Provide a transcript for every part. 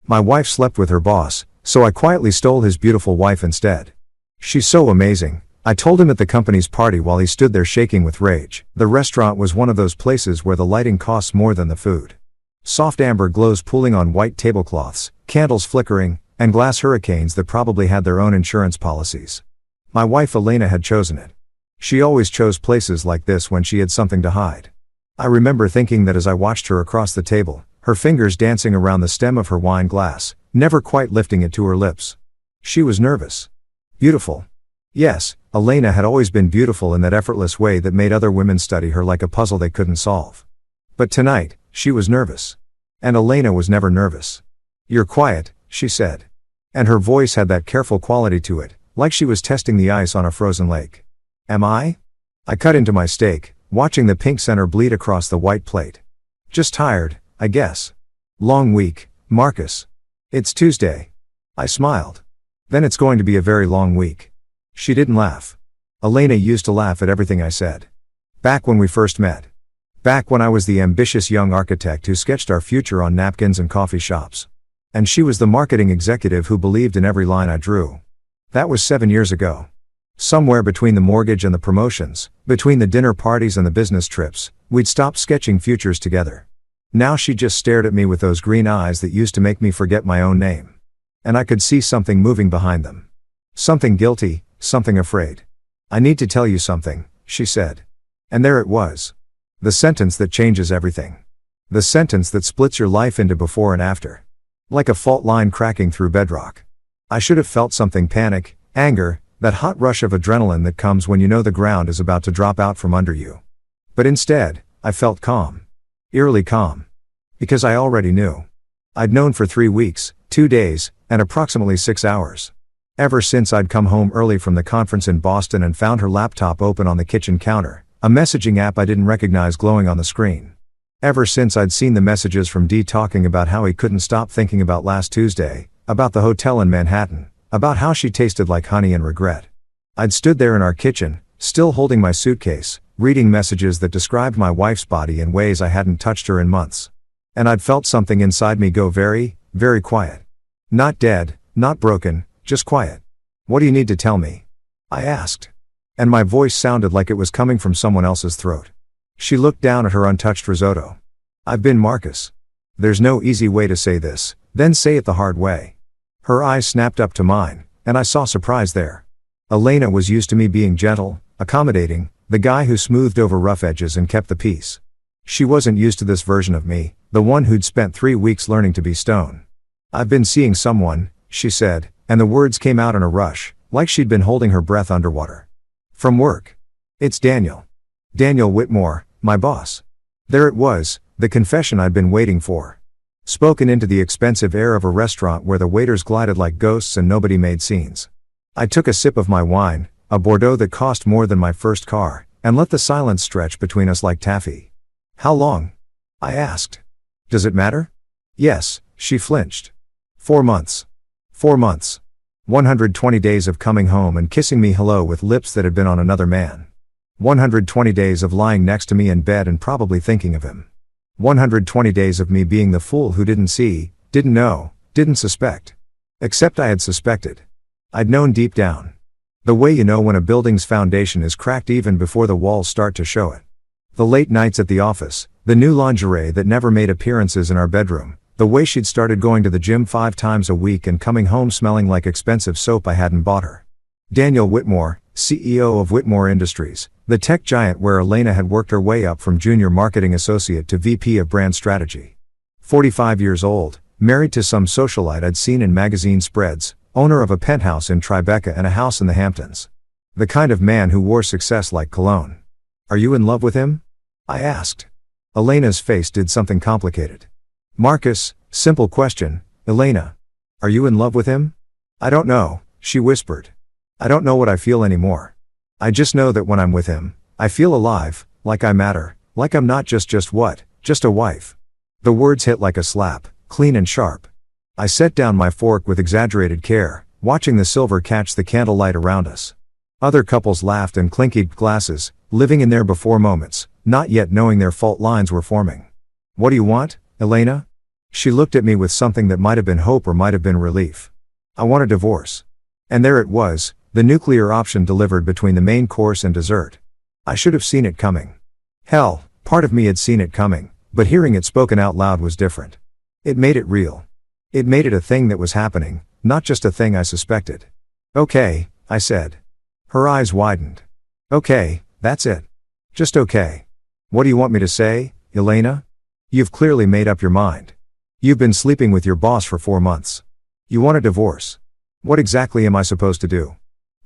My wife slept with her boss, so I quietly stole his beautiful wife instead. She's so amazing, I told him at the company's party while he stood there shaking with rage. The restaurant was one of those places where the lighting costs more than the food. Soft amber glows pooling on white tablecloths, candles flickering, and glass hurricanes that probably had their own insurance policies. My wife Elena had chosen it. She always chose places like this when she had something to hide. I remember thinking that as I watched her across the table, her fingers dancing around the stem of her wine glass, never quite lifting it to her lips. She was nervous. Beautiful. Yes, Elena had always been beautiful in that effortless way that made other women study her like a puzzle they couldn't solve. But tonight, she was nervous. And Elena was never nervous. "You're quiet," she said. And her voice had that careful quality to it, like she was testing the ice on a frozen lake. "Am I?" I cut into my steak, watching the pink center bleed across the white plate. "Just tired, I guess." "Long week, Marcus." "It's Tuesday." I smiled. "Then it's going to be a very long week." She didn't laugh. Elena used to laugh at everything I said. Back when we first met. Back when I was the ambitious young architect who sketched our future on napkins and coffee shops. And she was the marketing executive who believed in every line I drew. That was 7 years ago. Somewhere between the mortgage and the promotions, between the dinner parties and the business trips, we'd stopped sketching futures together. Now she just stared at me with those green eyes that used to make me forget my own name. And I could see something moving behind them. Something guilty, something afraid. "I need to tell you something," she said. And there it was. The sentence that changes everything. The sentence that splits your life into before and after. Like a fault line cracking through bedrock. I should have felt something: panic, anger, that hot rush of adrenaline that comes when you know the ground is about to drop out from under you. But instead, I felt calm. Eerily calm. Because I already knew. I'd known for 3 weeks, 2 days, and approximately 6 hours. Ever since I'd come home early from the conference in Boston and found her laptop open on the kitchen counter, a messaging app I didn't recognize glowing on the screen. Ever since I'd seen the messages from D talking about how he couldn't stop thinking about last Tuesday, about the hotel in Manhattan, about how she tasted like honey and regret. I'd stood there in our kitchen, still holding my suitcase, reading messages that described my wife's body in ways I hadn't touched her in months. And I'd felt something inside me go very, very quiet. Not dead, not broken, just quiet. "What do you need to tell me?" I asked. And my voice sounded like it was coming from someone else's throat. She looked down at her untouched risotto. "I've been Marcus. There's no easy way to say this, then say it the hard way." Her eyes snapped up to mine, and I saw surprise there. Elena was used to me being gentle, accommodating, the guy who smoothed over rough edges and kept the peace. She wasn't used to this version of me, the one who'd spent 3 weeks learning to be stone. "I've been seeing someone," she said, and the words came out in a rush, like she'd been holding her breath underwater. "From work. It's Daniel. Daniel Whitmore, my boss." There it was, the confession I'd been waiting for. Spoken into the expensive air of a restaurant where the waiters glided like ghosts and nobody made scenes. I took a sip of my wine, a Bordeaux that cost more than my first car, and let the silence stretch between us like taffy. "How long?" I asked. "Does it matter?" "Yes," she flinched. 4 months. 4 months. 120 days of coming home and kissing me hello with lips that had been on another man. 120 days of lying next to me in bed and probably thinking of him. 120 days of me being the fool who didn't see, didn't know, didn't suspect. Except I had suspected. I'd known deep down. The way you know when a building's foundation is cracked even before the walls start to show it. The late nights at the office, the new lingerie that never made appearances in our bedroom, the way she'd started going to the gym 5 times a week and coming home smelling like expensive soap I hadn't bought her. Daniel Whitmore, CEO of Whitmore Industries, the tech giant where Elena had worked her way up from junior marketing associate to VP of brand strategy. 45 years old, married to some socialite I'd seen in magazine spreads, owner of a penthouse in Tribeca and a house in the Hamptons. The kind of man who wore success like cologne. "Are you in love with him?" I asked. Elena's face did something complicated. "Marcus, simple question, Elena. Are you in love with him?" "I don't know," she whispered. "I don't know what I feel anymore. I just know that when I'm with him, I feel alive, like I matter, like I'm not just what, just a wife." The words hit like a slap, clean and sharp. I set down my fork with exaggerated care, watching the silver catch the candlelight around us. Other couples laughed and clinkied glasses, living in their before moments, not yet knowing their fault lines were forming. "What do you want, Elena?" She looked at me with something that might have been hope or might have been relief. I want a divorce. And there it was, the nuclear option delivered between the main course and dessert. I should have seen it coming. Hell, part of me had seen it coming, but hearing it spoken out loud was different. It made it real. It made it a thing that was happening, not just a thing I suspected. Okay, I said. Her eyes widened. Okay, that's it. Just okay. What do you want me to say, Elena? You've clearly made up your mind. You've been sleeping with your boss for 4 months. You want a divorce. What exactly am I supposed to do?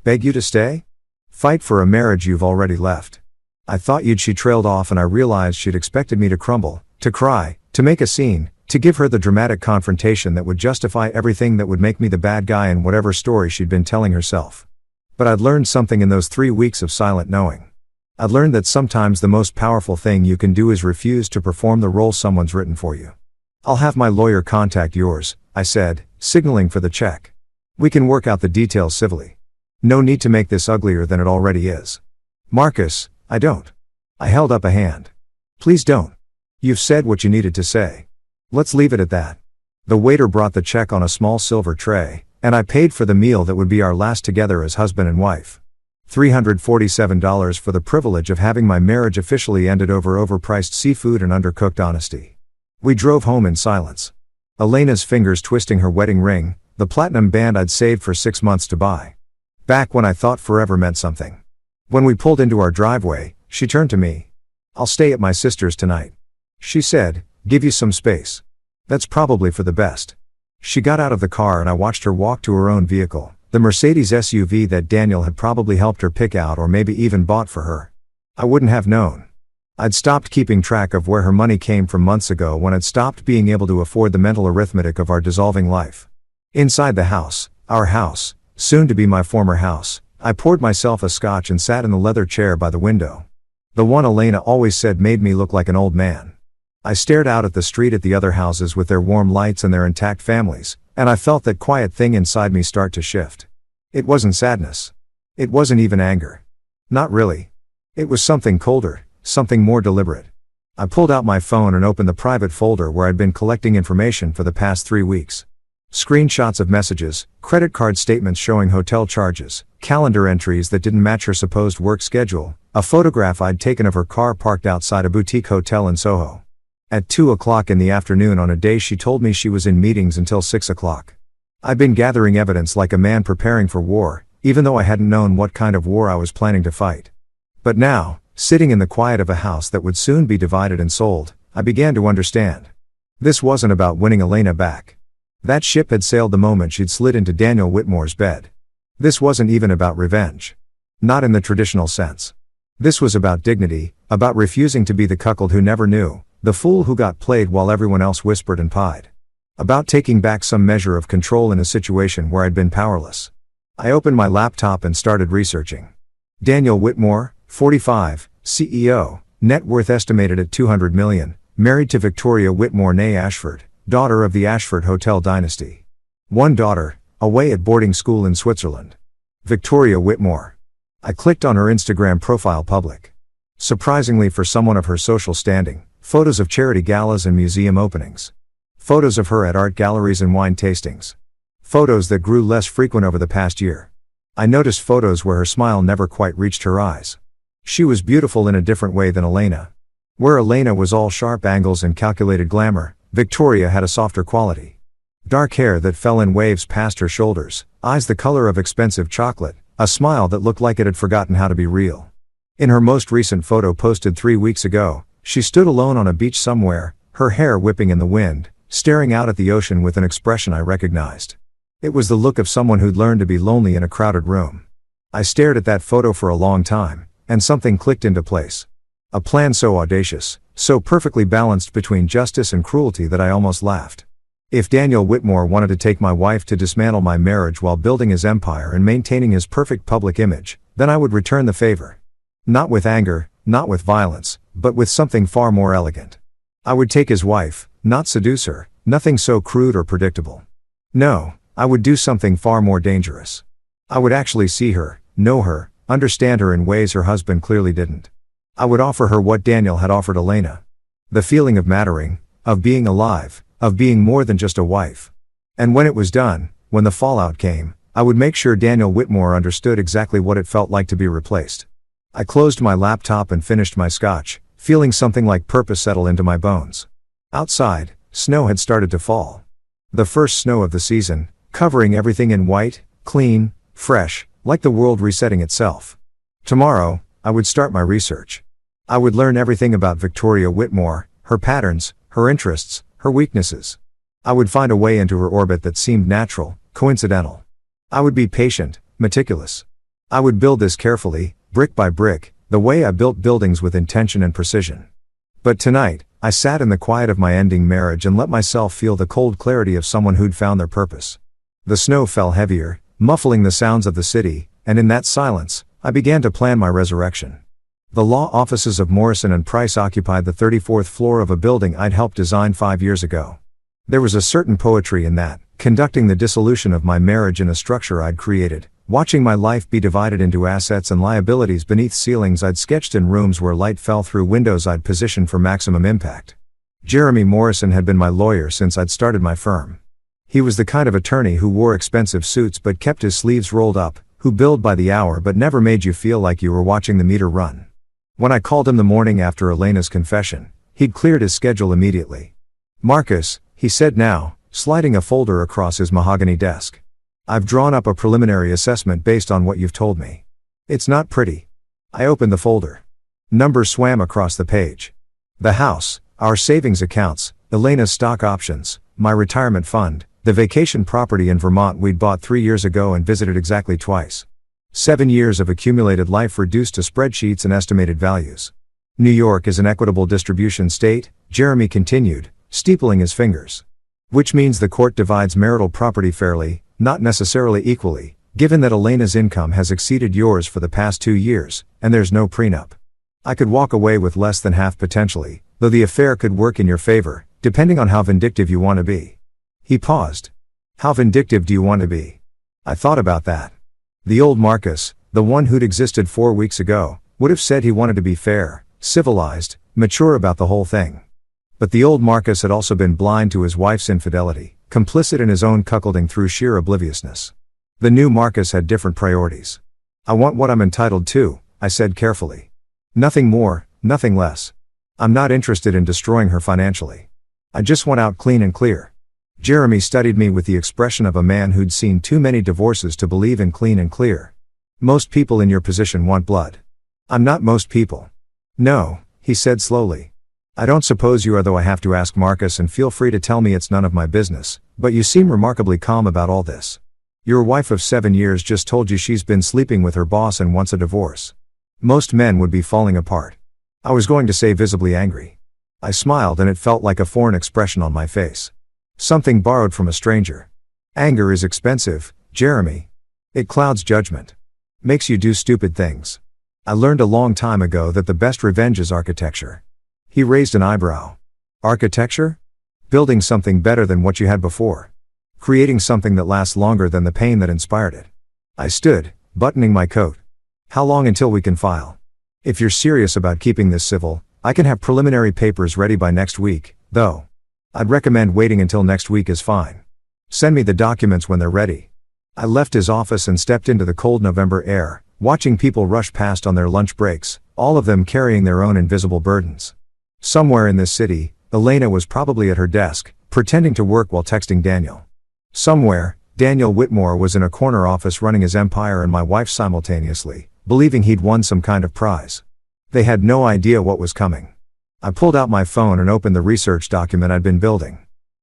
Beg you to stay? Fight for a marriage you've already left. I thought she trailed off, and I realized she'd expected me to crumble, to cry, to make a scene, to give her the dramatic confrontation that would justify everything, that would make me the bad guy in whatever story she'd been telling herself. But I'd learned something in those 3 weeks of silent knowing. I'd learned that sometimes the most powerful thing you can do is refuse to perform the role someone's written for you. I'll have my lawyer contact yours, I said, signaling for the check. We can work out the details civilly. No need to make this uglier than it already is. Marcus, I don't. I held up a hand. Please don't. You've said what you needed to say. Let's leave it at that. The waiter brought the check on a small silver tray, and I paid for the meal that would be our last together as husband and wife. $347 for the privilege of having my marriage officially ended over overpriced seafood and undercooked honesty. We drove home in silence. Elena's fingers twisting her wedding ring, the platinum band I'd saved for 6 months to buy. Back when I thought forever meant something. When we pulled into our driveway, she turned to me. I'll stay at my sister's tonight. She said, give you some space. That's probably for the best. She got out of the car and I watched her walk to her own vehicle, the Mercedes SUV that Daniel had probably helped her pick out or maybe even bought for her. I wouldn't have known. I'd stopped keeping track of where her money came from months ago, when I'd stopped being able to afford the mental arithmetic of our dissolving life. Inside the house, our house, soon to be my former house, I poured myself a scotch and sat in the leather chair by the window. The one Elena always said made me look like an old man. I stared out at the street, at the other houses with their warm lights and their intact families, and I felt that quiet thing inside me start to shift. It wasn't sadness. It wasn't even anger. Not really. It was something colder, something more deliberate. I pulled out my phone and opened the private folder where I'd been collecting information for the past 3 weeks. Screenshots of messages, credit card statements showing hotel charges, calendar entries that didn't match her supposed work schedule, a photograph I'd taken of her car parked outside a boutique hotel in Soho. At 2 o'clock in the afternoon on a day she told me she was in meetings until 6 o'clock. I'd been gathering evidence like a man preparing for war, even though I hadn't known what kind of war I was planning to fight. But now, sitting in the quiet of a house that would soon be divided and sold, I began to understand. This wasn't about winning Elena back. That ship had sailed the moment she'd slid into Daniel Whitmore's bed. This wasn't even about revenge. Not in the traditional sense. This was about dignity, about refusing to be the cuckold who never knew, the fool who got played while everyone else whispered and pied. About taking back some measure of control in a situation where I'd been powerless. I opened my laptop and started researching. Daniel Whitmore, 45, CEO, net worth estimated at $200 million, married to Victoria Whitmore née Ashford, daughter of the Ashford Hotel dynasty. One daughter, away at boarding school in Switzerland. Victoria Whitmore. I clicked on her Instagram profile, public. Surprisingly for someone of her social standing, photos of charity galas and museum openings. Photos of her at art galleries and wine tastings. Photos that grew less frequent over the past year. I noticed photos where her smile never quite reached her eyes. She was beautiful in a different way than Elena. Where Elena was all sharp angles and calculated glamour, Victoria had a softer quality. Dark hair that fell in waves past her shoulders, eyes the color of expensive chocolate, a smile that looked like it had forgotten how to be real. In her most recent photo posted 3 weeks ago, she stood alone on a beach somewhere, her hair whipping in the wind, staring out at the ocean with an expression I recognized. It was the look of someone who'd learned to be lonely in a crowded room. I stared at that photo for a long time, and something clicked into place. A plan so audacious, so perfectly balanced between justice and cruelty that I almost laughed. If Daniel Whitmore wanted to take my wife to dismantle my marriage while building his empire and maintaining his perfect public image, then I would return the favor. Not with anger, not with violence, but with something far more elegant. I would take his wife, not seduce her, nothing so crude or predictable. No, I would do something far more dangerous. I would actually see her, know her, understand her in ways her husband clearly didn't. I would offer her what Daniel had offered Elena. The feeling of mattering, of being alive, of being more than just a wife. And when it was done, when the fallout came, I would make sure Daniel Whitmore understood exactly what it felt like to be replaced. I closed my laptop and finished my scotch, feeling something like purpose settle into my bones. Outside, snow had started to fall. The first snow of the season, covering everything in white, clean, fresh, like the world resetting itself. Tomorrow, I would start my research. I would learn everything about Victoria Whitmore, her patterns, her interests, her weaknesses. I would find a way into her orbit that seemed natural, coincidental. I would be patient, meticulous. I would build this carefully, brick by brick, the way I built buildings with intention and precision. But tonight, I sat in the quiet of my ending marriage and let myself feel the cold clarity of someone who'd found their purpose. The snow fell heavier, muffling the sounds of the city, and in that silence, I began to plan my resurrection. The law offices of Morrison and Price occupied the 34th floor of a building I'd helped design 5 years ago. There was a certain poetry in that, conducting the dissolution of my marriage in a structure I'd created, watching my life be divided into assets and liabilities beneath ceilings I'd sketched in rooms where light fell through windows I'd positioned for maximum impact. Jeremy Morrison had been my lawyer since I'd started my firm. He was the kind of attorney who wore expensive suits but kept his sleeves rolled up, who billed by the hour but never made you feel like you were watching the meter run. When I called him the morning after Elena's confession, he'd cleared his schedule immediately. "Marcus," he said now, sliding a folder across his mahogany desk. "I've drawn up a preliminary assessment based on what you've told me. It's not pretty." I opened the folder. Numbers swam across the page. The house, our savings accounts, Elena's stock options, my retirement fund, the vacation property in Vermont we'd bought 3 years ago and visited exactly twice. 7 years of accumulated life reduced to spreadsheets and estimated values. New York is an equitable distribution state, Jeremy continued, steepling his fingers. Which means the court divides marital property fairly, not necessarily equally, given that Elena's income has exceeded yours for the past 2 years, and there's no prenup. I could walk away with less than half potentially, though the affair could work in your favor, depending on how vindictive you want to be. He paused. How vindictive do you want to be? I thought about that. The old Marcus, the one who'd existed 4 weeks ago, would have said he wanted to be fair, civilized, mature about the whole thing. But the old Marcus had also been blind to his wife's infidelity, complicit in his own cuckolding through sheer obliviousness. The new Marcus had different priorities. "I want what I'm entitled to," I said carefully. "Nothing more, nothing less. I'm not interested in destroying her financially. I just want out clean and clear." Jeremy studied me with the expression of a man who'd seen too many divorces to believe in clean and clear. "Most people in your position want blood." "I'm not most people." "No," he said slowly. "I don't suppose you are, though I have to ask Marcus, and feel free to tell me it's none of my business, but you seem remarkably calm about all this. Your wife of 7 years just told you she's been sleeping with her boss and wants a divorce. Most men would be falling apart." I was going to say visibly angry. I smiled and it felt like a foreign expression on my face. Something borrowed from a stranger. "Anger is expensive, Jeremy. It clouds judgment. Makes you do stupid things. I learned a long time ago that the best revenge is architecture." He raised an eyebrow. "Architecture? Building something better than what you had before. Creating something that lasts longer than the pain that inspired it." I stood, buttoning my coat. "How long until we can file? If you're serious about keeping this civil, I can have preliminary papers ready by next week, though. I'd recommend waiting until next week is fine. Send me the documents when they're ready." I left his office and stepped into the cold November air, watching people rush past on their lunch breaks, all of them carrying their own invisible burdens. Somewhere in this city, Elena was probably at her desk, pretending to work while texting Daniel. Somewhere, Daniel Whitmore was in a corner office running his empire and my wife simultaneously, believing he'd won some kind of prize. They had no idea what was coming. I pulled out my phone and opened the research document I'd been building.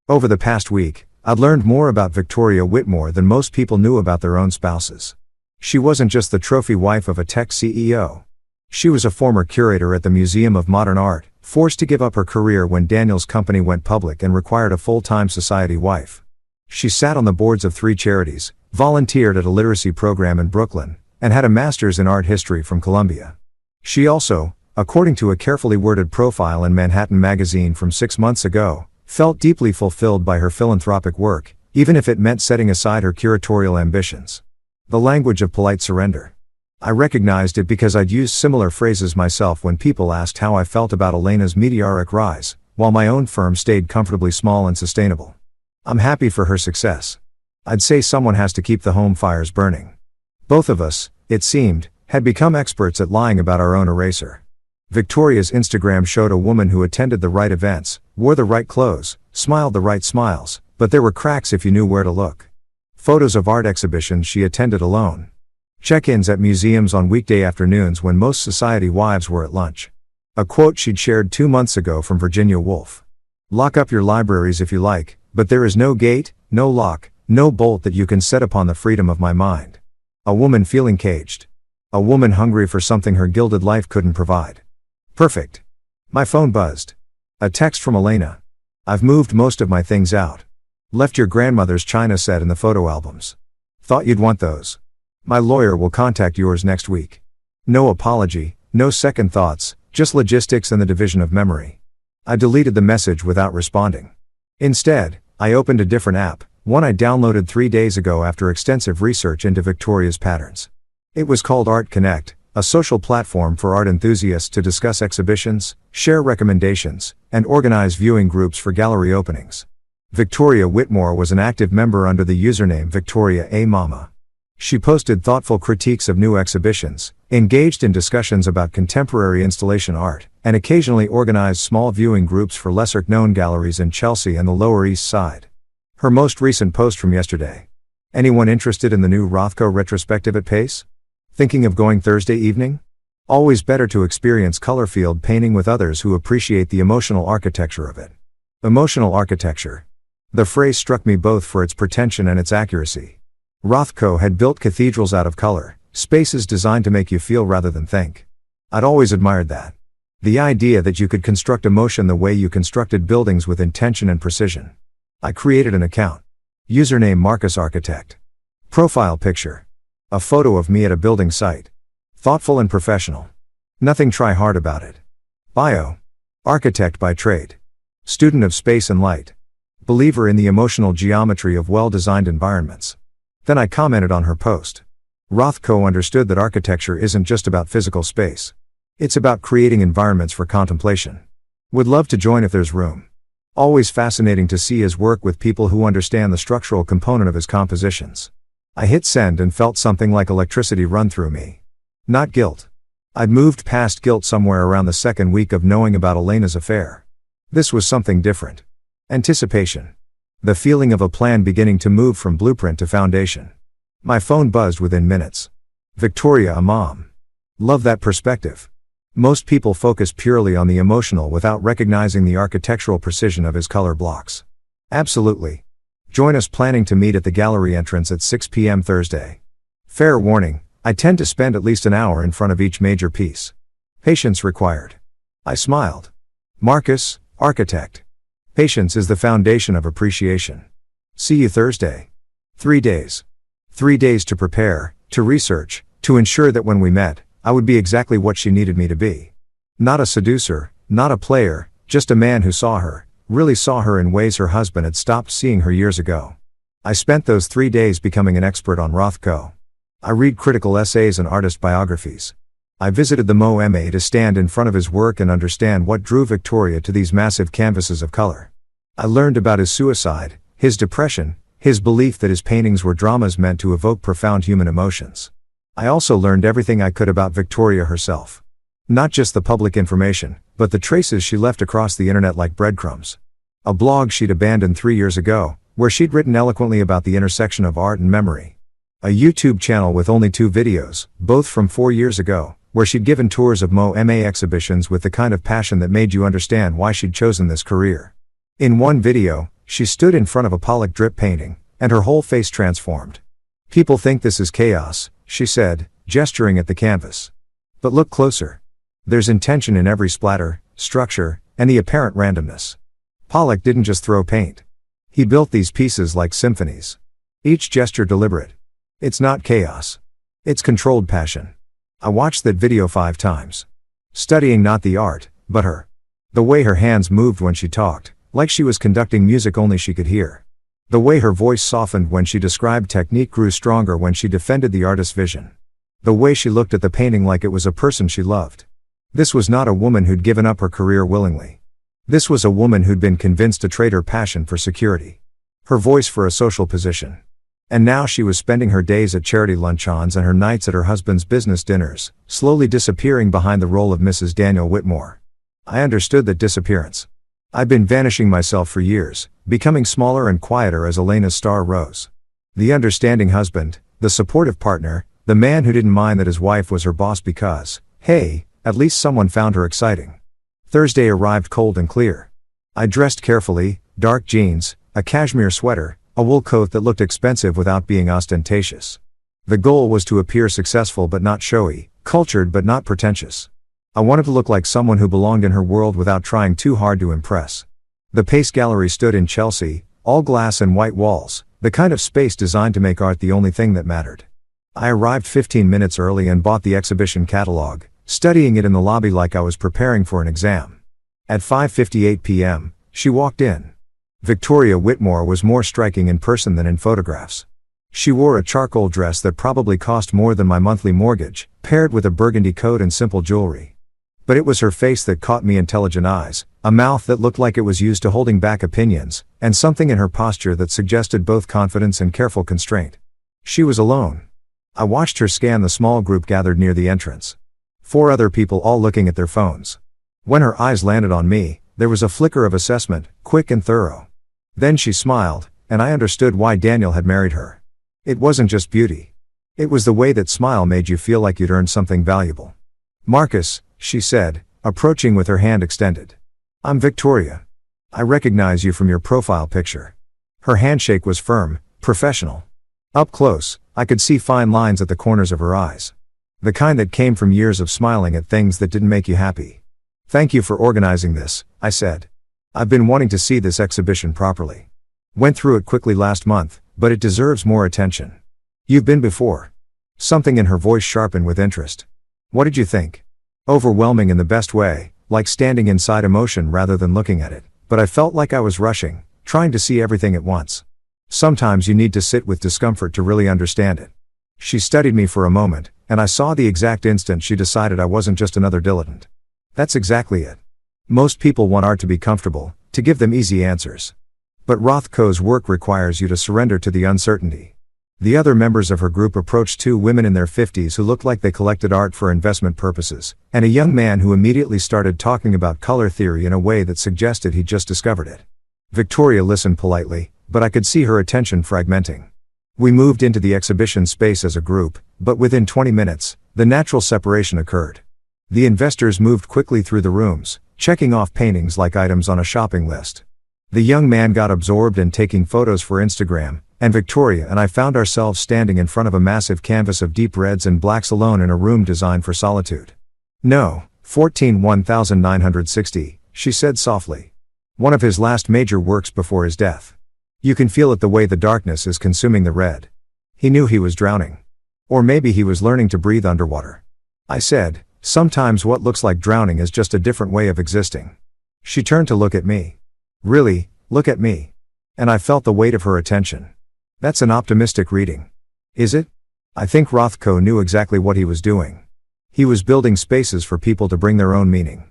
Over the past week, I'd learned more about Victoria Whitmore than most people knew about their own spouses. She wasn't just the trophy wife of a tech CEO. She was a former curator at the Museum of Modern Art, forced to give up her career when Daniel's company went public and required a full-time society wife. She sat on the boards of 3 charities, volunteered at a literacy program in Brooklyn, and had a master's in art history from Columbia. She also, according to a carefully worded profile in Manhattan Magazine from 6 months ago, felt deeply fulfilled by her philanthropic work, even if it meant setting aside her curatorial ambitions. The language of polite surrender. I recognized it because I'd used similar phrases myself when people asked how I felt about Elena's meteoric rise, while my own firm stayed comfortably small and sustainable. I'm happy for her success. I'd say someone has to keep the home fires burning. Both of us, it seemed, had become experts at lying about our own eraser. Victoria's Instagram showed a woman who attended the right events, wore the right clothes, smiled the right smiles, but there were cracks if you knew where to look. Photos of art exhibitions she attended alone. Check-ins at museums on weekday afternoons when most society wives were at lunch. A quote she'd shared 2 months ago from Virginia Woolf. Lock up your libraries if you like, but there is no gate, no lock, no bolt that you can set upon the freedom of my mind. A woman feeling caged. A woman hungry for something her gilded life couldn't provide. Perfect. My phone buzzed. A text from Elena. I've moved most of my things out. Left your grandmother's china set in the photo albums. Thought you'd want those. My lawyer will contact yours next week. No apology, no second thoughts, just logistics and the division of memory. I deleted the message without responding. Instead, I opened a different app, one I downloaded 3 days ago after extensive research into Victoria's patterns. It was called Art Connect, a social platform for art enthusiasts to discuss exhibitions, share recommendations, and organize viewing groups for gallery openings. Victoria Whitmore was an active member under the username Victoria A. Mama. She posted thoughtful critiques of new exhibitions, engaged in discussions about contemporary installation art, and occasionally organized small viewing groups for lesser-known galleries in Chelsea and the Lower East Side. Her most recent post from yesterday. Anyone interested in the new Rothko retrospective at Pace? Thinking of going Thursday evening? Always better to experience color field painting with others who appreciate the emotional architecture of it. Emotional architecture. The phrase struck me both for its pretension and its accuracy. Rothko had built cathedrals out of color, spaces designed to make you feel rather than think. I'd always admired that. The idea that you could construct emotion the way you constructed buildings with intention and precision. I created an account. Username Marcus Architect. Profile picture. A photo of me at a building site. Thoughtful and professional. Nothing try hard about it. Bio. Architect by trade. Student of space and light. Believer in the emotional geometry of well-designed environments. Then I commented on her post. Rothko understood that architecture isn't just about physical space. It's about creating environments for contemplation. Would love to join if there's room. Always fascinating to see his work with people who understand the structural component of his compositions. I hit send and felt something like electricity run through me. Not guilt. I'd moved past guilt somewhere around the second week of knowing about Elena's affair. This was something different. Anticipation. The feeling of a plan beginning to move from blueprint to foundation. My phone buzzed within minutes. Victoria, a mom. Love that perspective. Most people focus purely on the emotional without recognizing the architectural precision of his color blocks. Absolutely. Join us planning to meet at the gallery entrance at 6 p.m. Thursday. Fair warning, I tend to spend at least an hour in front of each major piece. Patience required. I smiled. Marcus, Architect. Patience is the foundation of appreciation. See you Thursday. 3 days. 3 days to prepare, to research, to ensure that when we met, I would be exactly what she needed me to be. Not a seducer, not a player, just a man who saw her, really saw her in ways her husband had stopped seeing her years ago. I spent those 3 days becoming an expert on Rothko. I read critical essays and artist biographies. I visited the MoMA to stand in front of his work and understand what drew Victoria to these massive canvases of color. I learned about his suicide, his depression, his belief that his paintings were dramas meant to evoke profound human emotions. I also learned everything I could about Victoria herself. Not just the public information, but the traces she left across the internet like breadcrumbs. A blog she'd abandoned 3 years ago, where she'd written eloquently about the intersection of art and memory. A YouTube channel with only 2 videos, both from 4 years ago, where she'd given tours of MoMA exhibitions with the kind of passion that made you understand why she'd chosen this career. In one video, she stood in front of a Pollock drip painting, and her whole face transformed. People think this is chaos, she said, gesturing at the canvas. But look closer. There's intention in every splatter, structure, and the apparent randomness. Pollock didn't just throw paint. He built these pieces like symphonies. Each gesture deliberate. It's not chaos. It's controlled passion. I watched that video 5 times. Studying not the art, but her. The way her hands moved when she talked, like she was conducting music only she could hear. The way her voice softened when she described technique grew stronger when she defended the artist's vision. The way she looked at the painting like it was a person she loved. This was not a woman who'd given up her career willingly. This was a woman who'd been convinced to trade her passion for security, her voice for a social position. And now she was spending her days at charity luncheons and her nights at her husband's business dinners, slowly disappearing behind the role of Mrs. Daniel Whitmore. I understood that disappearance. I'd been vanishing myself for years, becoming smaller and quieter as Elena's star rose. The understanding husband, the supportive partner, the man who didn't mind that his wife was her boss because, hey, at least someone found her exciting. Thursday arrived cold and clear. I dressed carefully, dark jeans, a cashmere sweater, a wool coat that looked expensive without being ostentatious. The goal was to appear successful but not showy, cultured but not pretentious. I wanted to look like someone who belonged in her world without trying too hard to impress. The Pace Gallery stood in Chelsea, all glass and white walls, the kind of space designed to make art the only thing that mattered. I arrived 15 minutes early and bought the exhibition catalog, studying it in the lobby like I was preparing for an exam. At 5:58 p.m., she walked in. Victoria Whitmore was more striking in person than in photographs. She wore a charcoal dress that probably cost more than my monthly mortgage, paired with a burgundy coat and simple jewelry. But it was her face that caught me, intelligent eyes, a mouth that looked like it was used to holding back opinions, and something in her posture that suggested both confidence and careful constraint. She was alone. I watched her scan the small group gathered near the entrance. 4 other people all looking at their phones. When her eyes landed on me, there was a flicker of assessment, quick and thorough. Then she smiled, and I understood why Daniel had married her. It wasn't just beauty. It was the way that smile made you feel like you'd earned something valuable. "Marcus," she said, approaching with her hand extended. "I'm Victoria. I recognize you from your profile picture." Her handshake was firm, professional. Up close, I could see fine lines at the corners of her eyes. The kind that came from years of smiling at things that didn't make you happy. "Thank you for organizing this," I said. "I've been wanting to see this exhibition properly. Went through it quickly last month, but it deserves more attention." "You've been before." Something in her voice sharpened with interest. "What did you think?" "Overwhelming in the best way, like standing inside emotion rather than looking at it, but I felt like I was rushing, trying to see everything at once. Sometimes you need to sit with discomfort to really understand it." She studied me for a moment, and I saw the exact instant she decided I wasn't just another dilettante. That's exactly it. Most people want art to be comfortable, to give them easy answers. But Rothko's work requires you to surrender to the uncertainty. The other members of her group approached 2 women in their 50s who looked like they collected art for investment purposes, and a young man who immediately started talking about color theory in a way that suggested he'd just discovered it. Victoria listened politely, but I could see her attention fragmenting. We moved into the exhibition space as a group, but within 20 minutes, the natural separation occurred. The investors moved quickly through the rooms, checking off paintings like items on a shopping list. The young man got absorbed in taking photos for Instagram, and Victoria and I found ourselves standing in front of a massive canvas of deep reds and blacks alone in a room designed for solitude. "No, 1960, she said softly. "One of his last major works before his death. You can feel it the way the darkness is consuming the red. He knew he was drowning. Or maybe he was learning to breathe underwater." I said, "Sometimes what looks like drowning is just a different way of existing." She turned to look at me. "Really, look at me." And I felt the weight of her attention. "That's an optimistic reading." "Is it?" I think Rothko knew exactly what he was doing. He was building spaces for people to bring their own meaning.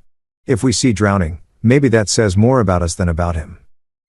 If we see drowning, maybe that says more about us than about him.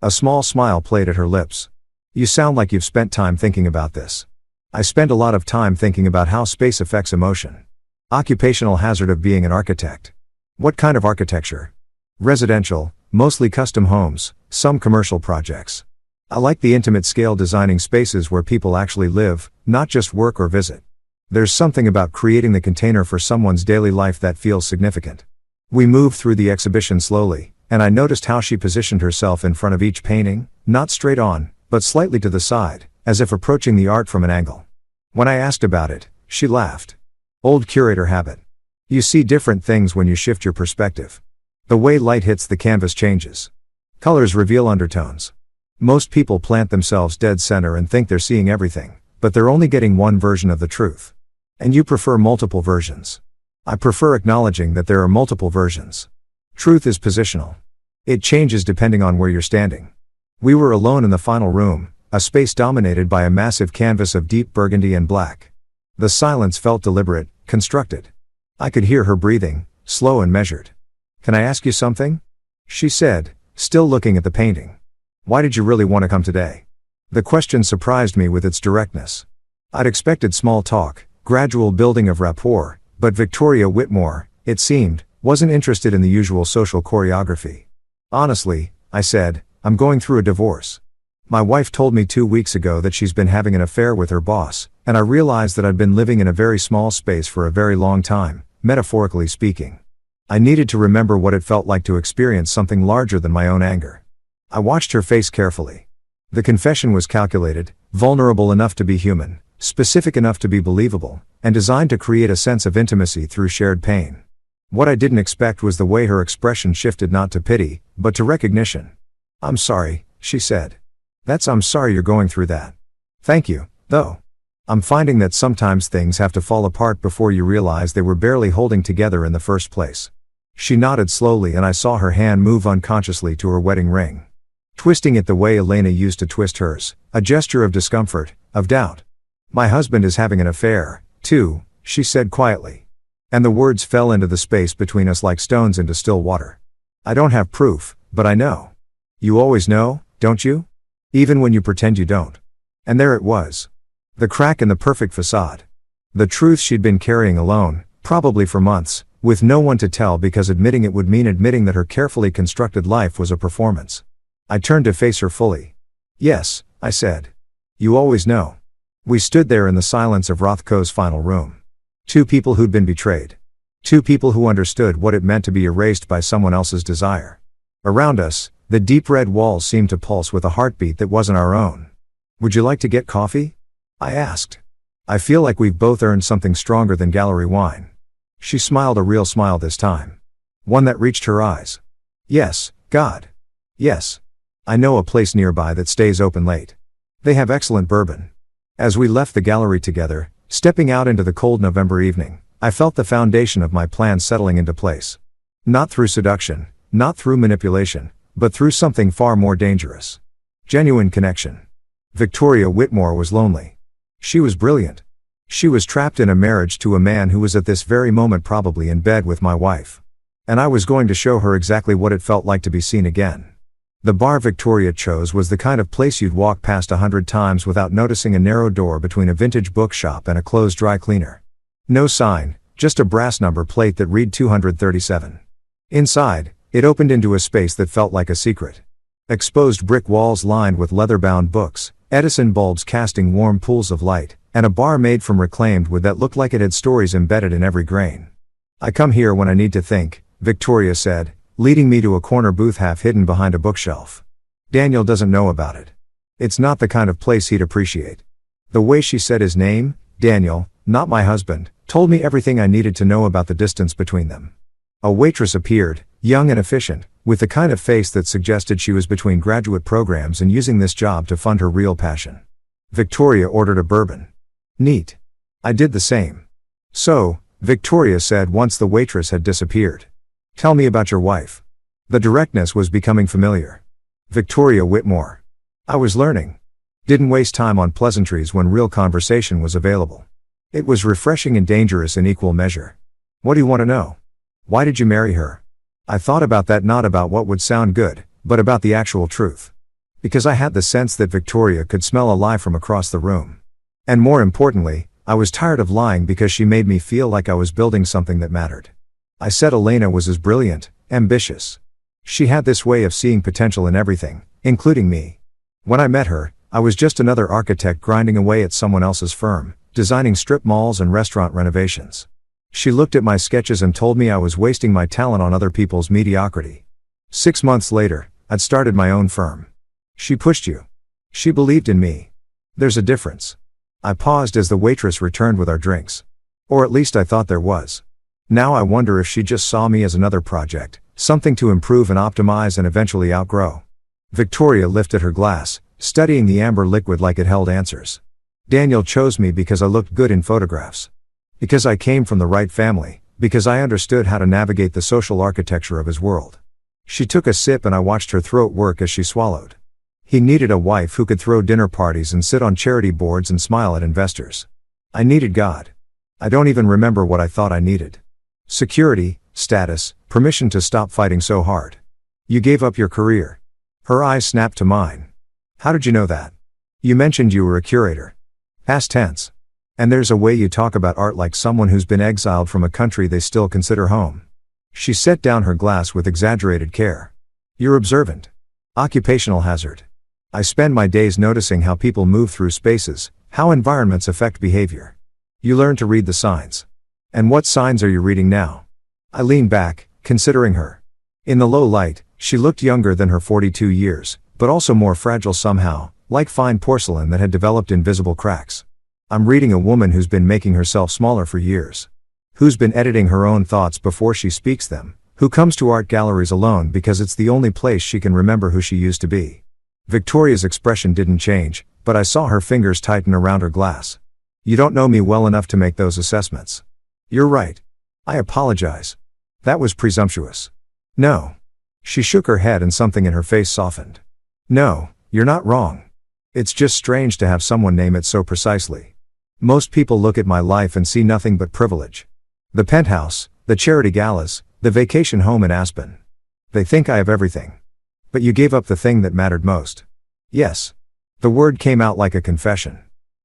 A small smile played at her lips. "You sound like you've spent time thinking about this." "I spent a lot of time thinking about how space affects emotion. Occupational hazard of being an architect." "What kind of architecture?" "Residential, mostly custom homes, some commercial projects. I like the intimate scale, designing spaces where people actually live, not just work or visit. There's something about creating the container for someone's daily life that feels significant." We moved through the exhibition slowly, and I noticed how she positioned herself in front of each painting, not straight on, but slightly to the side, as if approaching the art from an angle. When I asked about it, she laughed. "Old curator habit. You see different things when you shift your perspective. The way light hits the canvas changes. Colors reveal undertones. Most people plant themselves dead center and think they're seeing everything, but they're only getting one version of the truth. And you prefer multiple versions. I prefer acknowledging that there are multiple versions. Truth is positional. It changes depending on where you're standing." We were alone in the final room, a space dominated by a massive canvas of deep burgundy and black. The silence felt deliberate, constructed. I could hear her breathing, slow and measured. "Can I ask you something?" She said, still looking at the painting. Why did you really want to come today? The question surprised me with its directness. I'd expected small talk, gradual building of rapport, but Victoria Whitmore, it seemed, wasn't interested in the usual social choreography. Honestly, I said, I'm going through a divorce. My wife told me 2 weeks ago that she's been having an affair with her boss, and I realized that I'd been living in a very small space for a very long time, metaphorically speaking. I needed to remember what it felt like to experience something larger than my own anger. I watched her face carefully. The confession was calculated, vulnerable enough to be human, specific enough to be believable, and designed to create a sense of intimacy through shared pain. What I didn't expect was the way her expression shifted not to pity, but to recognition. I'm sorry, she said. I'm sorry you're going through that. Thank you, though. I'm finding that sometimes things have to fall apart before you realize they were barely holding together in the first place. She nodded slowly and I saw her hand move unconsciously to her wedding ring. Twisting it the way Elena used to twist hers, a gesture of discomfort, of doubt. My husband is having an affair, too, she said quietly. And the words fell into the space between us like stones into still water. I don't have proof, but I know. You always know, don't you? Even when you pretend you don't. And there it was. The crack in the perfect facade. The truth she'd been carrying alone, probably for months, with no one to tell because admitting it would mean admitting that her carefully constructed life was a performance. I turned to face her fully. Yes, I said. You always know. We stood there in the silence of Rothko's final room. Two people who'd been betrayed. Two people who understood what it meant to be erased by someone else's desire. Around us, the deep red walls seemed to pulse with a heartbeat that wasn't our own. Would you like to get coffee? I asked. I feel like we've both earned something stronger than gallery wine. She smiled, a real smile this time. One that reached her eyes. Yes, God. Yes. I know a place nearby that stays open late. They have excellent bourbon. As we left the gallery together, stepping out into the cold November evening, I felt the foundation of my plan settling into place. Not through seduction, not through manipulation, but through something far more dangerous. Genuine connection. Victoria Whitmore was lonely. She was brilliant. She was trapped in a marriage to a man who was at this very moment probably in bed with my wife. And I was going to show her exactly what it felt like to be seen again. The bar Victoria chose was the kind of place you'd walk past 100 times without noticing a narrow door between a vintage bookshop and a closed dry cleaner. No sign, just a brass number plate that read 237. Inside, it opened into a space that felt like a secret. Exposed brick walls lined with leather-bound books, Edison bulbs casting warm pools of light, and a bar made from reclaimed wood that looked like it had stories embedded in every grain. I come here when I need to think, Victoria said, leading me to a corner booth half hidden behind a bookshelf. Daniel doesn't know about it. It's not the kind of place he'd appreciate. The way she said his name, Daniel, not my husband, told me everything I needed to know about the distance between them. A waitress appeared, young and efficient, with the kind of face that suggested she was between graduate programs and using this job to fund her real passion. Victoria ordered a bourbon. Neat. I did the same. So, Victoria said once the waitress had disappeared. Tell me about your wife. The directness was becoming familiar. Victoria Whitmore. I was learning. Didn't waste time on pleasantries when real conversation was available. It was refreshing and dangerous in equal measure. What do you want to know? Why did you marry her? I thought about that, not about what would sound good, but about the actual truth. Because I had the sense that Victoria could smell a lie from across the room. And more importantly, I was tired of lying because she made me feel like I was building something that mattered. I said Elena was as brilliant, ambitious. She had this way of seeing potential in everything, including me. When I met her, I was just another architect grinding away at someone else's firm, designing strip malls and restaurant renovations. She looked at my sketches and told me I was wasting my talent on other people's mediocrity. 6 months later, I'd started my own firm. She pushed you. She believed in me. There's a difference. I paused as the waitress returned with our drinks. Or at least I thought there was. Now I wonder if she just saw me as another project, something to improve and optimize and eventually outgrow. Victoria lifted her glass, studying the amber liquid like it held answers. Daniel chose me because I looked good in photographs. Because I came from the right family, because I understood how to navigate the social architecture of his world. She took a sip and I watched her throat work as she swallowed. He needed a wife who could throw dinner parties and sit on charity boards and smile at investors. I needed God. I don't even remember what I thought I needed. Security, status, permission to stop fighting so hard. You gave up your career. Her eyes snapped to mine. How did you know that? You mentioned you were a curator. Past tense. And there's a way you talk about art like someone who's been exiled from a country they still consider home. She set down her glass with exaggerated care. You're observant. Occupational hazard. I spend my days noticing how people move through spaces, how environments affect behavior. You learn to read the signs. And what signs are you reading now? I leaned back, considering her. In the low light, she looked younger than her 42 years, but also more fragile somehow, like fine porcelain that had developed invisible cracks. I'm reading a woman who's been making herself smaller for years. Who's been editing her own thoughts before she speaks them, who comes to art galleries alone because it's the only place she can remember who she used to be. Victoria's expression didn't change, but I saw her fingers tighten around her glass. You don't know me well enough to make those assessments. You're right. I apologize. That was presumptuous. No. She shook her head and something in her face softened. No, you're not wrong. It's just strange to have someone name it so precisely. Most people look at my life and see nothing but privilege. The penthouse, the charity galas, the vacation home in Aspen. They think I have everything. But you gave up the thing that mattered most. Yes. The word came out like a confession.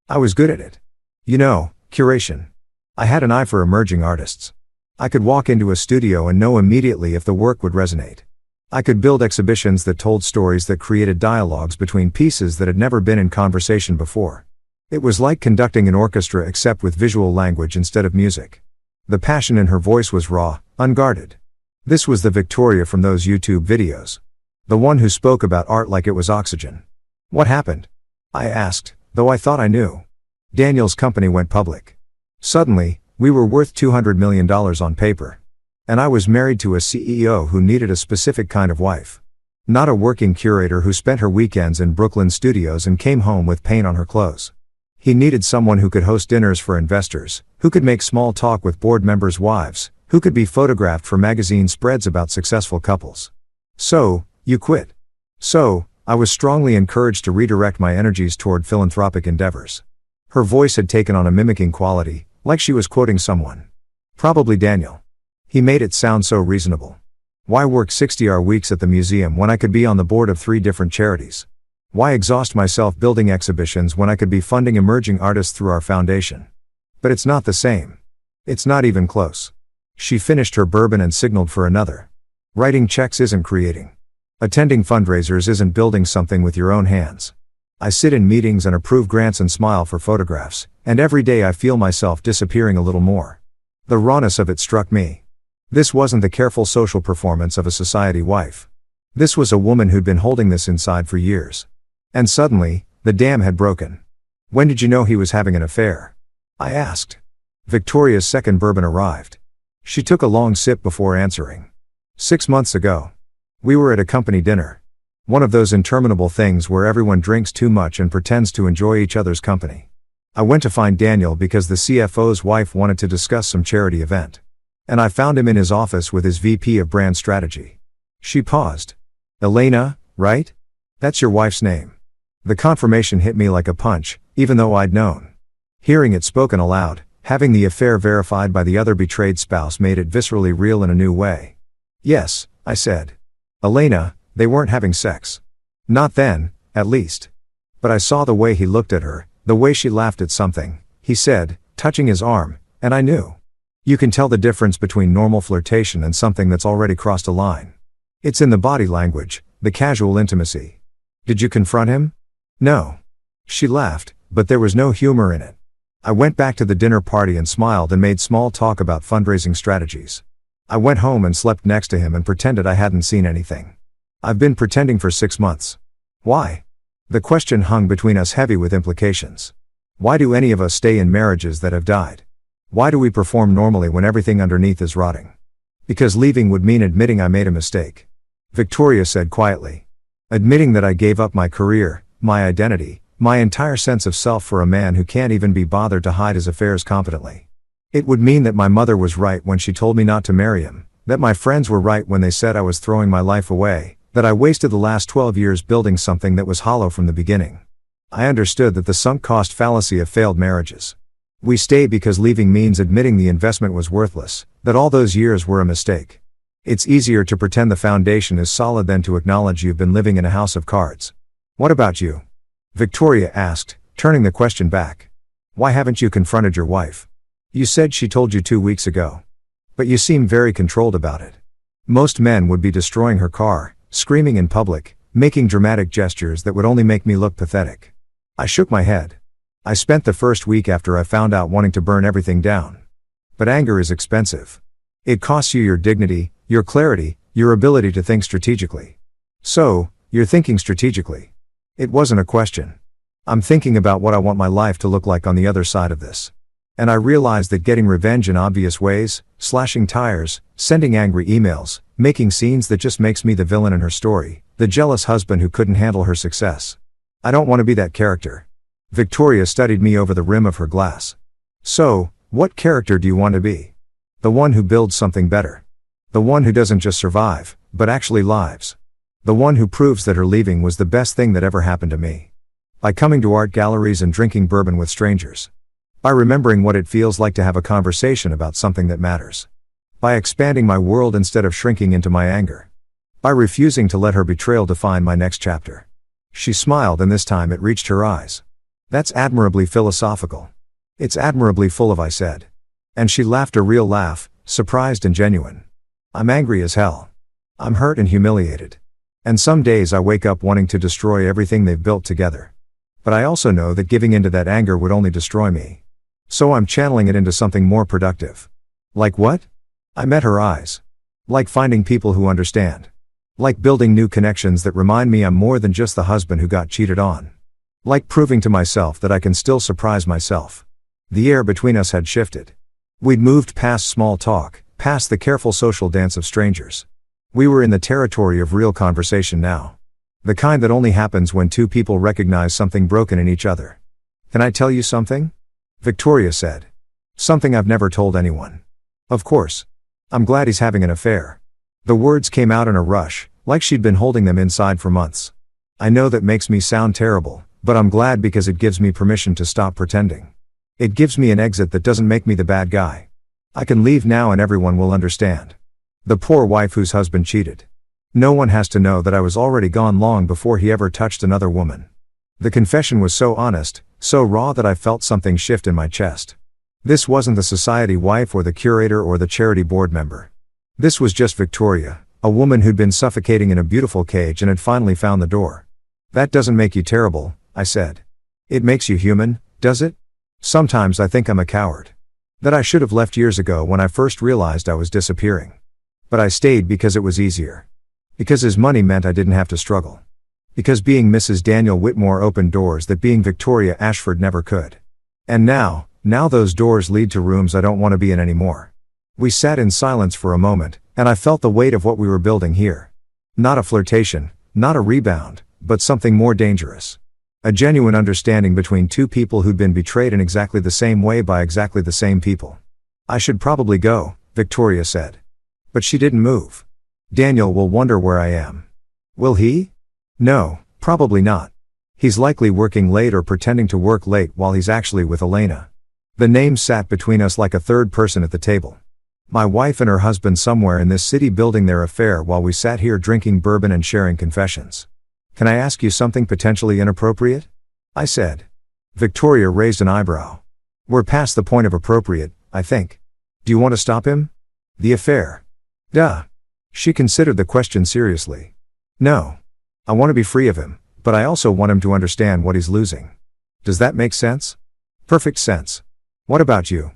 I was good at it. You know, curation. I had an eye for emerging artists. I could walk into a studio and know immediately if the work would resonate. I could build exhibitions that told stories that created dialogues between pieces that had never been in conversation before. It was like conducting an orchestra except with visual language instead of music. The passion in her voice was raw, unguarded. This was the Victoria from those YouTube videos. The one who spoke about art like it was oxygen. What happened? I asked, though I thought I knew. Daniel's company went public. Suddenly, we were worth $200 million on paper. And I was married to a CEO who needed a specific kind of wife. Not a working curator who spent her weekends in Brooklyn studios and came home with paint on her clothes. He needed someone who could host dinners for investors, who could make small talk with board members' wives, who could be photographed for magazine spreads about successful couples. So, you quit. So, I was strongly encouraged to redirect my energies toward philanthropic endeavors. Her voice had taken on a mimicking quality, like she was quoting someone. Probably Daniel. He made it sound so reasonable. Why work 60-hour weeks at the museum when I could be on the board of 3 different charities? Why exhaust myself building exhibitions when I could be funding emerging artists through our foundation? But it's not the same. It's not even close. She finished her bourbon and signaled for another. Writing checks isn't creating. Attending fundraisers isn't building something with your own hands. I sit in meetings and approve grants and smile for photographs, and every day I feel myself disappearing a little more. The rawness of it struck me. This wasn't the careful social performance of a society wife. This was a woman who'd been holding this inside for years. And suddenly, the dam had broken. When did you know he was having an affair? I asked. Victoria's second bourbon arrived. She took a long sip before answering. 6 months ago. We were at a company dinner. One of those interminable things where everyone drinks too much and pretends to enjoy each other's company. I went to find Daniel because the CFO's wife wanted to discuss some charity event. And I found him in his office with his VP of brand strategy. She paused. Elena, right? That's your wife's name. The confirmation hit me like a punch, even though I'd known. Hearing it spoken aloud, having the affair verified by the other betrayed spouse made it viscerally real in a new way. Yes, I said. Elena, they weren't having sex. Not then, at least. But I saw the way he looked at her, the way she laughed at something, he said, touching his arm, and I knew. You can tell the difference between normal flirtation and something that's already crossed a line. It's in the body language, the casual intimacy. Did you confront him? No. She laughed, but there was no humor in it. I went back to the dinner party and smiled and made small talk about fundraising strategies. I went home and slept next to him and pretended I hadn't seen anything. I've been pretending for 6 months. Why? The question hung between us heavy with implications. Why do any of us stay in marriages that have died? Why do we perform normally when everything underneath is rotting? Because leaving would mean admitting I made a mistake. Victoria said quietly. Admitting that I gave up my career, my identity, my entire sense of self for a man who can't even be bothered to hide his affairs competently. It would mean that my mother was right when she told me not to marry him, that my friends were right when they said I was throwing my life away, that I wasted the last 12 years building something that was hollow from the beginning. I understood that the sunk cost fallacy of failed marriages. We stay because leaving means admitting the investment was worthless, that all those years were a mistake. It's easier to pretend the foundation is solid than to acknowledge you've been living in a house of cards. What about you? Victoria asked, turning the question back. Why haven't you confronted your wife? You said she told you 2 weeks ago. But you seem very controlled about it. Most men would be destroying her car, screaming in public, making dramatic gestures that would only make me look pathetic. I shook my head. I spent the first week after I found out wanting to burn everything down. But anger is expensive. It costs you your dignity, your clarity, your ability to think strategically. So, you're thinking strategically. It wasn't a question. I'm thinking about what I want my life to look like on the other side of this. And I realized that getting revenge in obvious ways, slashing tires, sending angry emails, making scenes that just makes me the villain in her story, the jealous husband who couldn't handle her success. I don't want to be that character. Victoria studied me over the rim of her glass. So, what character do you want to be? The one who builds something better. The one who doesn't just survive, but actually lives. The one who proves that her leaving was the best thing that ever happened to me. By coming to art galleries and drinking bourbon with strangers. By remembering what it feels like to have a conversation about something that matters. By expanding my world instead of shrinking into my anger. By refusing to let her betrayal define my next chapter. She smiled, and this time it reached her eyes. That's admirably philosophical. It's admirably full of, I said. And she laughed a real laugh, surprised and genuine. I'm angry as hell. I'm hurt and humiliated. And some days I wake up wanting to destroy everything they've built together. But I also know that giving into that anger would only destroy me. So I'm channeling it into something more productive. Like what? I met her eyes. Like finding people who understand. Like building new connections that remind me I'm more than just the husband who got cheated on. Like proving to myself that I can still surprise myself. The air between us had shifted. We'd moved past small talk, past the careful social dance of strangers. We were in the territory of real conversation now. The kind that only happens when two people recognize something broken in each other. Can I tell you something? Victoria said. Something I've never told anyone. Of course. I'm glad he's having an affair. The words came out in a rush, like she'd been holding them inside for months. I know that makes me sound terrible, but I'm glad because it gives me permission to stop pretending. It gives me an exit that doesn't make me the bad guy. I can leave now and everyone will understand. The poor wife whose husband cheated. No one has to know that I was already gone long before he ever touched another woman. The confession was so honest, so raw that I felt something shift in my chest. This wasn't the society wife or the curator or the charity board member. This was just Victoria, a woman who'd been suffocating in a beautiful cage and had finally found the door. That doesn't make you terrible, I said. It makes you human, does it? Sometimes I think I'm a coward. That I should have left years ago when I first realized I was disappearing. But I stayed because it was easier. Because his money meant I didn't have to struggle. Because being Mrs. Daniel Whitmore opened doors that being Victoria Ashford never could. And now those doors lead to rooms I don't want to be in anymore. We sat in silence for a moment, and I felt the weight of what we were building here. Not a flirtation, not a rebound, but something more dangerous. A genuine understanding between two people who'd been betrayed in exactly the same way by exactly the same people. I should probably go, Victoria said. But she didn't move. Daniel will wonder where I am. Will he? No, probably not. He's likely working late or pretending to work late while he's actually with Elena. The name sat between us like a third person at the table. My wife and her husband somewhere in this city building their affair while we sat here drinking bourbon and sharing confessions. Can I ask you something potentially inappropriate? I said. Victoria raised an eyebrow. We're past the point of appropriate, I think. Do you want to stop him? The affair. Duh. She considered the question seriously. No. I want to be free of him, but I also want him to understand what he's losing. Does that make sense? Perfect sense. What about you?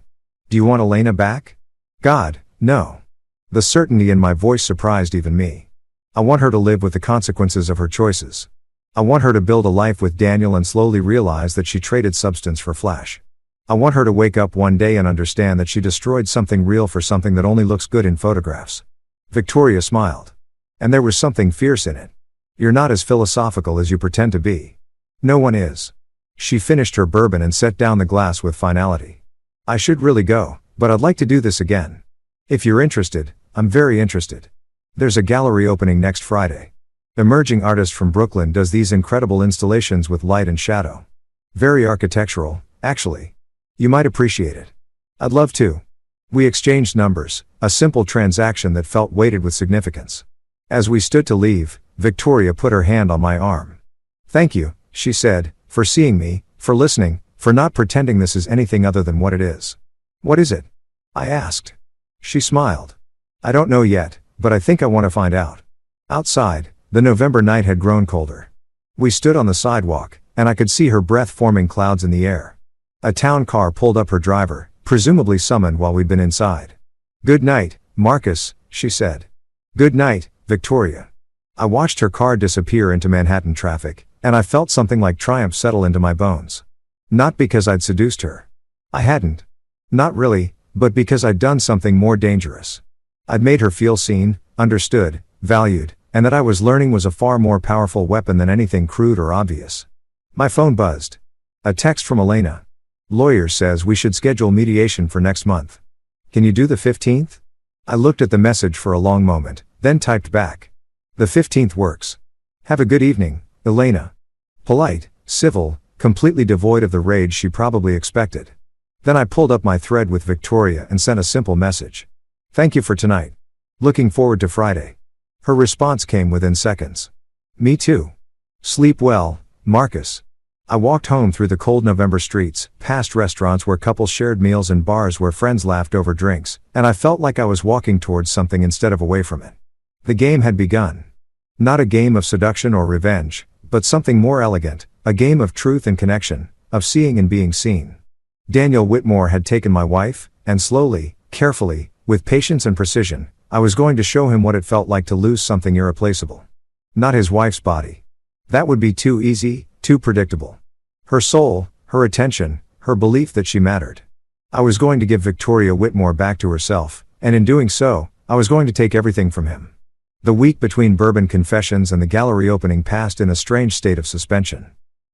Do you want Elena back? God, no. The certainty in my voice surprised even me. I want her to live with the consequences of her choices. I want her to build a life with Daniel and slowly realize that she traded substance for flash. I want her to wake up one day and understand that she destroyed something real for something that only looks good in photographs. Victoria smiled. And there was something fierce in it. You're not as philosophical as you pretend to be. No one is. She finished her bourbon and set down the glass with finality. I should really go, but I'd like to do this again. If you're interested, I'm very interested. There's a gallery opening next Friday. Emerging artist from Brooklyn does these incredible installations with light and shadow. Very architectural, actually. You might appreciate it. I'd love to. We exchanged numbers, a simple transaction that felt weighted with significance. As we stood to leave, Victoria put her hand on my arm. "Thank you," she said, "for seeing me, for listening, for not pretending this is anything other than what it is." "What is it?" I asked. She smiled. "I don't know yet, but I think I want to find out." Outside, the November night had grown colder. We stood on the sidewalk, and I could see her breath forming clouds in the air. A town car pulled up her driver, presumably summoned while we'd been inside. "Good night, Marcus," she said. "Good night, Victoria." I watched her car disappear into Manhattan traffic, and I felt something like triumph settle into my bones. Not because I'd seduced her. I hadn't. Not really, but because I'd done something more dangerous. I'd made her feel seen, understood, valued, and that I was learning was a far more powerful weapon than anything crude or obvious. My phone buzzed. A text from Elena. "Lawyer says we should schedule mediation for next month. Can you do the 15th? I looked at the message for a long moment, then typed back. "The 15th works. Have a good evening, Elena." Polite, civil, completely devoid of the rage she probably expected. Then I pulled up my thread with Victoria and sent a simple message. "Thank you for tonight. Looking forward to Friday." Her response came within seconds. "Me too. Sleep well, Marcus." I walked home through the cold November streets, past restaurants where couples shared meals and bars where friends laughed over drinks, and I felt like I was walking towards something instead of away from it. The game had begun. Not a game of seduction or revenge, but something more elegant, a game of truth and connection, of seeing and being seen. Daniel Whitmore had taken my wife, and slowly, carefully, with patience and precision, I was going to show him what it felt like to lose something irreplaceable. Not his wife's body. That would be too easy, too predictable. Her soul, her attention, her belief that she mattered. I was going to give Victoria Whitmore back to herself, and in doing so, I was going to take everything from him. The week between Bourbon Confessions and the gallery opening passed in a strange state of suspension.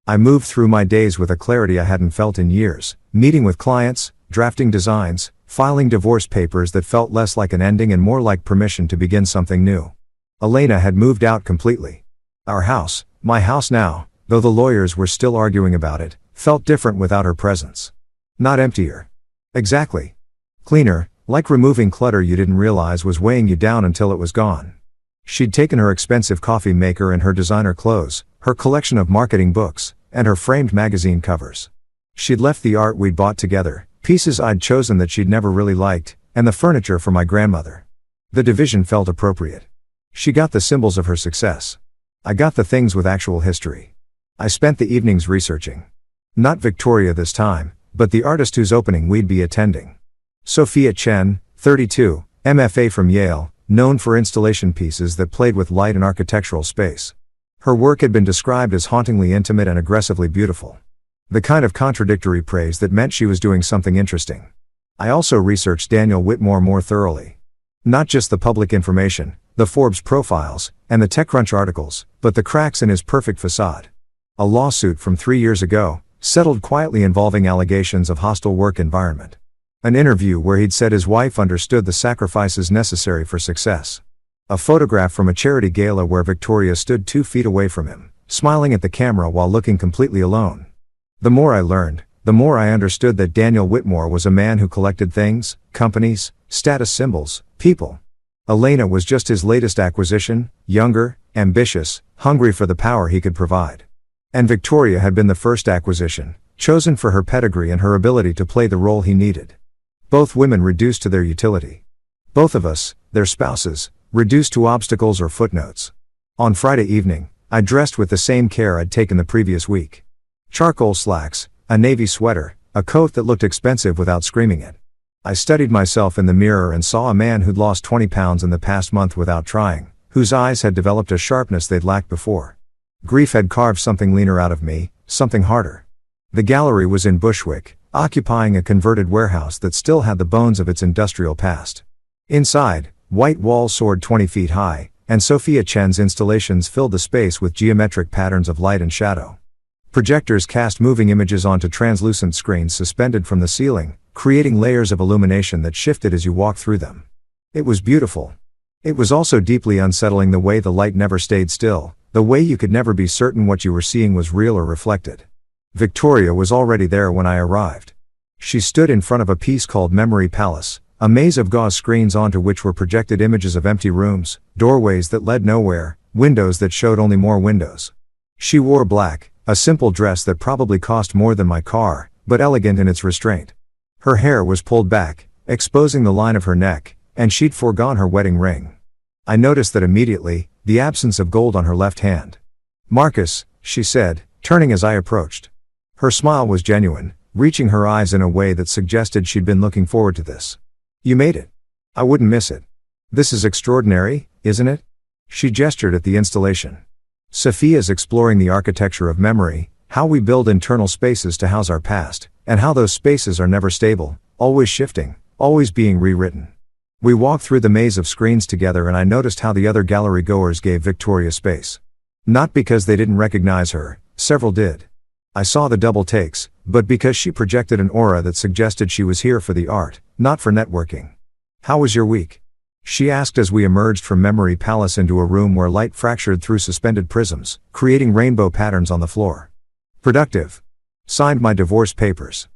I moved through my days with a clarity I hadn't felt in years, meeting with clients, drafting designs, filing divorce papers that felt less like an ending and more like permission to begin something new. Elena had moved out completely. Our house, my house now, though the lawyers were still arguing about it, felt different without her presence. Not emptier. Exactly. Cleaner, like removing clutter you didn't realize was weighing you down until it was gone. She'd taken her expensive coffee maker and her designer clothes, her collection of marketing books, and her framed magazine covers. She'd left the art we'd bought together, pieces I'd chosen that she'd never really liked, and the furniture for my grandmother. The division felt appropriate. She got the symbols of her success. I got the things with actual history. I spent the evenings researching. Not Victoria this time, but the artist whose opening we'd be attending. Sophia Chen, 32, MFA from Yale, known for installation pieces that played with light and architectural space. Her work had been described as hauntingly intimate and aggressively beautiful. The kind of contradictory praise that meant she was doing something interesting. I also researched Daniel Whitmore more thoroughly. Not just the public information, the Forbes profiles, and the TechCrunch articles, but the cracks in his perfect facade. A lawsuit from 3 years ago, settled quietly involving allegations of hostile work environment. An interview where he'd said his wife understood the sacrifices necessary for success. A photograph from a charity gala where Victoria stood 2 feet away from him, smiling at the camera while looking completely alone. The more I learned, the more I understood that Daniel Whitmore was a man who collected things, companies, status symbols, people. Elena was just his latest acquisition, younger, ambitious, hungry for the power he could provide. And Victoria had been the first acquisition, chosen for her pedigree and her ability to play the role he needed. Both women reduced to their utility. Both of us, their spouses, reduced to obstacles or footnotes. On Friday evening, I dressed with the same care I'd taken the previous week. Charcoal slacks, a navy sweater, a coat that looked expensive without screaming it. I studied myself in the mirror and saw a man who'd lost 20 pounds in the past month without trying, whose eyes had developed a sharpness they'd lacked before. Grief had carved something leaner out of me, something harder. The gallery was in Bushwick, occupying a converted warehouse that still had the bones of its industrial past. Inside, white walls soared 20 feet high, and Sophia Chen's installations filled the space with geometric patterns of light and shadow. Projectors cast moving images onto translucent screens suspended from the ceiling, creating layers of illumination that shifted as you walked through them. It was beautiful. It was also deeply unsettling the way the light never stayed still, the way you could never be certain what you were seeing was real or reflected. Victoria was already there when I arrived. She stood in front of a piece called Memory Palace, A maze of gauze screens onto which were projected images of empty rooms, doorways that led nowhere, windows that showed only more windows. She wore black, a simple dress that probably cost more than my car, but elegant in its restraint. Her hair was pulled back, exposing the line of her neck, and she'd foregone her wedding ring. I noticed that immediately, the absence of gold on her left hand. "Marcus," she said, turning as I approached. Her smile was genuine, reaching her eyes in a way that suggested she'd been looking forward to this. "You made it. I wouldn't miss it. This is extraordinary, isn't it?" She gestured at the installation. "Sophia's exploring the architecture of memory, how we build internal spaces to house our past, and how those spaces are never stable, always shifting, always being rewritten." We walked through the maze of screens together and I noticed how the other gallery goers gave Victoria space. Not because they didn't recognize her, several did. I saw the double takes, but because she projected an aura that suggested she was here for the art, not for networking. "How was your week?" she asked as we emerged from Memory Palace into a room where light fractured through suspended prisms, creating rainbow patterns on the floor. "Productive. Signed my divorce papers.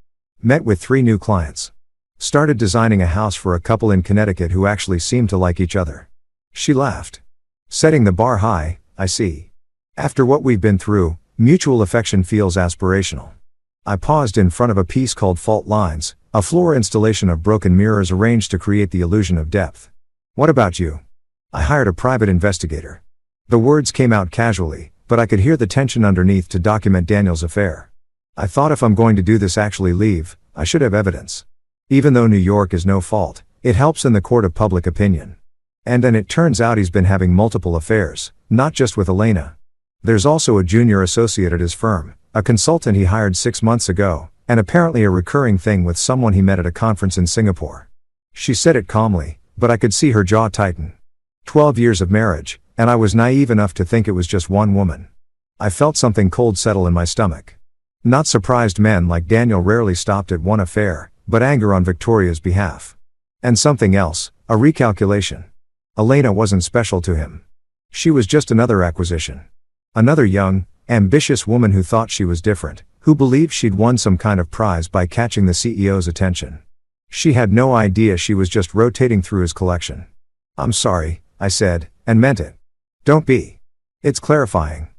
Met with 3 new clients. Started designing a house for a couple in Connecticut who actually seemed to like each other." She laughed. "Setting the bar high, I see. After what we've been through, mutual affection feels aspirational." I paused in front of a piece called Fault Lines, a floor installation of broken mirrors arranged to create the illusion of depth. "What about you?" "I hired a private investigator." The words came out casually, but I could hear the tension underneath to document Daniel's affair. "I thought if I'm going to do this actually leave, I should have evidence. Even though New York is no fault, it helps in the court of public opinion." And then it turns out he's been having multiple affairs, not just with Elena. There's also a junior associate at his firm, a consultant he hired 6 months ago, and apparently a recurring thing with someone he met at a conference in Singapore. She said it calmly, but I could see her jaw tighten. 12 years of marriage, and I was naive enough to think it was just one woman. I felt something cold settle in my stomach. Not surprised men like Daniel rarely stopped at one affair, but anger on Victoria's behalf. And something else, a recalculation. Elena wasn't special to him. She was just another acquisition. Another young, ambitious woman who thought she was different, who believed she'd won some kind of prize by catching the CEO's attention. She had no idea she was just rotating through his collection. "I'm sorry," I said, and meant it. "Don't be. It's clarifying.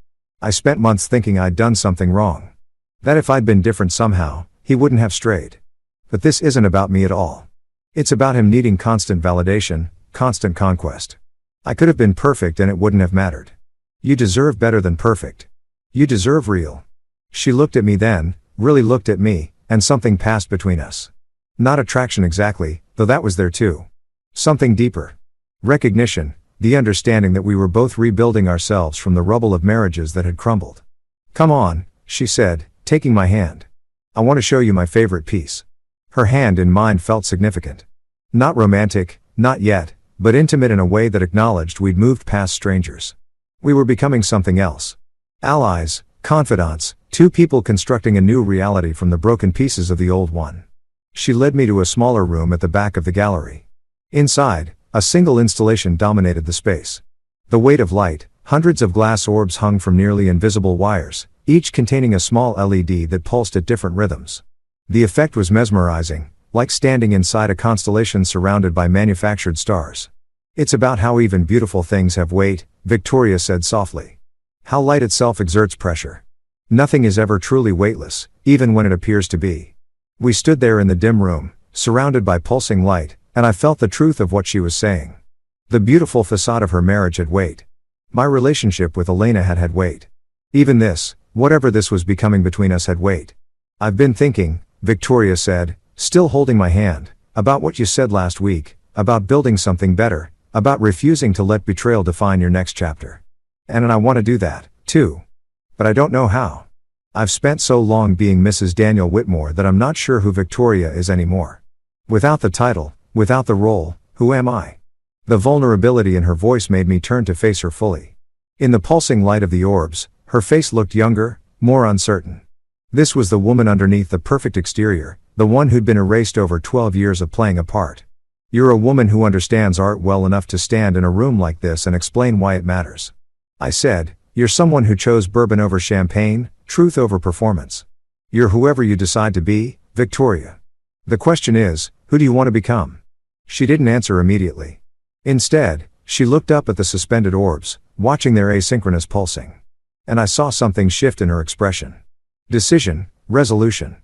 I spent months thinking I'd done something wrong. That if I'd been different somehow, he wouldn't have strayed. But this isn't about me at all. It's about him needing constant validation, constant conquest. I could have been perfect and it wouldn't have mattered. You deserve better than perfect. You deserve real." She looked at me then, really looked at me, and something passed between us. Not attraction exactly, though that was there too. Something deeper. Recognition, the understanding that we were both rebuilding ourselves from the rubble of marriages that had crumbled. "Come on," she said, taking my hand. "I want to show you my favorite piece." Her hand in mine felt significant. Not romantic, not yet, but intimate in a way that acknowledged we'd moved past strangers. We were becoming something else. Allies, confidants, 2 people constructing a new reality from the broken pieces of the old one. She led me to a smaller room at the back of the gallery. Inside, a single installation dominated the space. The weight of light, hundreds of glass orbs hung from nearly invisible wires, each containing a small LED that pulsed at different rhythms. The effect was mesmerizing, like standing inside a constellation surrounded by manufactured stars. "It's about how even beautiful things have weight," Victoria said softly. "How light itself exerts pressure. Nothing is ever truly weightless, even when it appears to be." We stood there in the dim room, surrounded by pulsing light, and I felt the truth of what she was saying. The beautiful facade of her marriage had weight. My relationship with Elena had weight. Even this, whatever this was becoming between us, had weight. "I've been thinking," Victoria said, still holding my hand, "about what you said last week, about building something better, about refusing to let betrayal define your next chapter. And I want to do that, too. But I don't know how. I've spent so long being Mrs. Daniel Whitmore that I'm not sure who Victoria is anymore. Without the title, without the role, who am I?" The vulnerability in her voice made me turn to face her fully. In the pulsing light of the orbs, her face looked younger, more uncertain. This was the woman underneath the perfect exterior, the one who'd been erased over 12 years of playing a part. "You're a woman who understands art well enough to stand in a room like this and explain why it matters," I said. "You're someone who chose bourbon over champagne, truth over performance. You're whoever you decide to be, Victoria. The question is, who do you want to become?" She didn't answer immediately. Instead, she looked up at the suspended orbs, watching their asynchronous pulsing. And I saw something shift in her expression. Decision, resolution.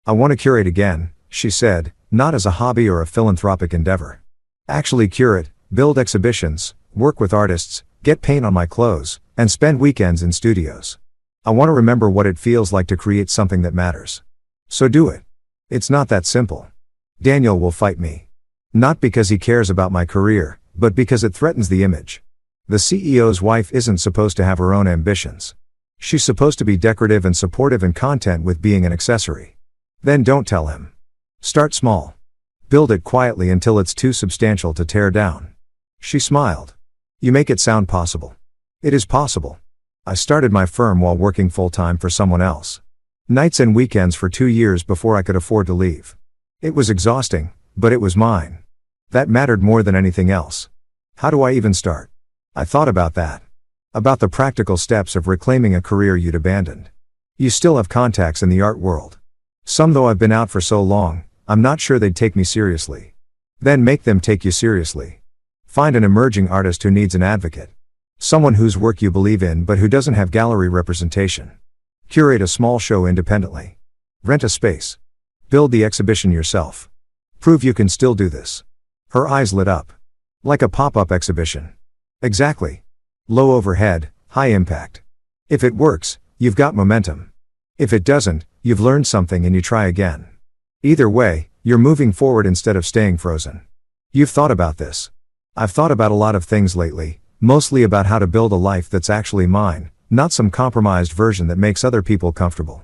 I want to curate again, she said, not as a hobby or a philanthropic endeavor. Actually curate, build exhibitions, work with artists, get paint on my clothes, and spend weekends in studios. I want to remember what it feels like to create something that matters. So do it. It's not that simple. Daniel will fight me. Not because he cares about my career, but because it threatens the image. The CEO's wife isn't supposed to have her own ambitions. She's supposed to be decorative and supportive and content with being an accessory. Then don't tell him. Start small. Build it quietly until it's too substantial to tear down. She smiled. You make it sound possible. It is possible. I started my firm while working full-time for someone else. Nights and weekends for 2 years before I could afford to leave. It was exhausting, but it was mine. That mattered more than anything else. How do I even start? I thought about that. About the practical steps of reclaiming a career you'd abandoned. You still have contacts in the art world. Some, though I've been out for so long, I'm not sure they'd take me seriously. Then make them take you seriously. Find an emerging artist who needs an advocate. Someone whose work you believe in but who doesn't have gallery representation. Curate a small show independently. Rent a space. Build the exhibition yourself. Prove you can still do this. Her eyes lit up. Like a pop-up exhibition. Exactly. Low overhead, high impact. If it works, you've got momentum. If it doesn't, you've learned something and you try again. Either way, you're moving forward instead of staying frozen. You've thought about this. I've thought about a lot of things lately, mostly about how to build a life that's actually mine, not some compromised version that makes other people comfortable.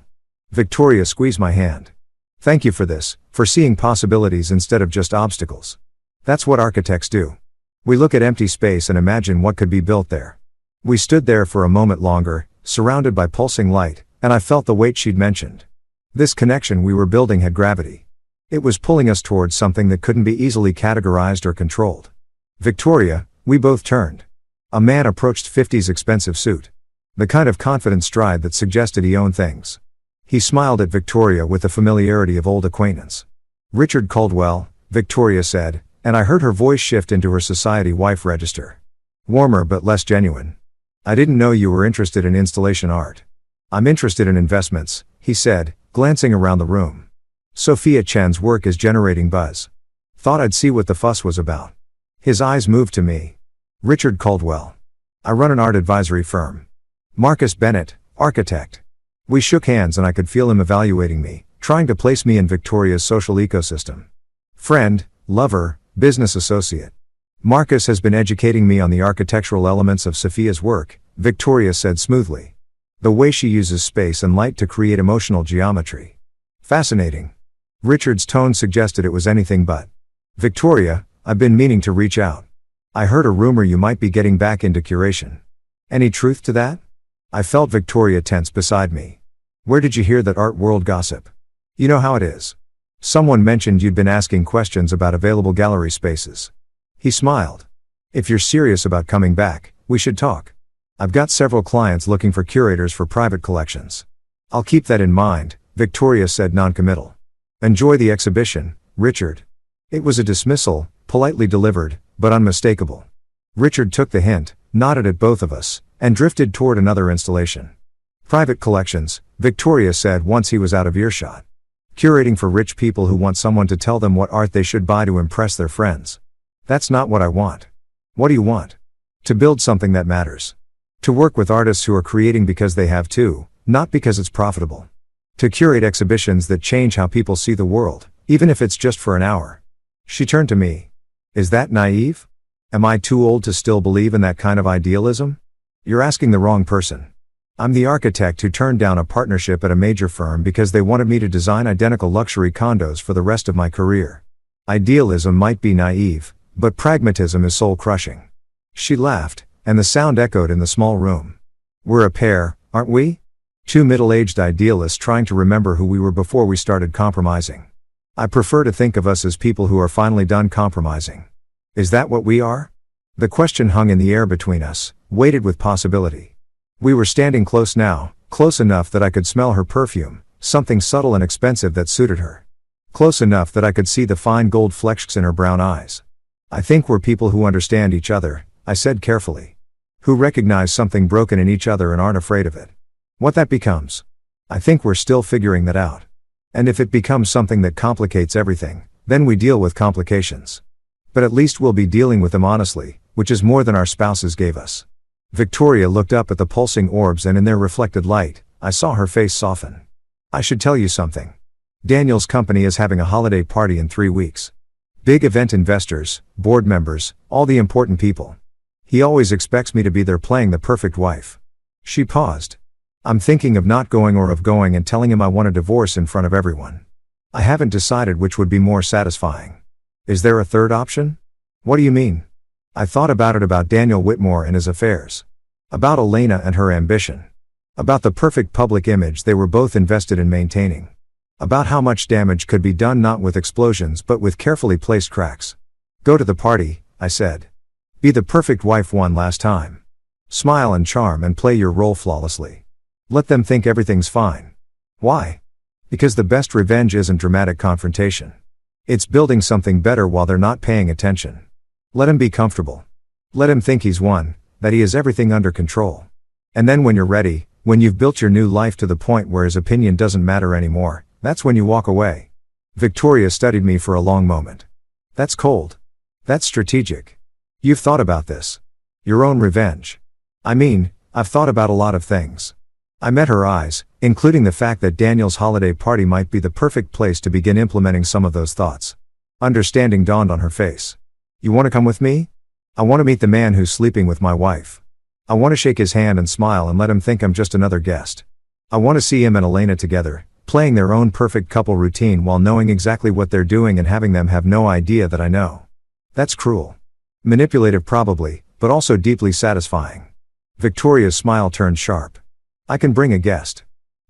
Victoria squeezed my hand. Thank you for this, for seeing possibilities instead of just obstacles. That's what architects do. We look at empty space and imagine what could be built there. We stood there for a moment longer, surrounded by pulsing light, and I felt the weight she'd mentioned. This connection we were building had gravity. It was pulling us towards something that couldn't be easily categorized or controlled. Victoria, we both turned. A man approached 50's expensive suit. The kind of confident stride that suggested he owned things. He smiled at Victoria with the familiarity of old acquaintance. Richard Caldwell, Victoria said, and I heard her voice shift into her society wife register. Warmer but less genuine. I didn't know you were interested in installation art. I'm interested in investments, he said, glancing around the room. Sophia Chen's work is generating buzz. Thought I'd see what the fuss was about. His eyes moved to me. Richard Caldwell. I run an art advisory firm. Marcus Bennett, architect. We shook hands and I could feel him evaluating me, trying to place me in Victoria's social ecosystem. Friend, lover, business associate. Marcus has been educating me on the architectural elements of Sophia's work, Victoria said smoothly. The way she uses space and light to create emotional geometry. Fascinating. Richard's tone suggested it was anything but. Victoria, I've been meaning to reach out. I heard a rumor you might be getting back into curation. Any truth to that? I felt Victoria tense beside me. Where did you hear that art world gossip? You know how it is. Someone mentioned you'd been asking questions about available gallery spaces. He smiled. If you're serious about coming back, we should talk. I've got several clients looking for curators for private collections. I'll keep that in mind, Victoria said noncommittal. Enjoy the exhibition, Richard. It was a dismissal, politely delivered, but unmistakable. Richard took the hint, nodded at both of us, and drifted toward another installation. Private collections, Victoria said once he was out of earshot. Curating for rich people who want someone to tell them what art they should buy to impress their friends. That's not what I want. What do you want? To build something that matters. To work with artists who are creating because they have to, not because it's profitable. To curate exhibitions that change how people see the world, even if it's just for an hour. She turned to me. Is that naive? Am I too old to still believe in that kind of idealism? You're asking the wrong person. I'm the architect who turned down a partnership at a major firm because they wanted me to design identical luxury condos for the rest of my career. Idealism might be naive, but pragmatism is soul-crushing. She laughed, and the sound echoed in the small room. We're a pair, aren't we? Two middle-aged idealists trying to remember who we were before we started compromising. I prefer to think of us as people who are finally done compromising. Is that what we are? The question hung in the air between us, weighted with possibility. We were standing close now, close enough that I could smell her perfume, something subtle and expensive that suited her. Close enough that I could see the fine gold flecks in her brown eyes. I think we're people who understand each other, I said carefully. Who recognize something broken in each other and aren't afraid of it. What that becomes. I think we're still figuring that out. And if it becomes something that complicates everything, then we deal with complications. But at least we'll be dealing with them honestly, which is more than our spouses gave us. Victoria looked up at the pulsing orbs, and in their reflected light, I saw her face soften. I should tell you something. Daniel's company is having a holiday party in 3 weeks. Big event, investors, board members, all the important people. He always expects me to be there playing the perfect wife. She paused. I'm thinking of not going or of going and telling him I want a divorce in front of everyone. I haven't decided which would be more satisfying. Is there a third option? What do you mean? I thought about it, about Daniel Whitmore and his affairs. About Elena and her ambition. About the perfect public image they were both invested in maintaining. About how much damage could be done not with explosions but with carefully placed cracks. Go to the party, I said. Be the perfect wife one last time. Smile and charm and play your role flawlessly. Let them think everything's fine. Why? Because the best revenge isn't dramatic confrontation. It's building something better while they're not paying attention. Let him be comfortable. Let him think he's won, that he has everything under control. And then when you're ready, when you've built your new life to the point where his opinion doesn't matter anymore, that's when you walk away. Victoria studied me for a long moment. That's cold. That's strategic. You've thought about this. Your own revenge. I mean, I've thought about a lot of things. I met her eyes, including the fact that Daniel's holiday party might be the perfect place to begin implementing some of those thoughts. Understanding dawned on her face. You want to come with me? I want to meet the man who's sleeping with my wife. I want to shake his hand and smile and let him think I'm just another guest. I want to see him and Elena together, playing their own perfect couple routine while knowing exactly what they're doing and having them have no idea that I know. That's cruel. Manipulative probably, but also deeply satisfying. Victoria's smile turned sharp. I can bring a guest.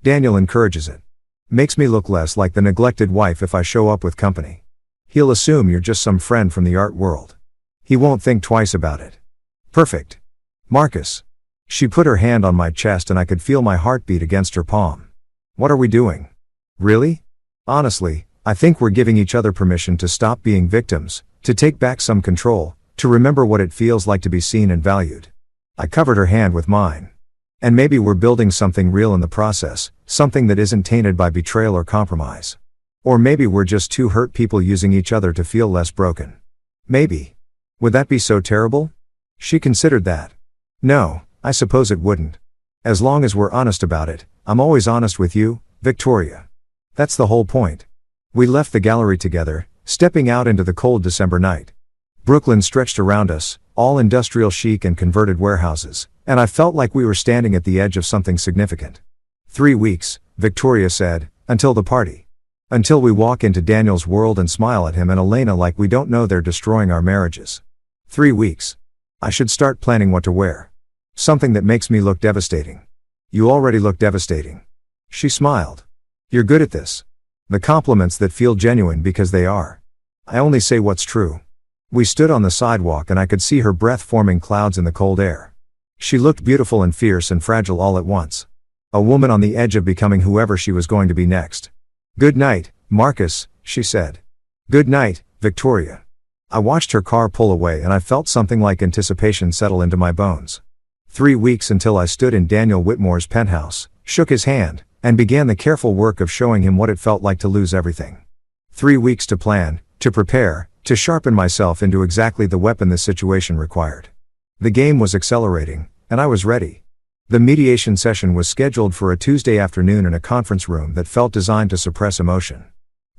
Daniel encourages it. Makes me look less like the neglected wife if I show up with company. He'll assume you're just some friend from the art world. He won't think twice about it. Perfect. Marcus. She put her hand on my chest and I could feel my heartbeat against her palm. What are we doing? Really? Honestly, I think we're giving each other permission to stop being victims, to take back some control, to remember what it feels like to be seen and valued. I covered her hand with mine. And maybe we're building something real in the process, something that isn't tainted by betrayal or compromise. Or maybe we're just two hurt people using each other to feel less broken. Maybe. Would that be so terrible? She considered that. No, I suppose it wouldn't. As long as we're honest about it. I'm always honest with you, Victoria. That's the whole point. We left the gallery together, stepping out into the cold December night. Brooklyn stretched around us, all industrial chic and converted warehouses, and I felt like we were standing at the edge of something significant. 3 weeks, Victoria said, until the party. Until we walk into Daniel's world and smile at him and Elena like we don't know they're destroying our marriages. 3 weeks. I should start planning what to wear. Something that makes me look devastating. You already look devastating. She smiled. You're good at this. The compliments that feel genuine because they are. I only say what's true. We stood on the sidewalk and I could see her breath forming clouds in the cold air. She looked beautiful and fierce and fragile all at once. A woman on the edge of becoming whoever she was going to be next. Good night, Marcus, she said. Good night, Victoria. I watched her car pull away and I felt something like anticipation settle into my bones. 3 weeks until I stood in Daniel Whitmore's penthouse, shook his hand, and began the careful work of showing him what it felt like to lose everything. 3 weeks to plan, to prepare, to sharpen myself into exactly the weapon this situation required. The game was accelerating, and I was ready. The mediation session was scheduled for a Tuesday afternoon in a conference room that felt designed to suppress emotion.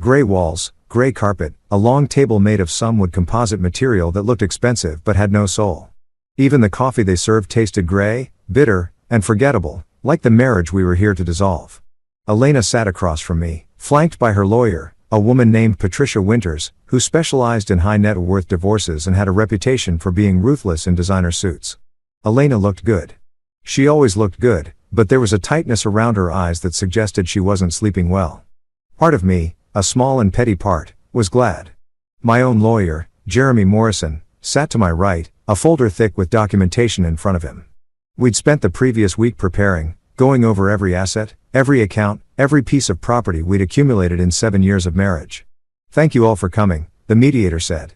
Gray walls, gray carpet, a long table made of some wood composite material that looked expensive but had no soul. Even the coffee they served tasted gray, bitter, and forgettable, like the marriage we were here to dissolve. Elena sat across from me, flanked by her lawyer, a woman named Patricia Winters, who specialized in high net worth divorces and had a reputation for being ruthless in designer suits. Elena looked good. She always looked good, but there was a tightness around her eyes that suggested she wasn't sleeping well. Part of me, a small and petty part, was glad. My own lawyer, Jeremy Morrison, sat to my right, a folder thick with documentation in front of him. We'd spent the previous week preparing, going over every asset, every account, every piece of property we'd accumulated in 7 years of marriage. Thank you all for coming, the mediator said.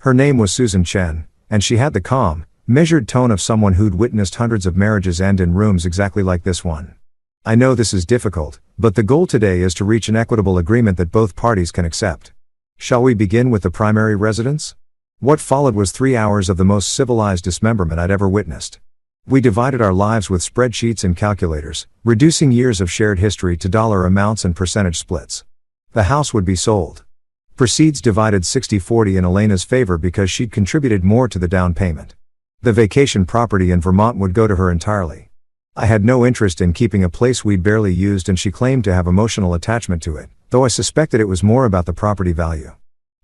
Her name was Susan Chen, and she had the calm, measured tone of someone who'd witnessed hundreds of marriages end in rooms exactly like this one. I know this is difficult, but the goal today is to reach an equitable agreement that both parties can accept. Shall we begin with the primary residence? What followed was 3 hours of the most civilized dismemberment I'd ever witnessed. We divided our lives with spreadsheets and calculators, reducing years of shared history to dollar amounts and percentage splits. The house would be sold. Proceeds divided 60-40 in Elena's favor because she'd contributed more to the down payment. The vacation property in Vermont would go to her entirely. I had no interest in keeping a place we'd barely used, and she claimed to have emotional attachment to it, though I suspected it was more about the property value.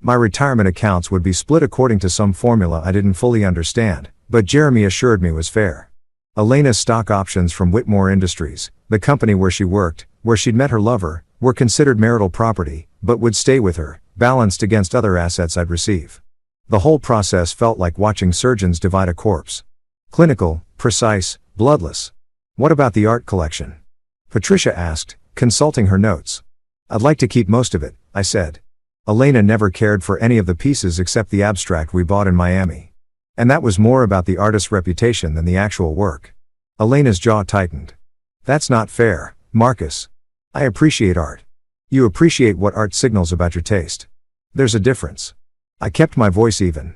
My retirement accounts would be split according to some formula I didn't fully understand, but Jeremy assured me was fair. Elena's stock options from Whitmore Industries, the company where she worked, where she'd met her lover, were considered marital property, but would stay with her, balanced against other assets I'd receive. The whole process felt like watching surgeons divide a corpse. Clinical, precise, bloodless. What about the art collection? Patricia asked, consulting her notes. I'd like to keep most of it, I said. Elena never cared for any of the pieces except the abstract we bought in Miami. And that was more about the artist's reputation than the actual work. Elena's jaw tightened. That's not fair, Marcus. I appreciate art. You appreciate what art signals about your taste. There's a difference. I kept my voice even.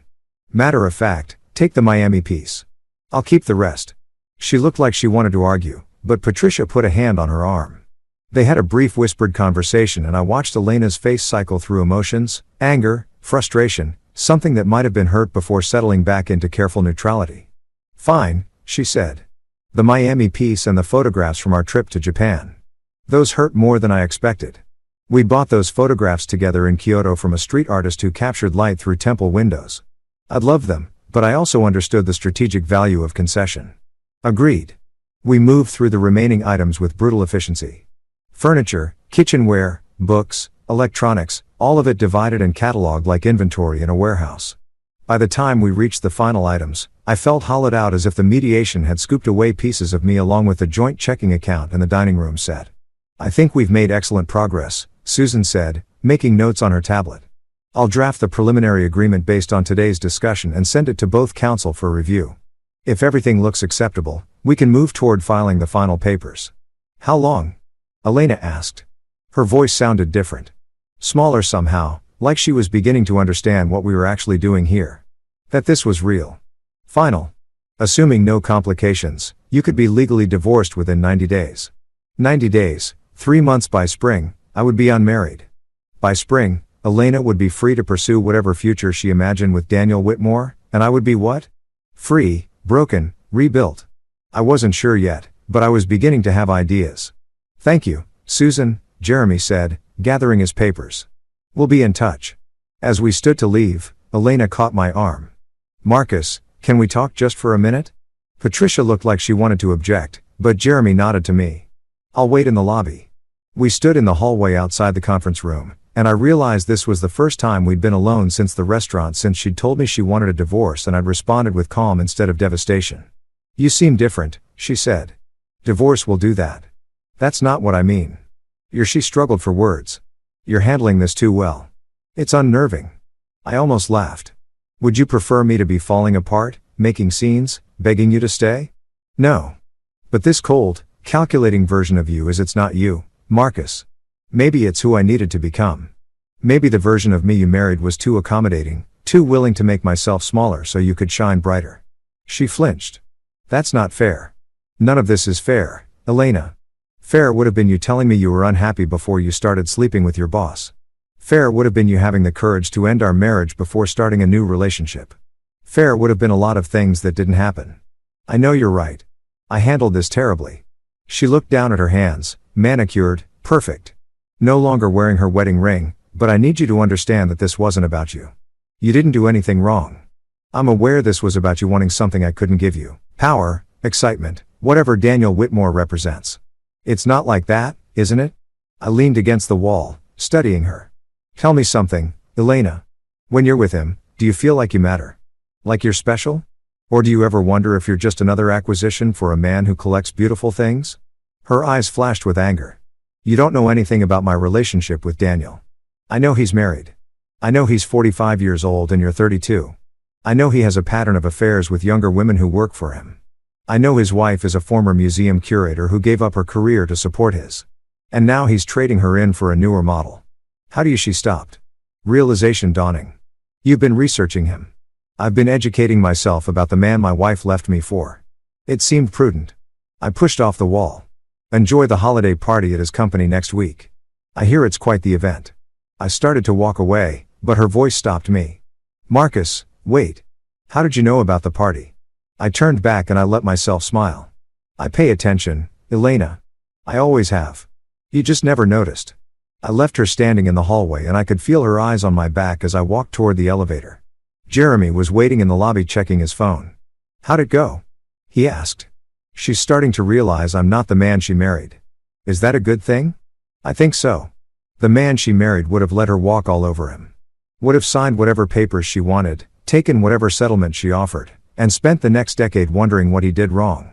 Matter of fact, take the Miami piece. I'll keep the rest. She looked like she wanted to argue, but Patricia put a hand on her arm. They had a brief whispered conversation, and I watched Elena's face cycle through emotions, anger, frustration, something that might have been hurt before settling back into careful neutrality. Fine, she said. The Miami piece and the photographs from our trip to Japan. Those hurt more than I expected. We bought those photographs together in Kyoto from a street artist who captured light through temple windows. I'd loved them, but I also understood the strategic value of concession. Agreed. We moved through the remaining items with brutal efficiency. Furniture, kitchenware, books, electronics, all of it divided and cataloged like inventory in a warehouse. By the time we reached the final items, I felt hollowed out, as if the mediation had scooped away pieces of me along with the joint checking account and the dining room set. I think we've made excellent progress, Susan said, making notes on her tablet. I'll draft the preliminary agreement based on today's discussion and send it to both counsel for review. If everything looks acceptable, we can move toward filing the final papers. How long? Elena asked. Her voice sounded different. Smaller somehow, like she was beginning to understand what we were actually doing here. That this was real. Final. Assuming no complications, you could be legally divorced within 90 days. 90 days, 3 months by spring, I would be unmarried. By spring, Elena would be free to pursue whatever future she imagined with Daniel Whitmore, and I would be what? Free, broken, rebuilt. I wasn't sure yet, but I was beginning to have ideas. Thank you, Susan, Jeremy said, gathering his papers. We'll be in touch. As we stood to leave, Elena caught my arm. Marcus, can we talk just for a minute? Patricia looked like she wanted to object, but Jeremy nodded to me. I'll wait in the lobby. We stood in the hallway outside the conference room, and I realized this was the first time we'd been alone since the restaurant, since she'd told me she wanted a divorce, and I'd responded with calm instead of devastation. You seem different, she said. Divorce will do that. That's not what I mean. She struggled for words. You're handling this too well. It's unnerving. I almost laughed. Would you prefer me to be falling apart, making scenes, begging you to stay? No. But this cold, calculating version of you it's not you, Marcus. Maybe it's who I needed to become. Maybe the version of me you married was too accommodating, too willing to make myself smaller so you could shine brighter. She flinched. That's not fair. None of this is fair, Elena. Fair would have been you telling me you were unhappy before you started sleeping with your boss. Fair would have been you having the courage to end our marriage before starting a new relationship. Fair would have been a lot of things that didn't happen. I know you're right. I handled this terribly. She looked down at her hands, manicured, perfect. No longer wearing her wedding ring, but I need you to understand that this wasn't about you. You didn't do anything wrong. I'm aware this was about you wanting something I couldn't give you. Power, excitement, whatever Daniel Whitmore represents. It's not like that, isn't it? I leaned against the wall, studying her. Tell me something, Elena. When you're with him, do you feel like you matter? Like you're special? Or do you ever wonder if you're just another acquisition for a man who collects beautiful things? Her eyes flashed with anger. You don't know anything about my relationship with Daniel. I know he's married. I know he's 45 years old and you're 32. I know he has a pattern of affairs with younger women who work for him. I know his wife is a former museum curator who gave up her career to support his. And now he's trading her in for a newer model. How do you? She stopped. Realization dawning. You've been researching him. I've been educating myself about the man my wife left me for. It seemed prudent. I pushed off the wall. Enjoy the holiday party at his company next week. I hear it's quite the event. I started to walk away, but her voice stopped me. Marcus, wait. How did you know about the party? I turned back and I let myself smile. I pay attention, Elena. I always have. You just never noticed. I left her standing in the hallway and I could feel her eyes on my back as I walked toward the elevator. Jeremy was waiting in the lobby checking his phone. How'd it go? He asked. She's starting to realize I'm not the man she married. Is that a good thing? I think so. The man she married would have let her walk all over him. Would have signed whatever papers she wanted, taken whatever settlement she offered, and spent the next decade wondering what he did wrong.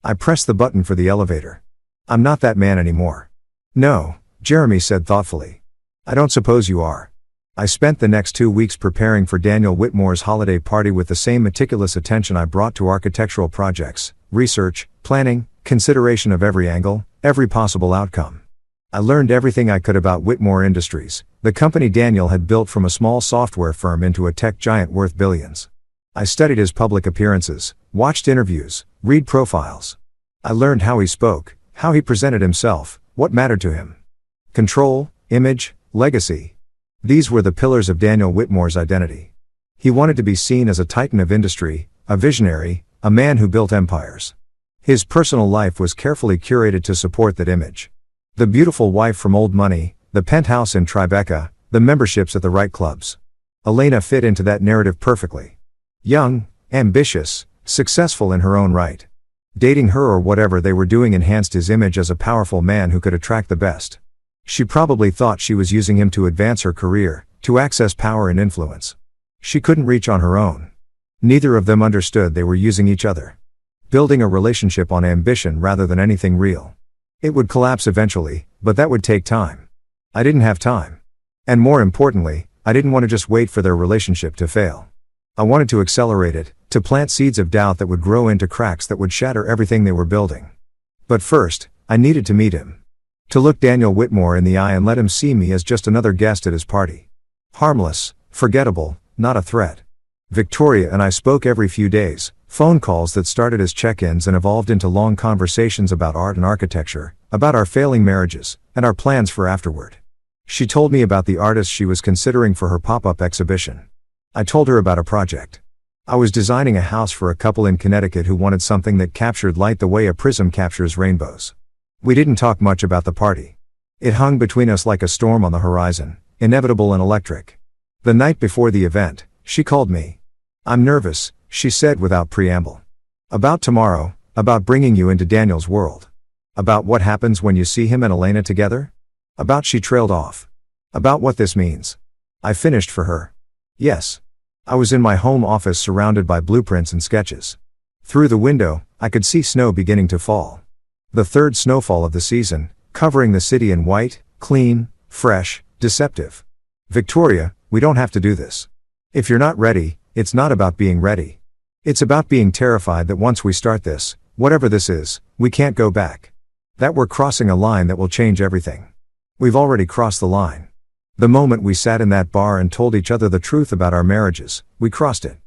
I pressed the button for the elevator. I'm not that man anymore. No, Jeremy said thoughtfully. I don't suppose you are. I spent the next 2 weeks preparing for Daniel Whitmore's holiday party with the same meticulous attention I brought to architectural projects, research, planning, consideration of every angle, every possible outcome. I learned everything I could about Whitmore Industries, the company Daniel had built from a small software firm into a tech giant worth billions. I studied his public appearances, watched interviews, read profiles. I learned how he spoke, how he presented himself, what mattered to him. Control, image, legacy. These were the pillars of Daniel Whitmore's identity. He wanted to be seen as a titan of industry, a visionary, a man who built empires. His personal life was carefully curated to support that image. The beautiful wife from Old Money, the penthouse in Tribeca, the memberships at the right clubs. Elena fit into that narrative perfectly. Young, ambitious, successful in her own right. Dating her or whatever they were doing enhanced his image as a powerful man who could attract the best. She probably thought she was using him to advance her career, to access power and influence. She couldn't reach on her own. Neither of them understood they were using each other. Building a relationship on ambition rather than anything real. It would collapse eventually, but that would take time. I didn't have time. And more importantly, I didn't want to just wait for their relationship to fail. I wanted to accelerate it, to plant seeds of doubt that would grow into cracks that would shatter everything they were building. But first, I needed to meet him. To look Daniel Whitmore in the eye and let him see me as just another guest at his party. Harmless, forgettable, not a threat. Victoria and I spoke every few days, phone calls that started as check-ins and evolved into long conversations about art and architecture, about our failing marriages, and our plans for afterward. She told me about the artists she was considering for her pop-up exhibition. I told her about a project. I was designing a house for a couple in Connecticut who wanted something that captured light the way a prism captures rainbows. We didn't talk much about the party. It hung between us like a storm on the horizon, inevitable and electric. The night before the event, she called me. I'm nervous, she said without preamble. About tomorrow, about bringing you into Daniel's world. About what happens when you see him and Elena together? About she trailed off. About what this means. I finished for her. Yes. I was in my home office surrounded by blueprints and sketches. Through the window, I could see snow beginning to fall. The third snowfall of the season, covering the city in white, clean, fresh, deceptive. Victoria, we don't have to do this. If you're not ready, it's not about being ready. It's about being terrified that once we start this, whatever this is, we can't go back. That we're crossing a line that will change everything. We've already crossed the line. The moment we sat in that bar and told each other the truth about our marriages, we crossed it.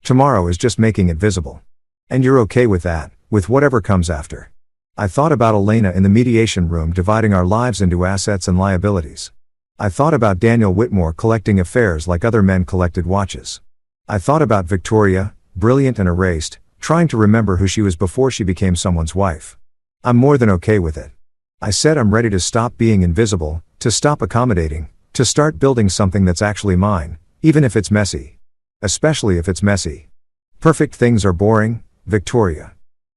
Tomorrow is just making it visible. And you're okay with that, with whatever comes after. I thought about Elena in the mediation room dividing our lives into assets and liabilities. I thought about Daniel Whitmore collecting affairs like other men collected watches. I thought about Victoria, brilliant and erased, trying to remember who she was before she became someone's wife. I'm more than okay with it. I said I'm ready to stop being invisible, to stop accommodating, to start building something that's actually mine, even if it's messy. Especially if it's messy. Perfect things are boring, Victoria.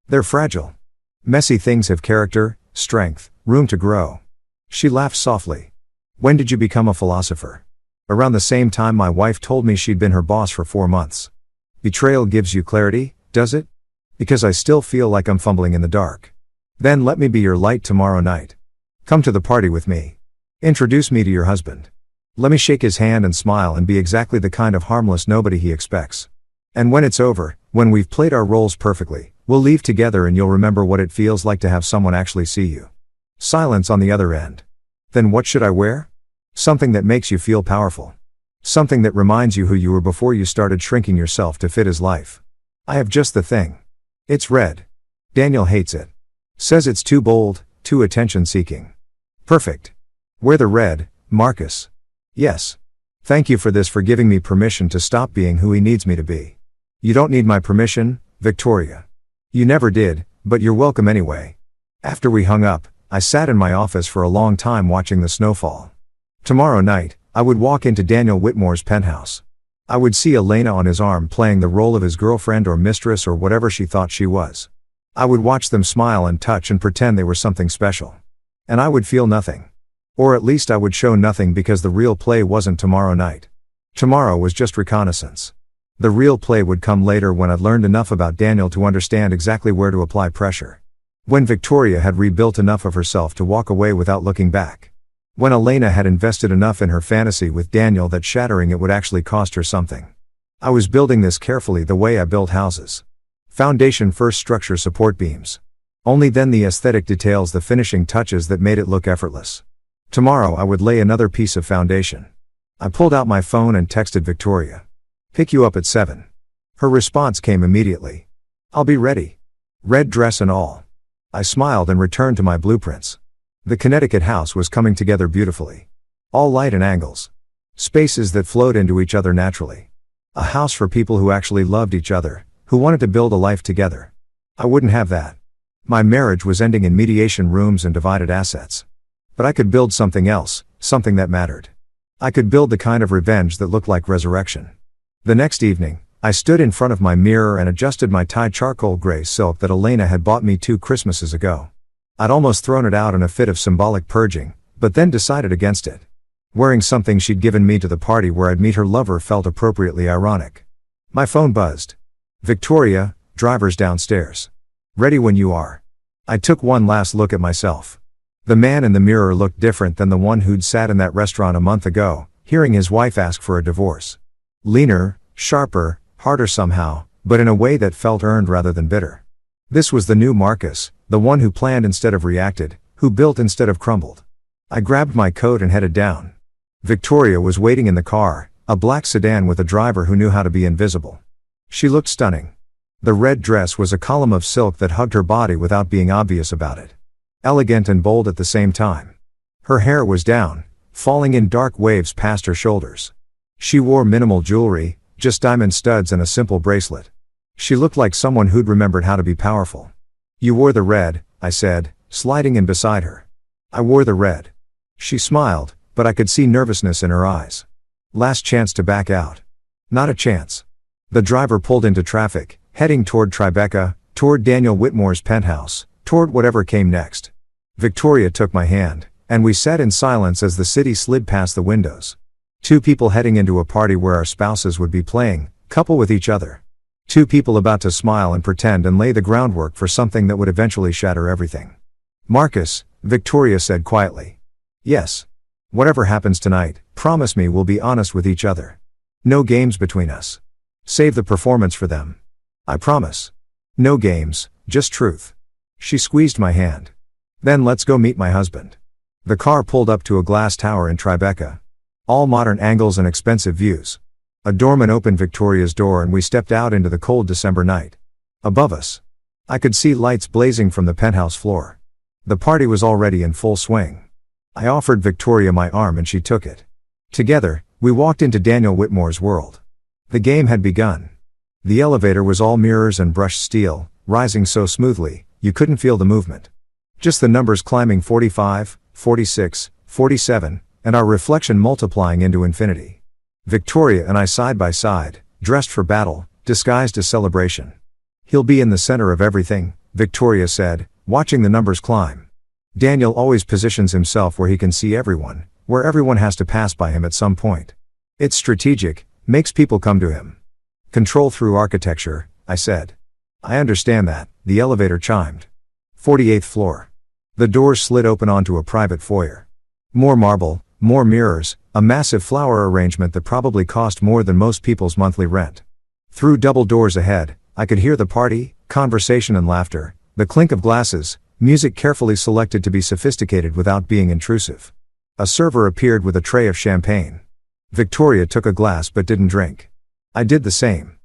They're fragile. Messy things have character, strength, room to grow. She laughed softly. When did you become a philosopher? Around the same time my wife told me she'd been her boss for 4 months. Betrayal gives you clarity, does it? Because I still feel like I'm fumbling in the dark. Then let me be your light tomorrow night. Come to the party with me. Introduce me to your husband. Let me shake his hand and smile and be exactly the kind of harmless nobody he expects. And when it's over, when we've played our roles perfectly, we'll leave together and you'll remember what it feels like to have someone actually see you. Silence on the other end. Then what should I wear? Something that makes you feel powerful. Something that reminds you who you were before you started shrinking yourself to fit his life. I have just the thing. It's red. Daniel hates it. Says it's too bold, too attention-seeking. Perfect. Wear the red, Marcus. Yes. Thank you for this, for giving me permission to stop being who he needs me to be. You don't need my permission, Victoria. You never did, but you're welcome anyway. After we hung up, I sat in my office for a long time watching the snowfall. Tomorrow night, I would walk into Daniel Whitmore's penthouse. I would see Elena on his arm playing the role of his girlfriend or mistress or whatever she thought she was. I would watch them smile and touch and pretend they were something special. And I would feel nothing. Or at least I would show nothing, because the real play wasn't tomorrow night. Tomorrow was just reconnaissance. The real play would come later, when I'd learned enough about Daniel to understand exactly where to apply pressure. When Victoria had rebuilt enough of herself to walk away without looking back. When Elena had invested enough in her fantasy with Daniel that shattering it would actually cost her something. I was building this carefully, the way I build houses. Foundation first, structure, support beams. Only then the aesthetic details, the finishing touches that made it look effortless. Tomorrow I would lay another piece of foundation. I pulled out my phone and texted Victoria. Pick you up at 7. Her response came immediately. I'll be ready. Red dress and all. I smiled and returned to my blueprints. The Connecticut house was coming together beautifully. All light and angles. Spaces that flowed into each other naturally. A house for people who actually loved each other, who wanted to build a life together. I wouldn't have that. My marriage was ending in mediation rooms and divided assets. But I could build something else, something that mattered. I could build the kind of revenge that looked like resurrection. The next evening, I stood in front of my mirror and adjusted my tie charcoal gray silk that Elena had bought me 2 Christmases ago. I'd almost thrown it out in a fit of symbolic purging, but then decided against it. Wearing something she'd given me to the party where I'd meet her lover felt appropriately ironic. My phone buzzed. Victoria, driver's downstairs. Ready when you are. I took one last look at myself. The man in the mirror looked different than the one who'd sat in that restaurant a month ago, hearing his wife ask for a divorce. Leaner, sharper, harder somehow, but in a way that felt earned rather than bitter. This was the new Marcus, the one who planned instead of reacted, who built instead of crumbled. I grabbed my coat and headed down. Victoria was waiting in the car, a black sedan with a driver who knew how to be invisible. She looked stunning. The red dress was a column of silk that hugged her body without being obvious about it. Elegant and bold at the same time. Her hair was down, falling in dark waves past her shoulders. She wore minimal jewelry, just diamond studs and a simple bracelet. She looked like someone who'd remembered how to be powerful. You wore the red, I said, sliding in beside her. I wore the red. She smiled, but I could see nervousness in her eyes. Last chance to back out. Not a chance. The driver pulled into traffic, heading toward Tribeca, toward Daniel Whitmore's penthouse, toward whatever came next. Victoria took my hand, and we sat in silence as the city slid past the windows. 2 people heading into a party where our spouses would be playing couple with each other. 2 people about to smile and pretend and lay the groundwork for something that would eventually shatter everything. Marcus, Victoria said quietly. Yes. Whatever happens tonight, promise me we'll be honest with each other. No games between us. Save the performance for them. I promise. No games, just truth. She squeezed my hand. Then let's go meet my husband. The car pulled up to a glass tower in Tribeca. All modern angles and expensive views. A doorman opened Victoria's door and we stepped out into the cold December night. Above us, I could see lights blazing from the penthouse floor. The party was already in full swing. I offered Victoria my arm and she took it. Together, we walked into Daniel Whitmore's world. The game had begun. The elevator was all mirrors and brushed steel, rising so smoothly, you couldn't feel the movement. Just the numbers climbing 45, 46, 47, and our reflection multiplying into infinity. Victoria and I side by side, dressed for battle, disguised as celebration. He'll be in the center of everything, Victoria said, watching the numbers climb. Daniel always positions himself where he can see everyone, where everyone has to pass by him at some point. It's strategic, makes people come to him. Control through architecture, I said. I understand that, the elevator chimed. 48th floor. The doors slid open onto a private foyer. More marble, more mirrors, a massive flower arrangement that probably cost more than most people's monthly rent. Through double doors ahead, I could hear the party, conversation and laughter, the clink of glasses, music carefully selected to be sophisticated without being intrusive. A server appeared with a tray of champagne. Victoria took a glass but didn't drink. I did the same.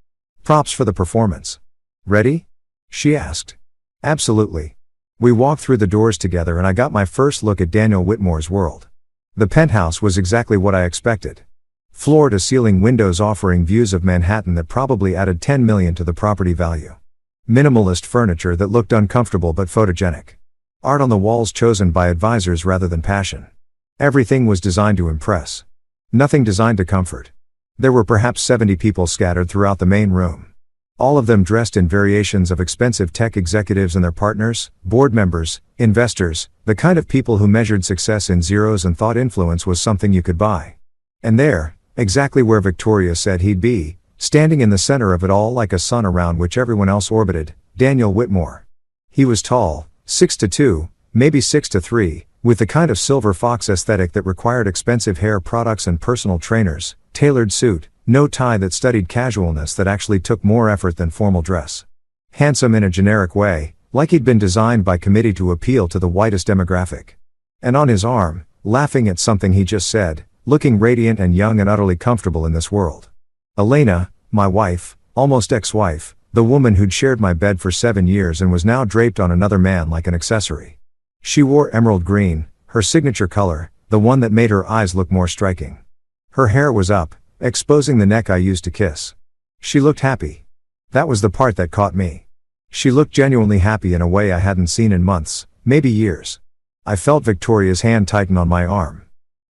Props for the performance. Ready? She asked. Absolutely. We walked through the doors together and I got my first look at Daniel Whitmore's world. The penthouse was exactly what I expected. Floor-to-ceiling windows offering views of Manhattan that probably added $10 million to the property value. Minimalist furniture that looked uncomfortable but photogenic. Art on the walls chosen by advisors rather than passion. Everything was designed to impress. Nothing designed to comfort. There were perhaps 70 people scattered throughout the main room. All of them dressed in variations of expensive tech executives and their partners, board members, investors, the kind of people who measured success in zeros and thought influence was something you could buy. And there, exactly where Victoria said he'd be, standing in the center of it all like a sun around which everyone else orbited, Daniel Whitmore. He was tall, 6'2", maybe 6'3", with the kind of silver fox aesthetic that required expensive hair products and personal trainers, tailored suit, no tie that studied casualness that actually took more effort than formal dress. Handsome in a generic way, like he'd been designed by committee to appeal to the whitest demographic. And on his arm, laughing at something he just said, looking radiant and young and utterly comfortable in this world. Elena, my wife, almost ex-wife, the woman who'd shared my bed for 7 years and was now draped on another man like an accessory. She wore emerald green, her signature color, the one that made her eyes look more striking. Her hair was up, exposing the neck I used to kiss. She looked happy. That was the part that caught me. She looked genuinely happy in a way I hadn't seen in months, maybe years. I felt Victoria's hand tighten on my arm.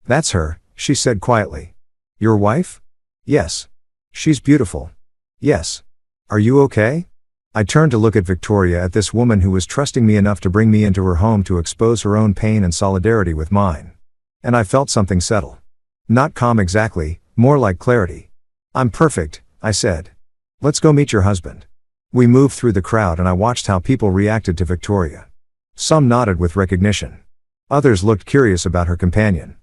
That's her, she said quietly. Your wife? Yes. She's beautiful. Yes. Are you okay? I turned to look at Victoria, at this woman who was trusting me enough to bring me into her home to expose her own pain and solidarity with mine. And I felt something settle. Not calm exactly, more like clarity. I'm perfect, I said. Let's go meet your husband. We moved through the crowd and I watched how people reacted to Victoria. Some nodded with recognition. Others looked curious about her companion.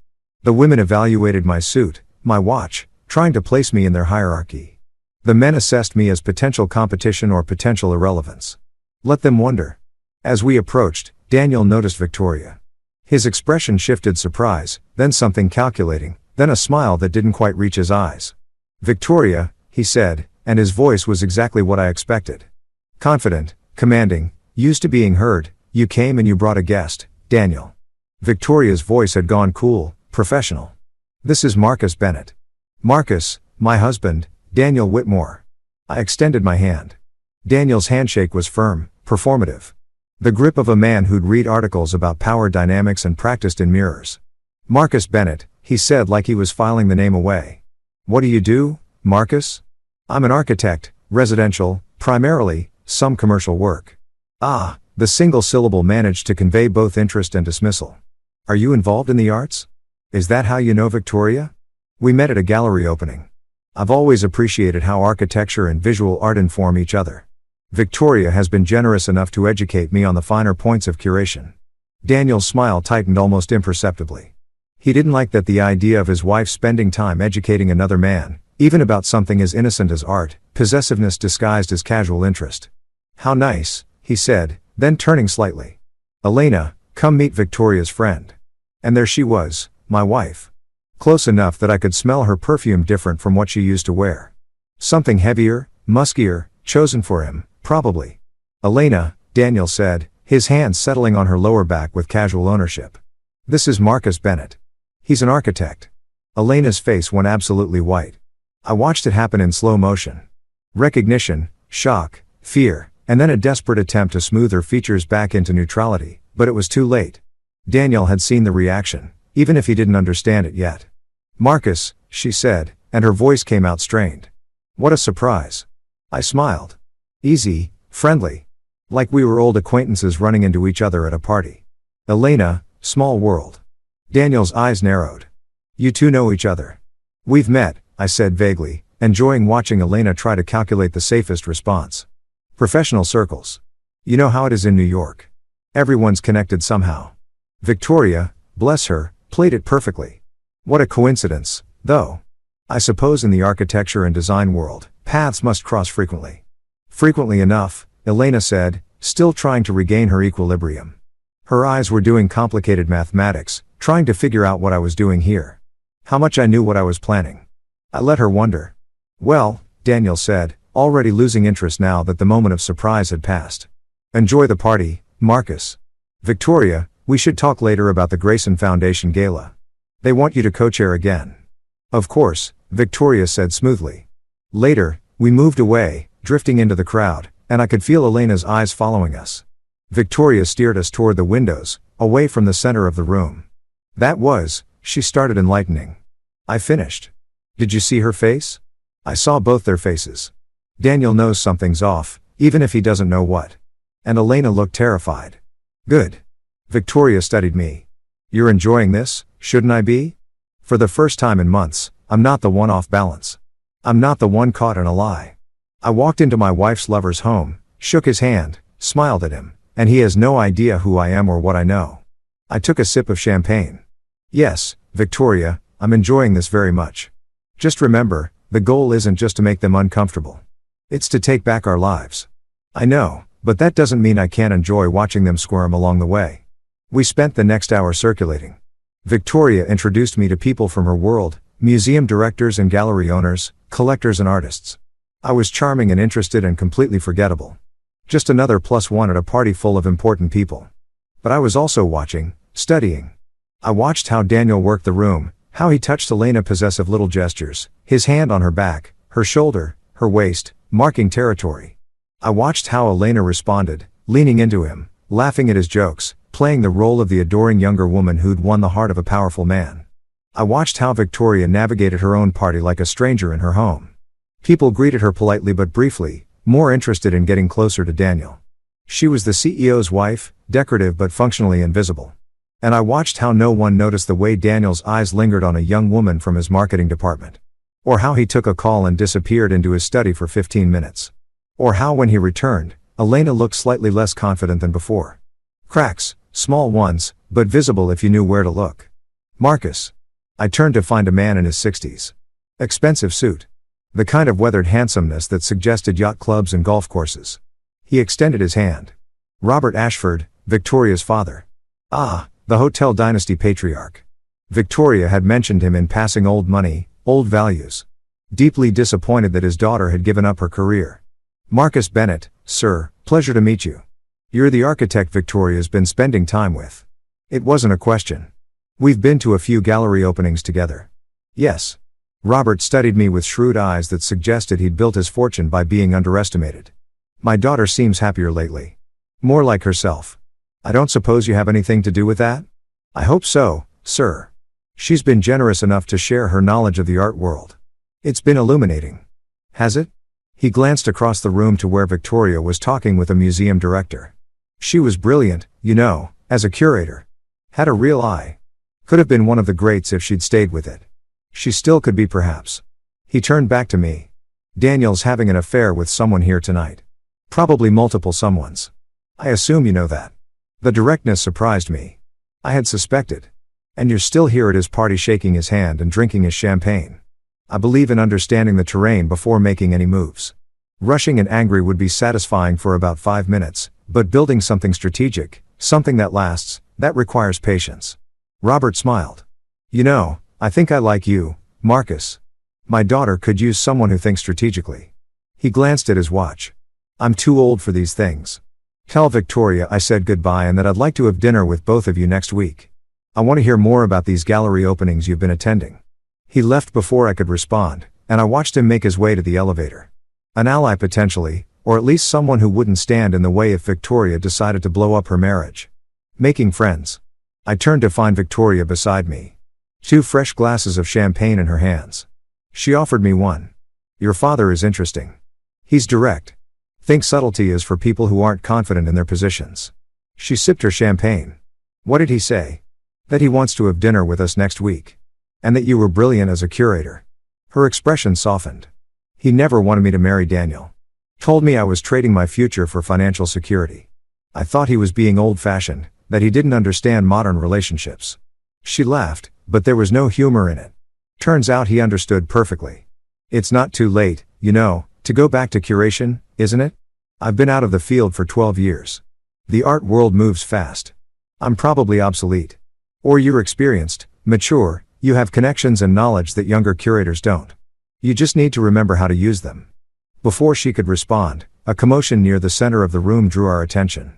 The women evaluated my suit, my watch, trying to place me in their hierarchy. The men assessed me as potential competition or potential irrelevance. Let them wonder. As we approached, Daniel noticed Victoria. His expression shifted surprise, then something calculating, then a smile that didn't quite reach his eyes. Victoria, he said, and his voice was exactly what I expected. Confident, commanding, used to being heard. You came and you brought a guest, Daniel. Victoria's voice had gone cool, professional. This is Marcus Bennett. Marcus, my husband, Daniel Whitmore. I extended my hand. Daniel's handshake was firm, performative. The grip of a man who'd read articles about power dynamics and practiced in mirrors. Marcus Bennett, he said like he was filing the name away. What do you do, Marcus? I'm an architect, residential, primarily, some commercial work. Ah, the single syllable managed to convey both interest and dismissal. Are you involved in the arts? Is that how you know Victoria? We met at a gallery opening. I've always appreciated how architecture and visual art inform each other. Victoria has been generous enough to educate me on the finer points of curation. Daniel's smile tightened almost imperceptibly. He didn't like that the idea of his wife spending time educating another man, even about something as innocent as art, possessiveness disguised as casual interest. How nice, he said, then turning slightly. Elena, come meet Victoria's friend. And there she was, my wife. Close enough that I could smell her perfume different from what she used to wear. Something heavier, muskier, chosen for him, probably. Elena, Daniel said, his hands settling on her lower back with casual ownership. This is Marcus Bennett. He's an architect. Elena's face went absolutely white. I watched it happen in slow motion. Recognition, shock, fear, and then a desperate attempt to smooth her features back into neutrality, but it was too late. Daniel had seen the reaction, even if he didn't understand it yet. Marcus, she said, and her voice came out strained. What a surprise. I smiled. Easy, friendly. Like we were old acquaintances running into each other at a party. Elena, small world. Daniel's eyes narrowed. You two know each other. We've met, I said vaguely, enjoying watching Elena try to calculate the safest response. Professional circles. You know how it is in New York. Everyone's connected somehow. Victoria, bless her, played it perfectly. What a coincidence, though. I suppose in the architecture and design world, paths must cross frequently. Frequently enough, Elena said, still trying to regain her equilibrium. Her eyes were doing complicated mathematics, trying to figure out what I was doing here. How much I knew what I was planning. I let her wonder. Well, Daniel said, already losing interest now that the moment of surprise had passed. Enjoy the party, Marcus. Victoria, we should talk later about the Grayson Foundation Gala. They want you to co-chair again. Of course, Victoria said smoothly. Later, we moved away, drifting into the crowd, and I could feel Elena's eyes following us. Victoria steered us toward the windows, away from the center of the room. That was, she started enlightening. I finished. Did you see her face? I saw both their faces. Daniel knows something's off, even if he doesn't know what. And Elena looked terrified. Good. Victoria studied me. You're enjoying this, shouldn't I be? For the first time in months, I'm not the one off balance. I'm not the one caught in a lie. I walked into my wife's lover's home, shook his hand, smiled at him, and he has no idea who I am or what I know. I took a sip of champagne. Yes, Victoria, I'm enjoying this very much. Just remember, the goal isn't just to make them uncomfortable. It's to take back our lives. I know, but that doesn't mean I can't enjoy watching them squirm along the way. We spent the next hour circulating. Victoria introduced me to people from her world, museum directors and gallery owners, collectors and artists. I was charming and interested and completely forgettable. Just another +1 at a party full of important people. But I was also watching, studying. I watched how Daniel worked the room, how he touched Elena, possessive little gestures, his hand on her back, her shoulder, her waist, marking territory. I watched how Elena responded, leaning into him, laughing at his jokes, playing the role of the adoring younger woman who'd won the heart of a powerful man. I watched how Victoria navigated her own party like a stranger in her home. People greeted her politely but briefly, more interested in getting closer to Daniel. She was the CEO's wife, decorative but functionally invisible. And I watched how no one noticed the way Daniel's eyes lingered on a young woman from his marketing department. Or how he took a call and disappeared into his study for 15 minutes. Or how when he returned, Elena looked slightly less confident than before. Cracks, small ones, but visible if you knew where to look. Marcus. I turned to find a man in his 60s. Expensive suit. The kind of weathered handsomeness that suggested yacht clubs and golf courses. He extended his hand. Robert Ashford, Victoria's father. Ah, the Hotel Dynasty patriarch. Victoria had mentioned him in passing. Old money, old values. Deeply disappointed that his daughter had given up her career. Marcus Bennett, sir, pleasure to meet you. You're the architect Victoria's been spending time with. It wasn't a question. We've been to a few gallery openings together. Yes. Robert studied me with shrewd eyes that suggested he'd built his fortune by being underestimated. My daughter seems happier lately. More like herself. I don't suppose you have anything to do with that? I hope so, sir. She's been generous enough to share her knowledge of the art world. It's been illuminating. Has it? He glanced across the room to where Victoria was talking with a museum director. She was brilliant, you know, as a curator. Had a real eye. Could have been one of the greats if she'd stayed with it. She still could be perhaps. He turned back to me. Daniel's having an affair with someone here tonight. Probably multiple someones. I assume you know that. The directness surprised me. I had suspected. And you're still here at his party shaking his hand and drinking his champagne. I believe in understanding the terrain before making any moves. Rushing and angry would be satisfying for about 5 minutes, but building something strategic, something that lasts, that requires patience. Robert smiled. You know, I think I like you, Marcus. My daughter could use someone who thinks strategically. He glanced at his watch. I'm too old for these things. Tell Victoria I said goodbye and that I'd like to have dinner with both of you next week. I want to hear more about these gallery openings you've been attending. He left before I could respond, and I watched him make his way to the elevator. An ally potentially, or at least someone who wouldn't stand in the way if Victoria decided to blow up her marriage. Making friends. I turned to find Victoria beside me. 2 fresh glasses of champagne in her hands. She offered me one. Your father is interesting. He's direct. Think subtlety is for people who aren't confident in their positions. She sipped her champagne. What did he say? That he wants to have dinner with us next week. And that you were brilliant as a curator. Her expression softened. He never wanted me to marry Daniel. Told me I was trading my future for financial security. I thought he was being old-fashioned, that he didn't understand modern relationships. She laughed, but there was no humor in it. Turns out he understood perfectly. It's not too late, you know, to go back to curation, isn't it? I've been out of the field for 12 years. The art world moves fast. I'm probably obsolete. Or you're experienced, mature, you have connections and knowledge that younger curators don't. You just need to remember how to use them. Before she could respond, a commotion near the center of the room drew our attention.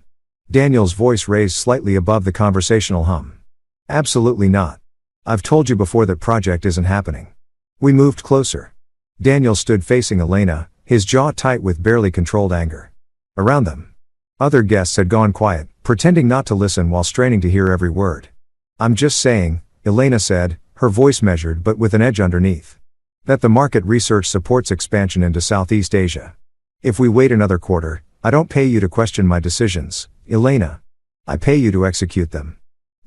Daniel's voice raised slightly above the conversational hum. Absolutely not. I've told you before that project isn't happening. We moved closer. Daniel stood facing Elena, his jaw tight with barely controlled anger. Around them, other guests had gone quiet, pretending not to listen while straining to hear every word. I'm just saying, Elena said, her voice measured but with an edge underneath, that the market research supports expansion into Southeast Asia. If we wait another quarter, I don't pay you to question my decisions, Elena. I pay you to execute them.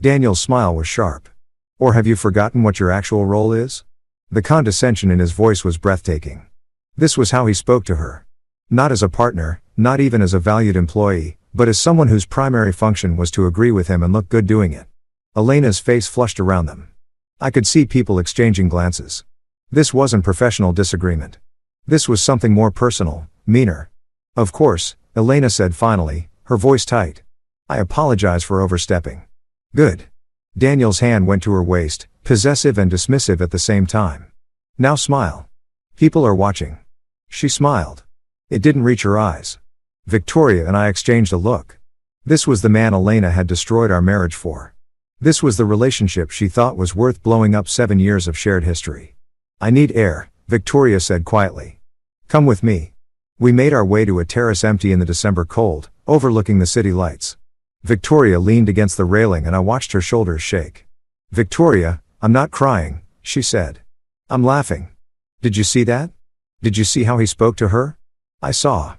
Daniel's smile was sharp. Or have you forgotten what your actual role is? The condescension in his voice was breathtaking. This was how he spoke to her. Not as a partner, not even as a valued employee, but as someone whose primary function was to agree with him and look good doing it. Elena's face flushed around them. I could see people exchanging glances. This wasn't professional disagreement. This was something more personal, meaner. Of course, Elena said finally, her voice tight. I apologize for overstepping. Good. Daniel's hand went to her waist, possessive and dismissive at the same time. Now smile. People are watching. She smiled. It didn't reach her eyes. Victoria and I exchanged a look. This was the man Elena had destroyed our marriage for. This was the relationship she thought was worth blowing up 7 years of shared history. I need air, Victoria said quietly. Come with me. We made our way to a terrace empty in the December cold, overlooking the city lights. Victoria leaned against the railing and I watched her shoulders shake. Victoria, I'm not crying, she said. I'm laughing. Did you see that? Did you see how he spoke to her? I saw.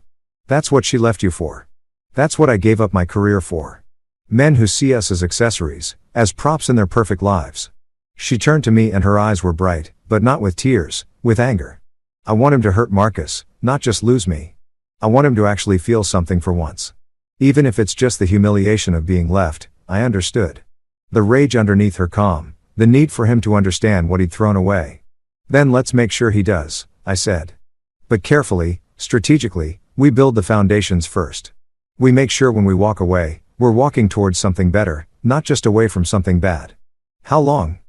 That's what she left you for. That's what I gave up my career for. Men who see us as accessories, as props in their perfect lives. She turned to me and her eyes were bright, but not with tears, with anger. I want him to hurt Marcus, not just lose me. I want him to actually feel something for once. Even if it's just the humiliation of being left, I understood. The rage underneath her calm, the need for him to understand what he'd thrown away. Then let's make sure he does, I said. But carefully, strategically, we build the foundations first. We make sure when we walk away, we're walking towards something better, not just away from something bad. How long?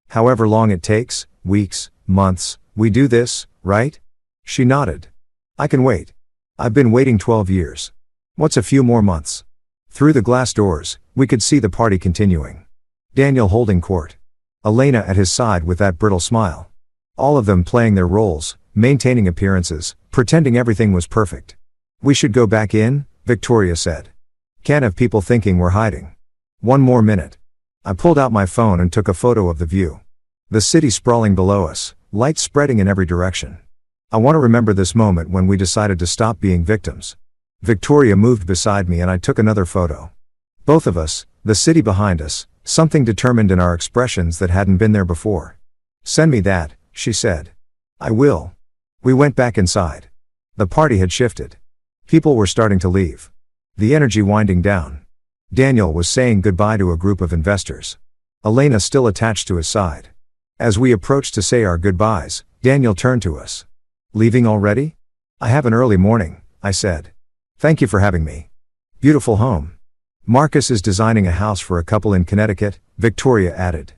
However long it takes, weeks, months, we do this, right? She nodded. I can wait. I've been waiting 12 years. What's a few more months? Through the glass doors, we could see the party continuing. Daniel holding court. Elena at his side with that brittle smile. All of them playing their roles, maintaining appearances, pretending everything was perfect. We should go back in, Victoria said. Can't have people thinking we're hiding. One more minute. I pulled out my phone and took a photo of the view. The city sprawling below us, lights spreading in every direction. I want to remember this moment when we decided to stop being victims. Victoria moved beside me and I took another photo. Both of us, the city behind us, something determined in our expressions that hadn't been there before. Send me that, she said. I will. We went back inside. The party had shifted. People were starting to leave. The energy winding down. Daniel was saying goodbye to a group of investors. Elena still attached to his side. As we approached to say our goodbyes, Daniel turned to us. Leaving already? I have an early morning, I said. Thank you for having me. Beautiful home. Marcus is designing a house for a couple in Connecticut, Victoria added.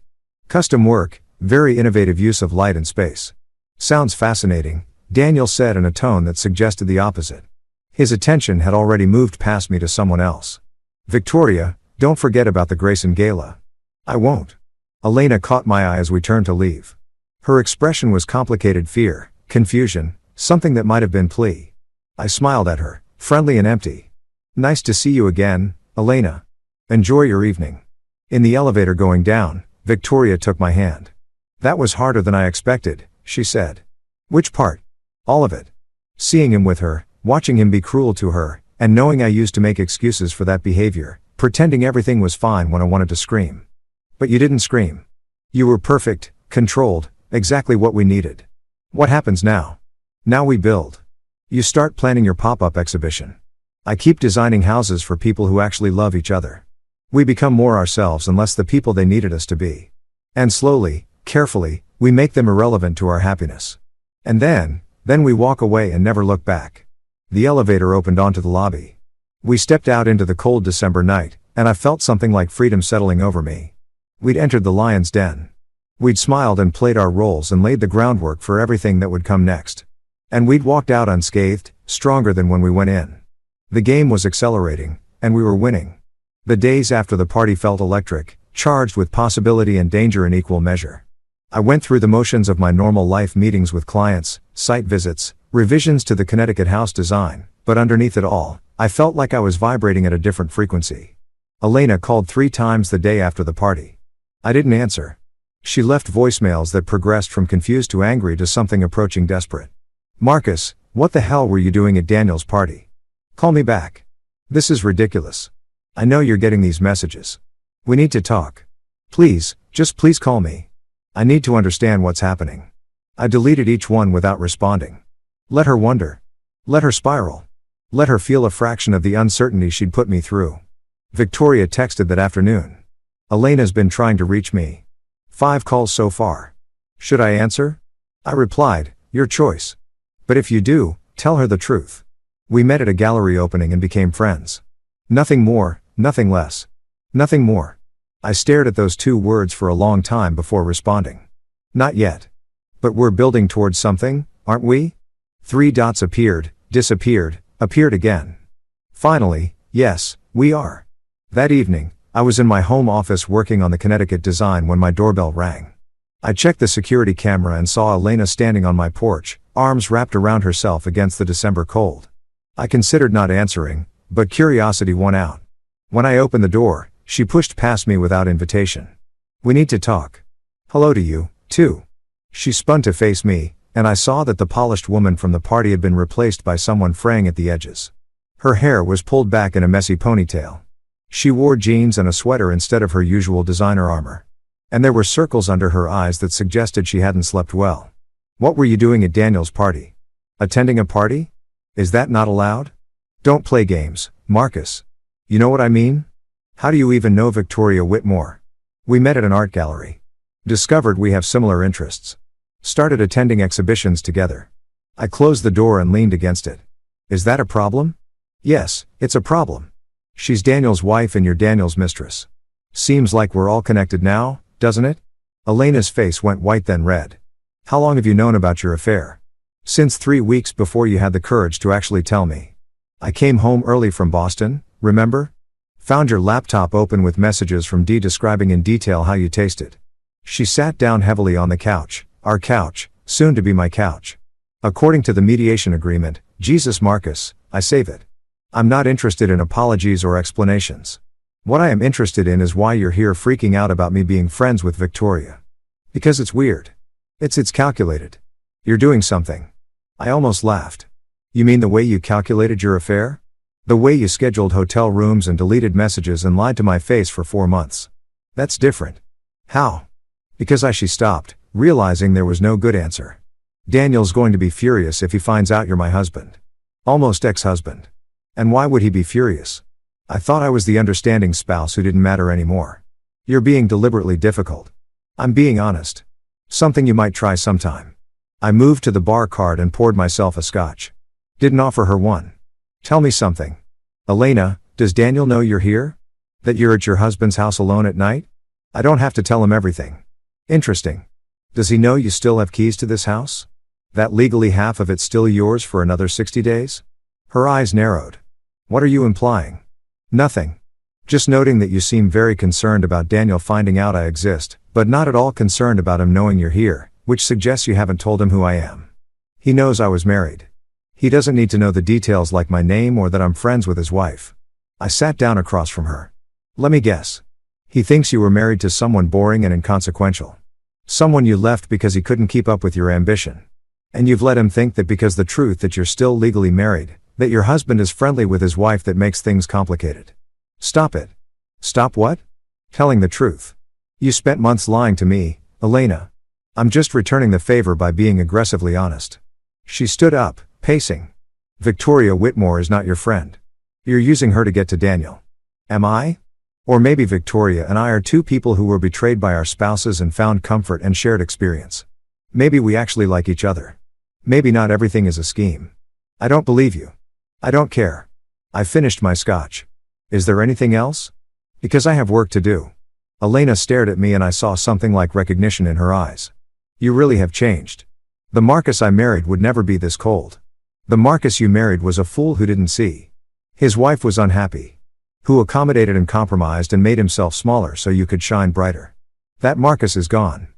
Custom work, very innovative use of light and space. Sounds fascinating, Daniel said in a tone that suggested the opposite. His attention had already moved past me to someone else. Victoria, don't forget about the Grayson Gala. I won't. Elena caught my eye as we turned to leave. Her expression was complicated fear, confusion, something that might have been plea. I smiled at her, friendly and empty. Nice to see you again, Elena. Enjoy your evening. In the elevator going down, Victoria took my hand. That was harder than I expected, she said. Which part? All of it. Seeing him with her, watching him be cruel to her, and knowing I used to make excuses for that behavior, pretending everything was fine when I wanted to scream. But you didn't scream. You were perfect, controlled, exactly what we needed. What happens now? Now we build. You start planning your pop-up exhibition. I keep designing houses for people who actually love each other. We become more ourselves and less the people they needed us to be. And slowly, carefully, we make them irrelevant to our happiness. And then we walk away and never look back. The elevator opened onto the lobby. We stepped out into the cold December night, and I felt something like freedom settling over me. We'd entered the lion's den. We'd smiled and played our roles and laid the groundwork for everything that would come next. And we'd walked out unscathed, stronger than when we went in. The game was accelerating, and we were winning. The days after the party felt electric, charged with possibility and danger in equal measure. I went through the motions of my normal life, meetings with clients, site visits, revisions to the Connecticut house design, but underneath it all, I felt like I was vibrating at a different frequency. Elena called 3 times the day after the party. I didn't answer. She left voicemails that progressed from confused to angry to something approaching desperate. "Marcus, what the hell were you doing at Daniel's party? Call me back. This is ridiculous. I know you're getting these messages. We need to talk. Please, just please call me. I need to understand what's happening." I deleted each one without responding. Let her wonder. Let her spiral. Let her feel a fraction of the uncertainty she'd put me through. Victoria texted that afternoon. "Elena's been trying to reach me. 5 calls so far. Should I answer?" I replied, "Your choice. But if you do, tell her the truth." We met at a gallery opening and became friends. Nothing more, nothing less. Nothing more. I stared at those 2 words for a long time before responding. Not yet. But we're building towards something, aren't we? 3 dots appeared, disappeared, appeared again. Finally, yes, we are. That evening, I was in my home office working on the Connecticut design when my doorbell rang. I checked the security camera and saw Elena standing on my porch, arms wrapped around herself against the December cold. I considered not answering, but curiosity won out. When I opened the door, she pushed past me without invitation. "We need to talk." "Hello to you, too." She spun to face me, and I saw that the polished woman from the party had been replaced by someone fraying at the edges. Her hair was pulled back in a messy ponytail. She wore jeans and a sweater instead of her usual designer armor. And there were circles under her eyes that suggested she hadn't slept well. "What were you doing at Daniel's party? Attending a party? Is that not allowed? Don't play games, Marcus. You know what I mean? How do you even know Victoria Whitmore? We met at an art gallery. Discovered we have similar interests. Started attending exhibitions together." I closed the door and leaned against it. "Is that a problem?" "Yes, it's a problem. She's Daniel's wife and you're Daniel's mistress. Seems like we're all connected now, doesn't it?" Elena's face went white then red. "How long have you known about your affair?" "Since 3 weeks before you had the courage to actually tell me. I came home early from Boston, remember? Found your laptop open with messages from Dee describing in detail how you tasted." She sat down heavily on the couch, our couch, soon to be my couch. "According to the mediation agreement, Jesus Marcus, I save it. I'm not interested in apologies or explanations. What I am interested in is why you're here freaking out about me being friends with Victoria. Because it's weird. It's calculated. You're doing something." I almost laughed. "You mean the way you calculated your affair? The way you scheduled hotel rooms and deleted messages and lied to my face for 4 months? That's different." "How?" "Because she stopped, realizing there was no good answer. Daniel's going to be furious if he finds out you're my husband. Almost ex-husband. And why would he be furious? I thought I was the understanding spouse who didn't matter anymore. You're being deliberately difficult." "I'm being honest. Something you might try sometime." I moved to the bar cart and poured myself a scotch. Didn't offer her one. "Tell me something. Elena, does Daniel know you're here? That you're at your husband's house alone at night?" "I don't have to tell him everything." "Interesting. Does he know you still have keys to this house? That legally half of it's still yours for another 60 days? Her eyes narrowed. "What are you implying?" "Nothing. Just noting that you seem very concerned about Daniel finding out I exist, but not at all concerned about him knowing you're here, which suggests you haven't told him who I am. He knows I was married. He doesn't need to know the details like my name or that I'm friends with his wife." I sat down across from her. "Let me guess. He thinks you were married to someone boring and inconsequential. Someone you left because he couldn't keep up with your ambition. And you've let him think that because the truth that you're still legally married, that your husband is friendly with his wife, that makes things complicated. Stop it." "Stop what?" "Telling the truth. You spent months lying to me, Elena. I'm just returning the favor by being aggressively honest." She stood up, pacing. "Victoria Whitmore is not your friend. You're using her to get to Daniel." "Am I?" Or maybe Victoria and I are two people who were betrayed by our spouses and found comfort and shared experience. Maybe we actually like each other. Maybe not everything is a scheme. I don't believe you. I don't care. I finished my scotch. Is there anything else? Because I have work to do. Elena stared at me and I saw something like recognition in her eyes. You really have changed. The Marcus I married would never be this cold. The Marcus you married was a fool who didn't see. His wife was unhappy. Who accommodated and compromised and made himself smaller so you could shine brighter. That Marcus is gone.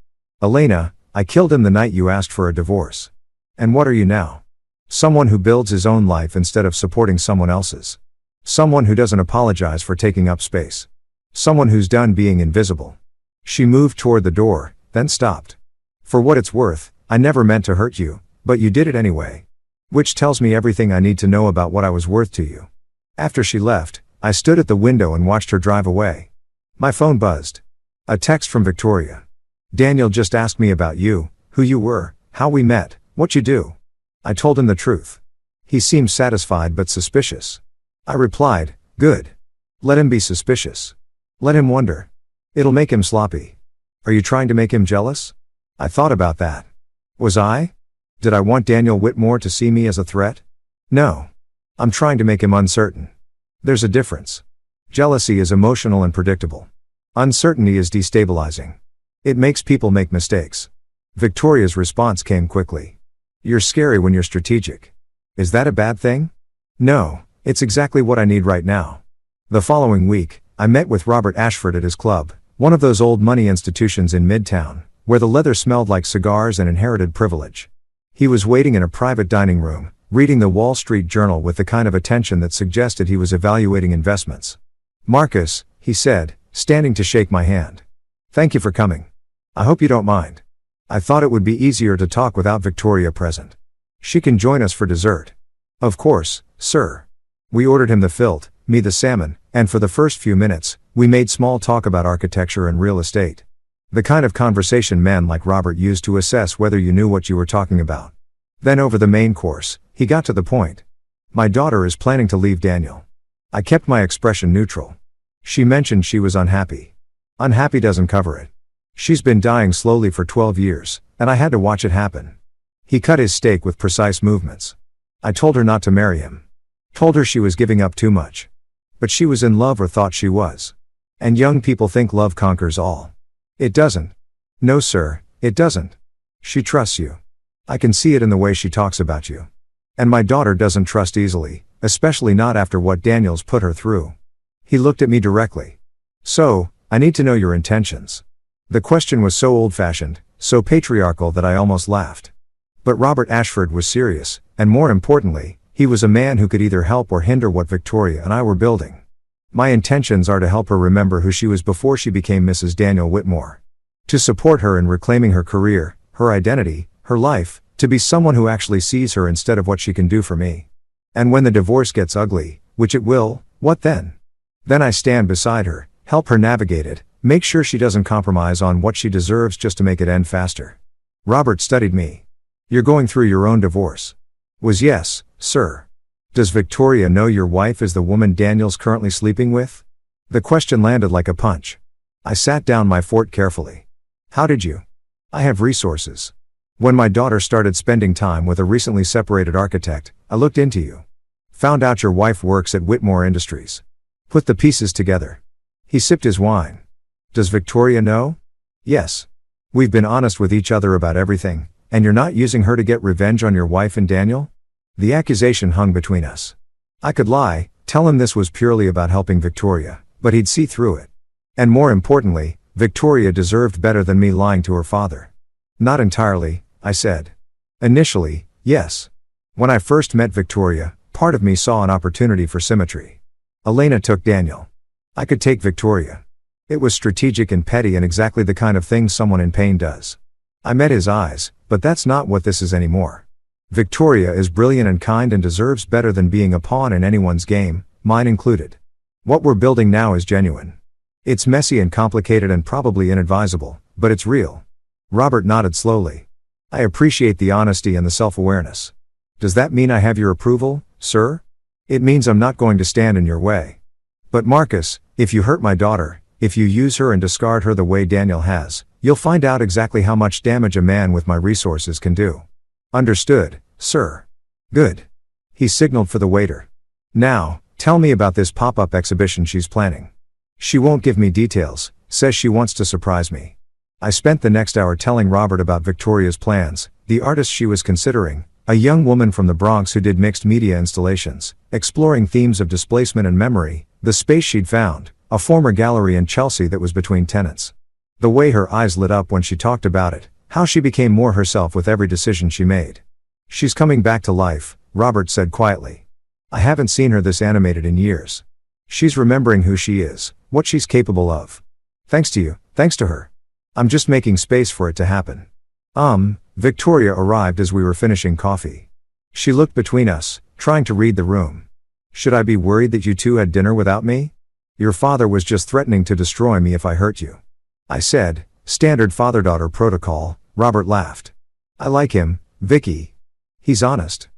Elena, I killed him the night you asked for a divorce. And what are you now? Someone who builds his own life instead of supporting someone else's. Someone who doesn't apologize for taking up space. Someone who's done being invisible. She moved toward the door, then stopped. For what it's worth, I never meant to hurt you, but you did it anyway. Which tells me everything I need to know about what I was worth to you. After she left, I stood at the window and watched her drive away. My phone buzzed. A text from Victoria. Daniel just asked me about you, who you were, how we met, what you do. I told him the truth. He seemed satisfied but suspicious. I replied, good. Let him be suspicious. Let him wonder. It'll make him sloppy. Are you trying to make him jealous? I thought about that. Was I? Did I want Daniel Whitmore to see me as a threat? No. I'm trying to make him uncertain. There's a difference. Jealousy is emotional and predictable. Uncertainty is destabilizing. It makes people make mistakes. Victoria's response came quickly. You're scary when you're strategic. Is that a bad thing? No, it's exactly what I need right now. The following week, I met with Robert Ashford at his club, one of those old money institutions in Midtown, where the leather smelled like cigars and inherited privilege. He was waiting in a private dining room, reading the Wall Street Journal with the kind of attention that suggested he was evaluating investments. Marcus, he said, standing to shake my hand. Thank you for coming. I hope you don't mind. I thought it would be easier to talk without Victoria present. She can join us for dessert. Of course, sir. We ordered him the filt, me the salmon, and for the first few minutes, we made small talk about architecture and real estate. The kind of conversation men like Robert used to assess whether you knew what you were talking about. Then over the main course, he got to the point. My daughter is planning to leave Daniel. I kept my expression neutral. She mentioned she was unhappy. Unhappy doesn't cover it. She's been dying slowly for 12 years, and I had to watch it happen. He cut his steak with precise movements. I told her not to marry him. Told her she was giving up too much. But she was in love or thought she was. And young people think love conquers all. It doesn't. No sir, it doesn't. She trusts you. I can see it in the way she talks about you. And my daughter doesn't trust easily, especially not after what Daniel's put her through. He looked at me directly. So, I need to know your intentions. The question was so old-fashioned, so patriarchal that I almost laughed. But Robert Ashford was serious, and more importantly, he was a man who could either help or hinder what Victoria and I were building. My intentions are to help her remember who she was before she became Mrs. Daniel Whitmore. To support her in reclaiming her career, her identity, her life, to be someone who actually sees her instead of what she can do for me. And when the divorce gets ugly, which it will, what then? Then I stand beside her, help her navigate it, make sure she doesn't compromise on what she deserves just to make it end faster. Robert studied me. You're going through your own divorce. Was yes, sir. Does Victoria know your wife is the woman Daniel's currently sleeping with? The question landed like a punch. I sat down my fort carefully. How did you? I have resources. When my daughter started spending time with a recently separated architect, I looked into you. Found out your wife works at Whitmore Industries. Put the pieces together. He sipped his wine. Does Victoria know? Yes. We've been honest with each other about everything, and you're not using her to get revenge on your wife and Daniel? The accusation hung between us. I could lie, tell him this was purely about helping Victoria, but he'd see through it. And more importantly, Victoria deserved better than me lying to her father. Not entirely, I said. Initially, yes. When I first met Victoria, part of me saw an opportunity for symmetry. Elena took Daniel. I could take Victoria. It was strategic and petty and exactly the kind of thing someone in pain does. I met his eyes, but that's not what this is anymore. Victoria is brilliant and kind and deserves better than being a pawn in anyone's game, mine included. What we're building now is genuine. It's messy and complicated and probably inadvisable, but it's real. Robert nodded slowly. I appreciate the honesty and the self-awareness. Does that mean I have your approval, sir? It means I'm not going to stand in your way. But Marcus, if you hurt my daughter, if you use her and discard her the way Daniel has, you'll find out exactly how much damage a man with my resources can do. Understood, sir. Good. He signaled for the waiter. Now, tell me about this pop-up exhibition she's planning. She won't give me details, says she wants to surprise me. I spent the next hour telling Robert about Victoria's plans, the artist she was considering, a young woman from the Bronx who did mixed media installations, exploring themes of displacement and memory, the space she'd found, a former gallery in Chelsea that was between tenants. The way her eyes lit up when she talked about it, how she became more herself with every decision she made. She's coming back to life, Robert said quietly. I haven't seen her this animated in years. She's remembering who she is, what she's capable of. Thanks to you, thanks to her. I'm just making space for it to happen. Victoria arrived as we were finishing coffee. She looked between us, trying to read the room. Should I be worried that you two had dinner without me? Your father was just threatening to destroy me if I hurt you. I said, standard father-daughter protocol. Robert laughed. I like him, Vicky. He's honest.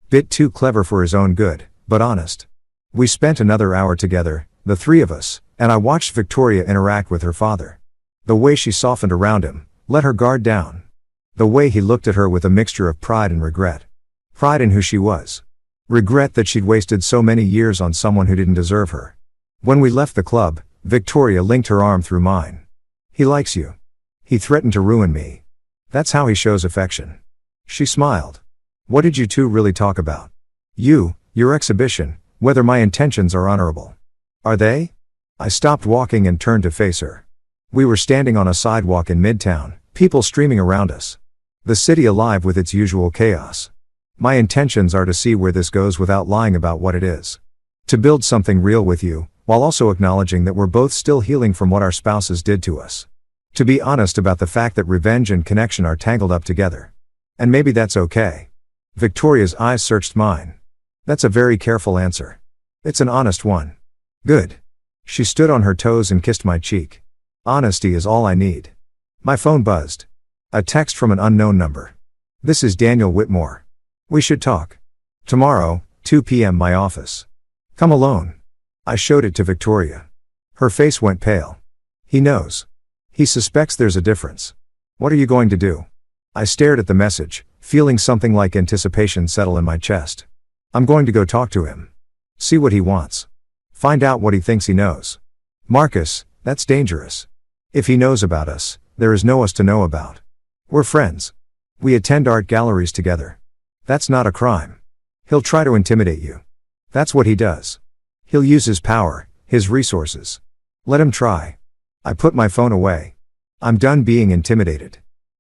Bit too clever for his own good, but honest. We spent another hour together, the three of us, and I watched Victoria interact with her father. The way she softened around him, let her guard down. The way he looked at her with a mixture of pride and regret. Pride in who she was. Regret that she'd wasted so many years on someone who didn't deserve her. When we left the club, Victoria linked her arm through mine. He likes you. He threatened to ruin me. That's how he shows affection. She smiled. What did you two really talk about? You, your exhibition, whether my intentions are honorable. Are they? I stopped walking and turned to face her. We were standing on a sidewalk in Midtown, people streaming around us. The city alive with its usual chaos. My intentions are to see where this goes without lying about what it is. To build something real with you, while also acknowledging that we're both still healing from what our spouses did to us. To be honest about the fact that revenge and connection are tangled up together. And maybe that's okay. Victoria's eyes searched mine. That's a very careful answer. It's an honest one. Good. She stood on her toes and kissed my cheek. Honesty is all I need. My phone buzzed. A text from an unknown number. This is Daniel Whitmore. We should talk. Tomorrow, 2 p.m. my office. Come alone. I showed it to Victoria. Her face went pale. He knows. He suspects there's a difference. What are you going to do? I stared at the message, feeling something like anticipation settle in my chest. I'm going to go talk to him. See what he wants. Find out what he thinks he knows. Marcus, that's dangerous. If he knows about us, there is no us to know about. We're friends. We attend art galleries together. That's not a crime. He'll try to intimidate you. That's what he does. He'll use his power, his resources. Let him try. I put my phone away. I'm done being intimidated.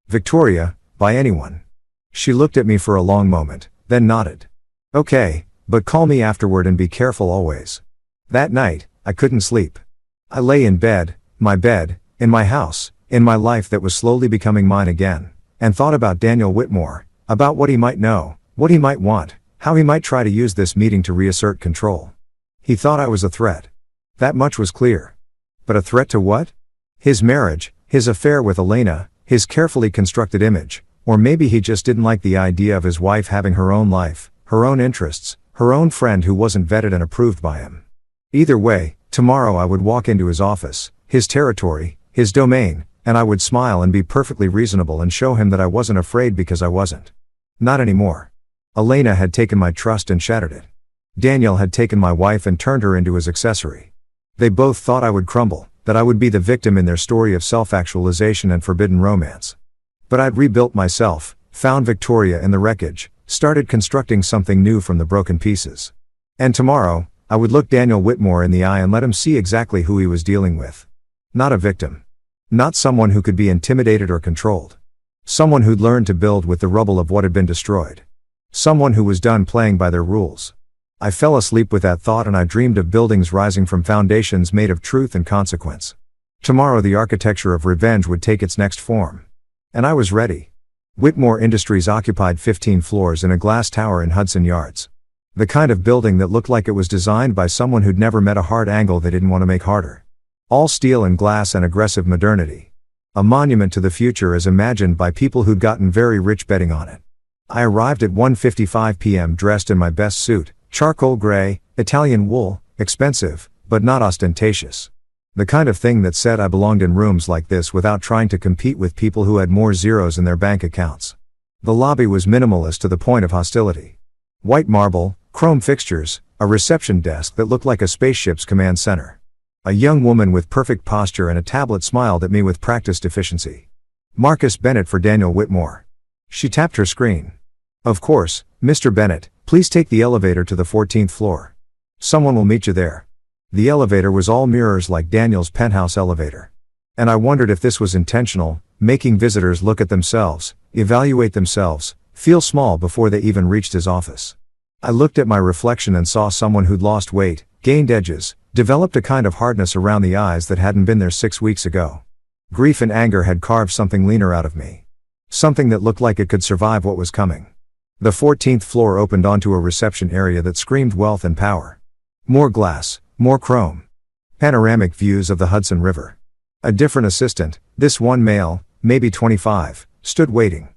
Victoria, by anyone. She looked at me for a long moment, then nodded. Okay, but call me afterward and be careful always. That night, I couldn't sleep. I lay in bed, in my house, in my life that was slowly becoming mine again, and thought about Daniel Whitmore, about what he might know, what he might want, how he might try to use this meeting to reassert control. He thought I was a threat. That much was clear. But a threat to what? His marriage, his affair with Elena, his carefully constructed image, or maybe he just didn't like the idea of his wife having her own life, her own interests, her own friend who wasn't vetted and approved by him. Either way, tomorrow I would walk into his office, his territory, his domain, and I would smile and be perfectly reasonable and show him that I wasn't afraid because I wasn't. Not anymore. Elena had taken my trust and shattered it. Daniel had taken my wife and turned her into his accessory. They both thought I would crumble, that I would be the victim in their story of self-actualization and forbidden romance. But I'd rebuilt myself, found Victoria in the wreckage, started constructing something new from the broken pieces. And tomorrow, I would look Daniel Whitmore in the eye and let him see exactly who he was dealing with. Not a victim. Not someone who could be intimidated or controlled. Someone who'd learned to build with the rubble of what had been destroyed. Someone who was done playing by their rules. I fell asleep with that thought and I dreamed of buildings rising from foundations made of truth and consequence. Tomorrow the architecture of revenge would take its next form. And I was ready. Whitmore Industries occupied 15 floors in a glass tower in Hudson Yards. The kind of building that looked like it was designed by someone who'd never met a hard angle they didn't want to make harder. All steel and glass and aggressive modernity. A monument to the future as imagined by people who'd gotten very rich betting on it. I arrived at 1:55 p.m. dressed in my best suit, charcoal gray, Italian wool, expensive, but not ostentatious. The kind of thing that said I belonged in rooms like this without trying to compete with people who had more zeros in their bank accounts. The lobby was minimalist to the point of hostility. White marble, chrome fixtures, a reception desk that looked like a spaceship's command center. A young woman with perfect posture and a tablet smiled at me with practiced efficiency. Marcus Bennett for Daniel Whitmore. She tapped her screen. Of course, Mr. Bennett, please take the elevator to the 14th floor. Someone will meet you there. The elevator was all mirrors like Daniel's penthouse elevator. And I wondered if this was intentional, making visitors look at themselves, evaluate themselves, feel small before they even reached his office. I looked at my reflection and saw someone who'd lost weight, gained edges, developed a kind of hardness around the eyes that hadn't been there 6 weeks ago. Grief and anger had carved something leaner out of me. Something that looked like it could survive what was coming. The 14th floor opened onto a reception area that screamed wealth and power. More glass, more chrome. Panoramic views of the Hudson River. A different assistant, this one male, maybe 25, stood waiting.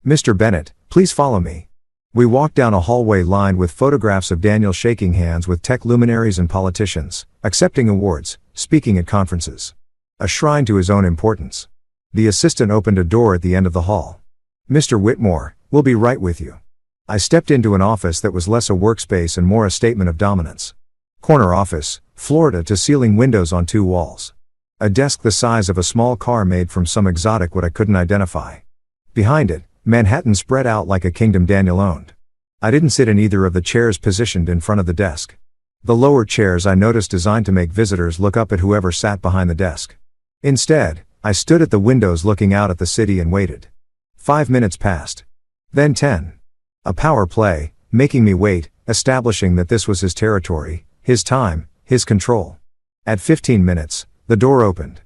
Mr. Bennett, please follow me. We walked down a hallway lined with photographs of Daniel shaking hands with tech luminaries and politicians, accepting awards, speaking at conferences. A shrine to his own importance. The assistant opened a door at the end of the hall. Mr. Whitmore, we'll be right with you. I stepped into an office that was less a workspace and more a statement of dominance. Corner office, Florida to ceiling windows on 2 walls. A desk the size of a small car made from some exotic wood I couldn't identify. Behind it, Manhattan spread out like a kingdom Daniel owned. I didn't sit in either of the chairs positioned in front of the desk. The lower chairs I noticed designed to make visitors look up at whoever sat behind the desk. Instead, I stood at the windows looking out at the city and waited. 5 minutes passed. Then 10. A power play, making me wait, establishing that this was his territory, his time, his control. At 15 minutes, the door opened.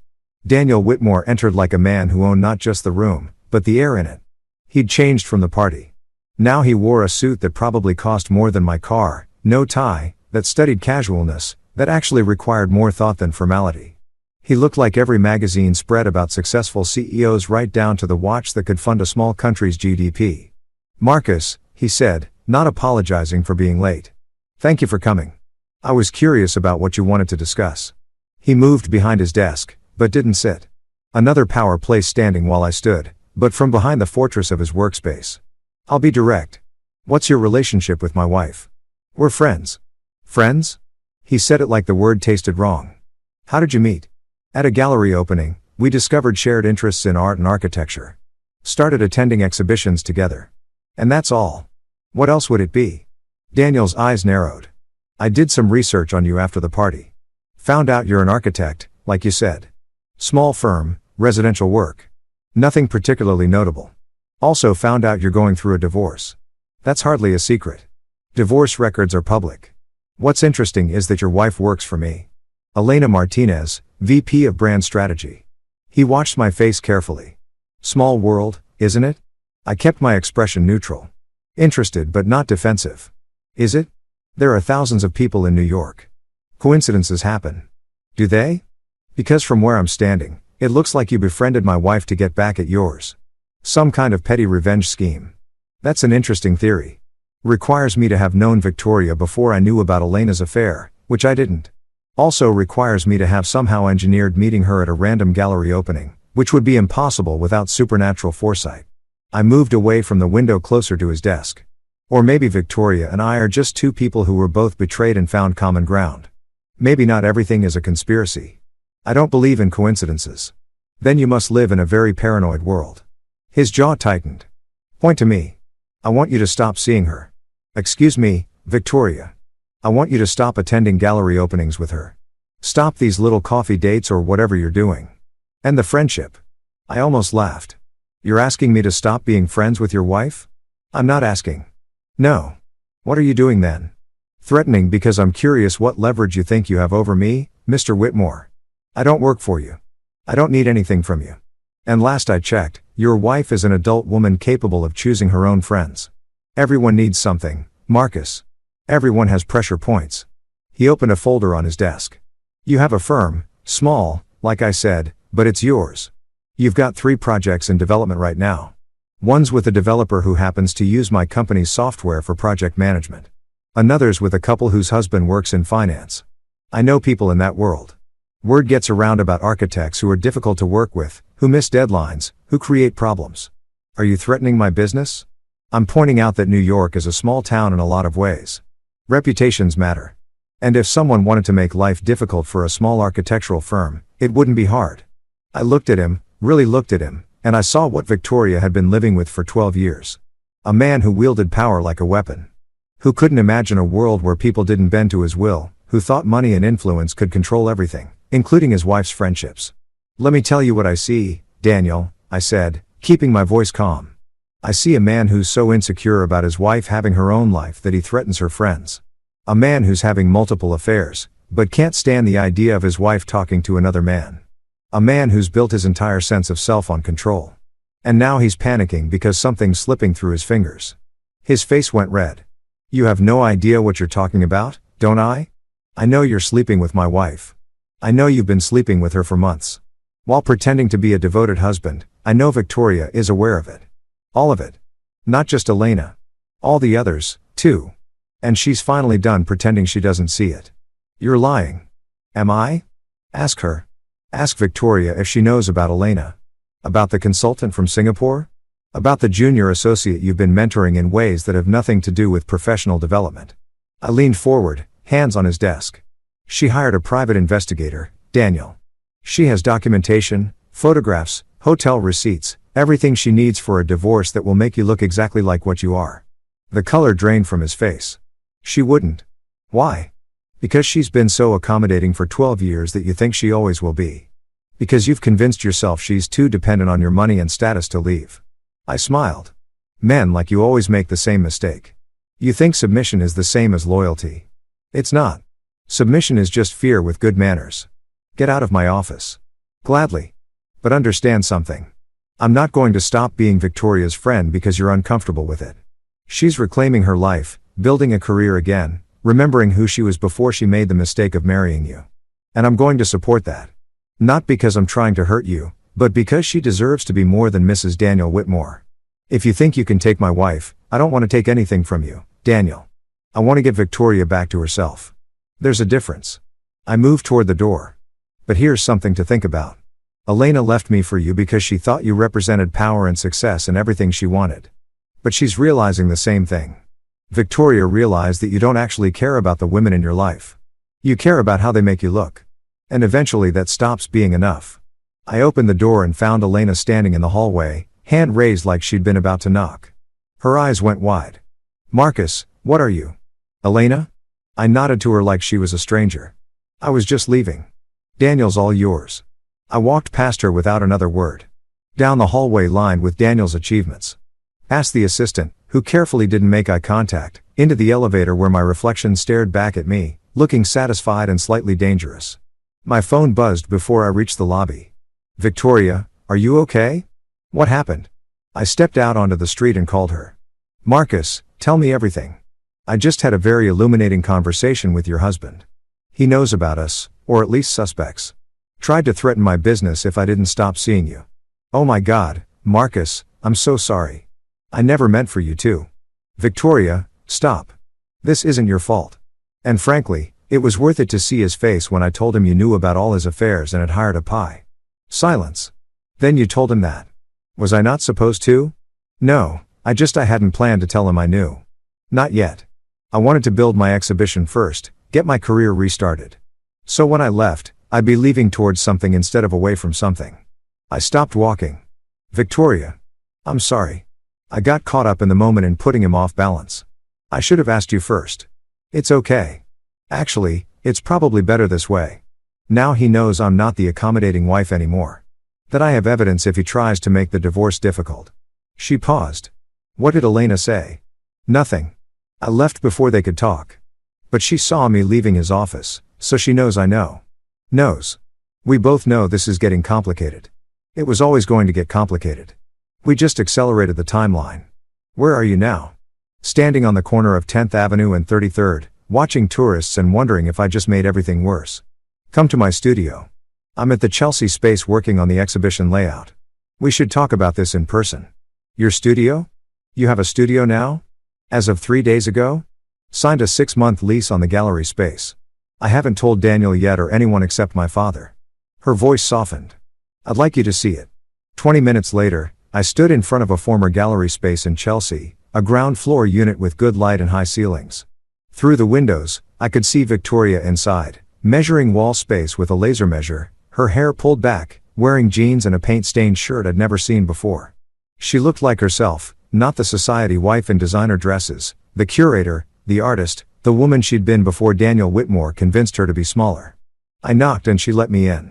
Daniel Whitmore entered like a man who owned not just the room, but the air in it. He'd changed from the party. Now he wore a suit that probably cost more than my car, no tie, that studied casualness, that actually required more thought than formality. He looked like every magazine spread about successful CEOs right down to the watch that could fund a small country's GDP. Marcus, he said, not apologizing for being late. Thank you for coming. I was curious about what you wanted to discuss. He moved behind his desk, but didn't sit. Another power play standing while I stood, but from behind the fortress of his workspace. I'll be direct. What's your relationship with my wife? We're friends. Friends? He said it like the word tasted wrong. How did you meet? At a gallery opening, we discovered shared interests in art and architecture. Started attending exhibitions together. And that's all. What else would it be? Daniel's eyes narrowed. I did some research on you after the party. Found out you're an architect, like you said. Small firm, residential work. Nothing particularly notable. Also found out you're going through a divorce. That's hardly a secret. Divorce records are public. What's interesting is that your wife works for me. Elena Martinez, VP of Brand Strategy. He watched my face carefully. Small world, isn't it? I kept my expression neutral. Interested but not defensive. Is it? There are thousands of people in New York. Coincidences happen. Do they? Because from where I'm standing, it looks like you befriended my wife to get back at yours. Some kind of petty revenge scheme. That's an interesting theory. Requires me to have known Victoria before I knew about Elena's affair, which I didn't. Also requires me to have somehow engineered meeting her at a random gallery opening, which would be impossible without supernatural foresight. I moved away from the window closer to his desk. Or maybe Victoria and I are just two people who were both betrayed and found common ground. Maybe not everything is a conspiracy. I don't believe in coincidences. Then you must live in a very paranoid world. His jaw tightened. Point to me. I want you to stop seeing her. Excuse me, Victoria. I want you to stop attending gallery openings with her. Stop these little coffee dates or whatever you're doing. End the friendship. I almost laughed. You're asking me to stop being friends with your wife? I'm not asking. No. What are you doing then? Threatening because I'm curious what leverage you think you have over me, Mr. Whitmore. I don't work for you. I don't need anything from you. And last I checked, your wife is an adult woman capable of choosing her own friends. Everyone needs something, Marcus. Everyone has pressure points. He opened a folder on his desk. You have a firm, small, like I said, but it's yours. You've got 3 projects in development right now. One's with a developer who happens to use my company's software for project management. Another's with a couple whose husband works in finance. I know people in that world. Word gets around about architects who are difficult to work with, who miss deadlines, who create problems. Are you threatening my business? I'm pointing out that New York is a small town in a lot of ways. Reputations matter. And if someone wanted to make life difficult for a small architectural firm, it wouldn't be hard. I looked at him, really looked at him, and I saw what Victoria had been living with for 12 years. A man who wielded power like a weapon. Who couldn't imagine a world where people didn't bend to his will, who thought money and influence could control everything, including his wife's friendships. Let me tell you what I see, Daniel, I said, keeping my voice calm. I see a man who's so insecure about his wife having her own life that he threatens her friends. A man who's having multiple affairs, but can't stand the idea of his wife talking to another man. A man who's built his entire sense of self on control. And now he's panicking because something's slipping through his fingers. His face went red. You have no idea what you're talking about, don't I? I know you're sleeping with my wife. I know you've been sleeping with her for months. While pretending to be a devoted husband, I know Victoria is aware of it. All of it. Not just Elena. All the others, too. And she's finally done pretending she doesn't see it. You're lying. Am I? Ask her. Ask Victoria if she knows about Elena. About the consultant from Singapore? About the junior associate you've been mentoring in ways that have nothing to do with professional development. I leaned forward, hands on his desk. She hired a private investigator, Daniel. She has documentation, photographs, hotel receipts, everything she needs for a divorce that will make you look exactly like what you are. The color drained from his face. She wouldn't. Why? Because she's been so accommodating for 12 years that you think she always will be. Because you've convinced yourself she's too dependent on your money and status to leave. I smiled. Men like you always make the same mistake. You think submission is the same as loyalty. It's not. Submission is just fear with good manners. Get out of my office. Gladly. But understand something. I'm not going to stop being Victoria's friend because you're uncomfortable with it. She's reclaiming her life, building a career again, remembering who she was before she made the mistake of marrying you. And I'm going to support that. Not because I'm trying to hurt you, but because she deserves to be more than Mrs. Daniel Whitmore. If you think you can take my wife, I don't want to take anything from you, Daniel. I want to get Victoria back to herself. There's a difference. I moved toward the door. But here's something to think about. Elena left me for you because she thought you represented power and success and everything she wanted. But she's realizing the same thing. Victoria realized that you don't actually care about the women in your life. You care about how they make you look. And eventually that stops being enough. I opened the door and found Elena standing in the hallway, hand raised like she'd been about to knock. Her eyes went wide. Marcus, what are you? Elena? I nodded to her like she was a stranger. I was just leaving. Daniel's all yours. I walked past her without another word. Down the hallway lined with Daniel's achievements. Past the assistant, who carefully didn't make eye contact, into the elevator where my reflection stared back at me, looking satisfied and slightly dangerous. My phone buzzed before I reached the lobby. Victoria, are you okay? What happened? I stepped out onto the street and called her. Marcus, tell me everything. I just had a very illuminating conversation with your husband. He knows about us, or at least suspects. Tried to threaten my business if I didn't stop seeing you. Oh my God, Marcus, I'm so sorry. I never meant for you to. Victoria, stop. This isn't your fault. And frankly, it was worth it to see his face when I told him you knew about all his affairs and had hired a pie. Silence. Then you told him that. Was I not supposed to? No, I hadn't planned to tell him I knew. Not yet. I wanted to build my exhibition first, get my career restarted. So when I left, I'd be leaving towards something instead of away from something. I stopped walking. Victoria. I'm sorry. I got caught up in the moment in putting him off balance. I should have asked you first. It's okay. Actually, it's probably better this way. Now he knows I'm not the accommodating wife anymore. That I have evidence if he tries to make the divorce difficult. She paused. What did Elena say? Nothing. I left before they could talk. But she saw me leaving his office, so she knows I know. Knows. We both know this is getting complicated. It was always going to get complicated. We just accelerated the timeline. Where are you now? Standing on the corner of 10th Avenue and 33rd, watching tourists and wondering if I just made everything worse. Come to my studio. I'm at the Chelsea space working on the exhibition layout. We should talk about this in person. Your studio? You have a studio now? As of 3 days ago? Signed a 6-month lease on the gallery space. I haven't told Daniel yet or anyone except my father. Her voice softened. I'd like you to see it. 20 minutes later, I stood in front of a former gallery space in Chelsea, a ground floor unit with good light and high ceilings. Through the windows, I could see Victoria inside, measuring wall space with a laser measure, her hair pulled back, wearing jeans and a paint-stained shirt I'd never seen before. She looked like herself, not the society wife in designer dresses, the curator, the artist, the woman she'd been before Daniel Whitmore convinced her to be smaller. I knocked and she let me in.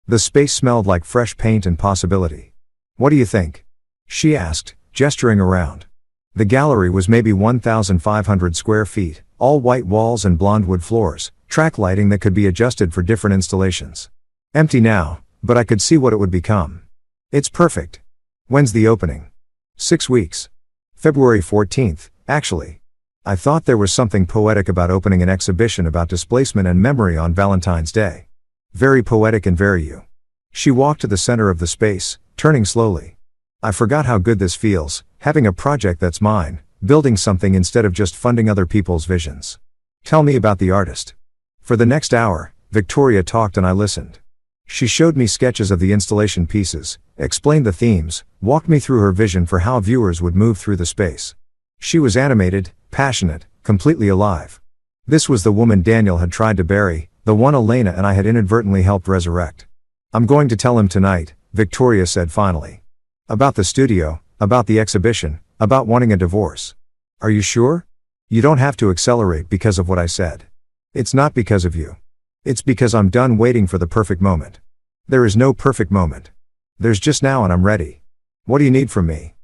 The space smelled like fresh paint and possibility. What do you think? She asked, gesturing around. The gallery was maybe 1,500 square feet, all white walls and blonde wood floors, track lighting that could be adjusted for different installations. Empty now, but I could see what it would become. It's perfect. When's the opening? 6 weeks. February 14th, actually. I thought there was something poetic about opening an exhibition about displacement and memory on Valentine's Day. Very poetic and very you. She walked to the center of the space, turning slowly. I forgot how good this feels, having a project that's mine, building something instead of just funding other people's visions. Tell me about the artist. For the next hour, Victoria talked and I listened. She showed me sketches of the installation pieces, explained the themes, walked me through her vision for how viewers would move through the space. She was animated, passionate, completely alive. This was the woman Daniel had tried to bury, the one Elena and I had inadvertently helped resurrect. I'm going to tell him tonight, Victoria said finally. About the studio, about the exhibition, about wanting a divorce. Are you sure? You don't have to accelerate because of what I said. It's not because of you. It's because I'm done waiting for the perfect moment. There is no perfect moment. There's just now and I'm ready. What do you need from me?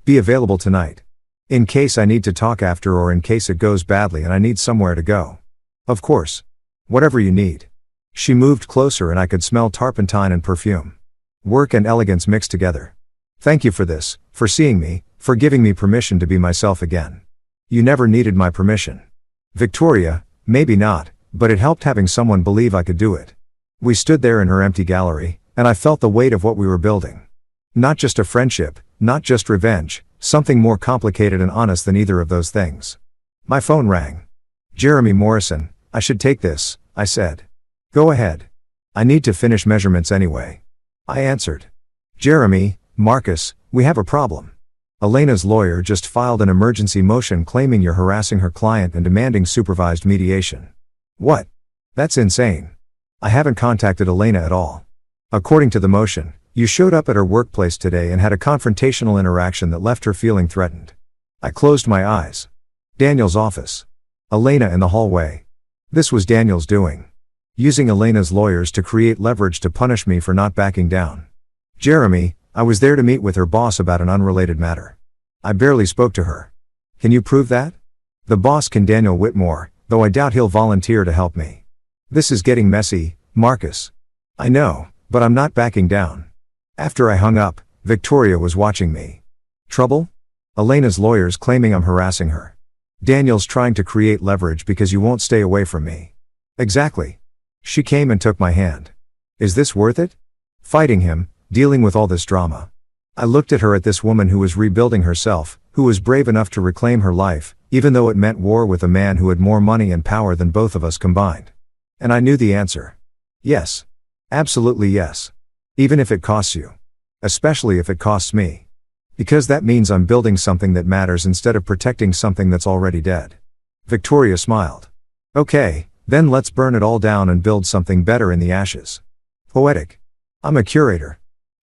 Be available tonight. In case I need to talk after or in case it goes badly and I need somewhere to go. Of course. Whatever you need. She moved closer and I could smell turpentine and perfume. Work and elegance mixed together. Thank you for this, for seeing me, for giving me permission to be myself again. You never needed my permission. Victoria, maybe not, but it helped having someone believe I could do it. We stood there in her empty gallery, and I felt the weight of what we were building. Not just a friendship, not just revenge, something more complicated and honest than either of those things. My phone rang. Jeremy Morrison, I should take this, I said. Go ahead. I need to finish measurements anyway. I answered. Jeremy, Marcus, we have a problem. Elena's lawyer just filed an emergency motion claiming you're harassing her client and demanding supervised mediation. What? That's insane. I haven't contacted Elena at all. According to the motion, you showed up at her workplace today and had a confrontational interaction that left her feeling threatened. I closed my eyes. Daniel's office. Elena in the hallway. This was Daniel's doing. Using Elena's lawyers to create leverage to punish me for not backing down. Jeremy, I was there to meet with her boss about an unrelated matter. I barely spoke to her. Can you prove that? The boss can Daniel Whitmore, though I doubt he'll volunteer to help me. This is getting messy, Marcus. I know, but I'm not backing down. After I hung up, Victoria was watching me. Trouble? Elena's lawyers claiming I'm harassing her. Daniel's trying to create leverage because you won't stay away from me. Exactly. She came and took my hand. Is this worth it? Fighting him, dealing with all this drama. I looked at her, at this woman who was rebuilding herself, who was brave enough to reclaim her life, even though it meant war with a man who had more money and power than both of us combined. And I knew the answer. Yes. Absolutely yes. Even if it costs you. Especially if it costs me. Because that means I'm building something that matters instead of protecting something that's already dead. Victoria smiled. Okay, then let's burn it all down and build something better in the ashes. Poetic. I'm a curator.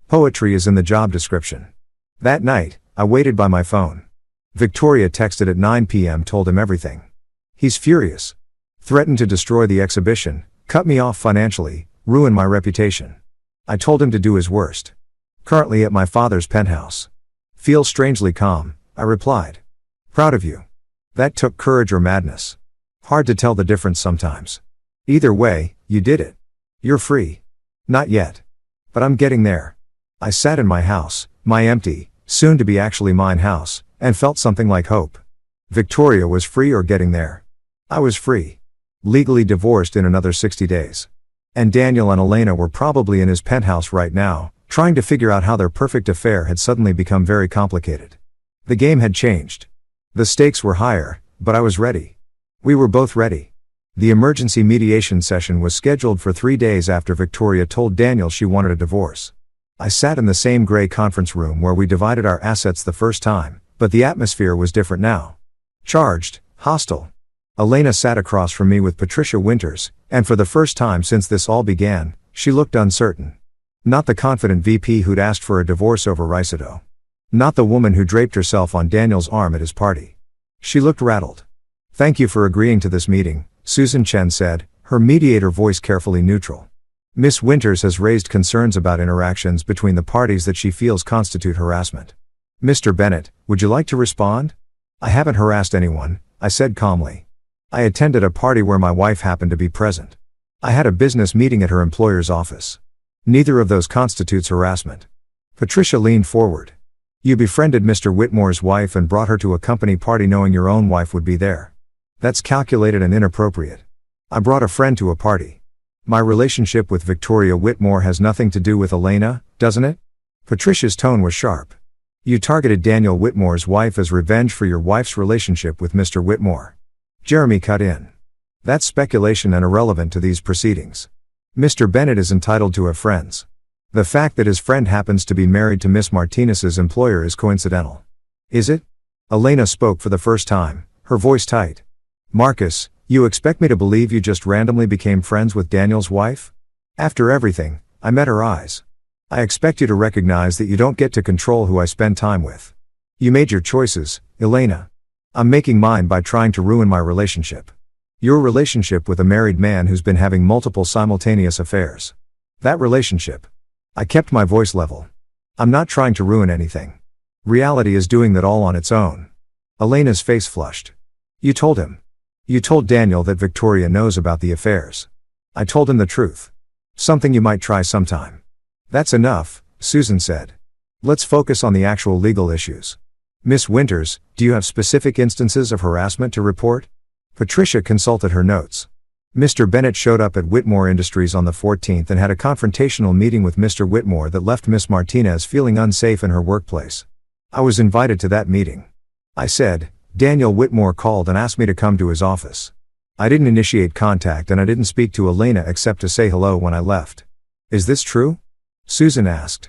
Poetry is in the job description. That night, I waited by my phone. Victoria texted at 9 p.m. told him everything. He's furious. Threatened to destroy the exhibition, cut me off financially, ruin my reputation. I told him to do his worst. Currently at my father's penthouse. Feel strangely calm, I replied. Proud of you. That took courage or madness. Hard to tell the difference sometimes. Either way, you did it. You're free. Not yet. But I'm getting there. I sat in my house, my empty, soon to be actually mine house, and felt something like hope. Victoria was free or getting there. I was free. Legally divorced in another 60 days. And Daniel and Elena were probably in his penthouse right now, trying to figure out how their perfect affair had suddenly become very complicated. The game had changed. The stakes were higher, but I was ready. We were both ready. The emergency mediation session was scheduled for 3 days after Victoria told Daniel she wanted a divorce. I sat in the same gray conference room where we divided our assets the first time, but the atmosphere was different now. Charged, hostile. Elena sat across from me with Patricia Winters, and for the first time since this all began, she looked uncertain. Not the confident VP who'd asked for a divorce over Ricedo. Not the woman who draped herself on Daniel's arm at his party. She looked rattled. "Thank you for agreeing to this meeting," Susan Chen said, her mediator voice carefully neutral. "Miss Winters has raised concerns about interactions between the parties that she feels constitute harassment. Mr. Bennett, would you like to respond?" "I haven't harassed anyone," I said calmly. "I attended a party where my wife happened to be present. I had a business meeting at her employer's office. Neither of those constitutes harassment." Patricia leaned forward. "You befriended Mr. Whitmore's wife and brought her to a company party knowing your own wife would be there. That's calculated and inappropriate." "I brought a friend to a party. My relationship with Victoria Whitmore has nothing to do with Elena, doesn't it?" Patricia's tone was sharp. "You targeted Daniel Whitmore's wife as revenge for your wife's relationship with Mr. Whitmore." Jeremy cut in. "That's speculation and irrelevant to these proceedings. Mr. Bennett is entitled to have friends. The fact that his friend happens to be married to Miss Martinez's employer is coincidental." "Is it?" Elena spoke for the first time, her voice tight. "Marcus, you expect me to believe you just randomly became friends with Daniel's wife? After everything, I met her eyes. I expect you to recognize that you don't get to control who I spend time with. You made your choices, Elena. I'm making mine by trying to ruin my relationship. Your relationship with a married man who's been having multiple simultaneous affairs. That relationship." I kept my voice level. "I'm not trying to ruin anything. Reality is doing that all on its own." Elena's face flushed. "You told him. You told Daniel that Victoria knows about the affairs." "I told him the truth. Something you might try sometime." "That's enough," Susan said. "Let's focus on the actual legal issues. Miss Winters, do you have specific instances of harassment to report?" Patricia consulted her notes. "Mr. Bennett showed up at Whitmore Industries on the 14th and had a confrontational meeting with Mr. Whitmore that left Miss Martinez feeling unsafe in her workplace. I was invited to that meeting. I said, Daniel Whitmore called and asked me to come to his office. I didn't initiate contact and I didn't speak to Elena except to say hello when I left." "Is this true?" Susan asked.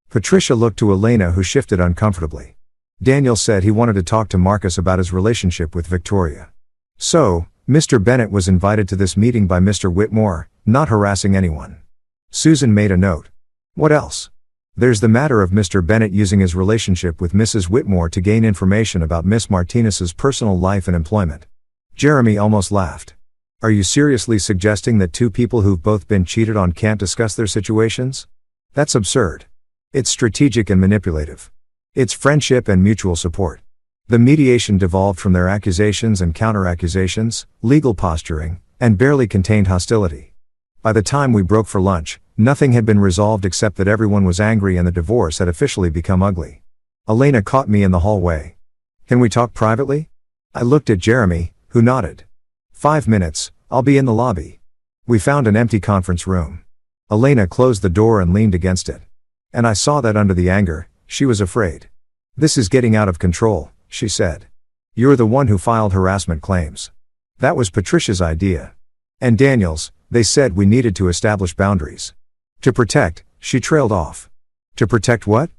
Patricia looked to Elena, who shifted uncomfortably. "Daniel said he wanted to talk to Marcus about his relationship with Victoria. So, Mr. Bennett was invited to this meeting by Mr. Whitmore, not harassing anyone." Susan made a note. "What else?" "There's the matter of Mr. Bennett using his relationship with Mrs. Whitmore to gain information about Miss Martinez's personal life and employment." Jeremy almost laughed. "Are you seriously suggesting that two people who've both been cheated on can't discuss their situations? That's absurd. It's strategic and manipulative. It's friendship and mutual support." The mediation devolved from their accusations and counter-accusations, legal posturing, and barely contained hostility. By the time we broke for lunch, nothing had been resolved except that everyone was angry and the divorce had officially become ugly. Elena caught me in the hallway. "Can we talk privately?" I looked at Jeremy, who nodded. "5 minutes, I'll be in the lobby." We found an empty conference room. Elena closed the door and leaned against it. And I saw that under the anger, she was afraid. "This is getting out of control," she said. "You're the one who filed harassment claims. That was Patricia's idea. And Daniel's. They said we needed to establish boundaries. To protect," she trailed off. "To protect what?"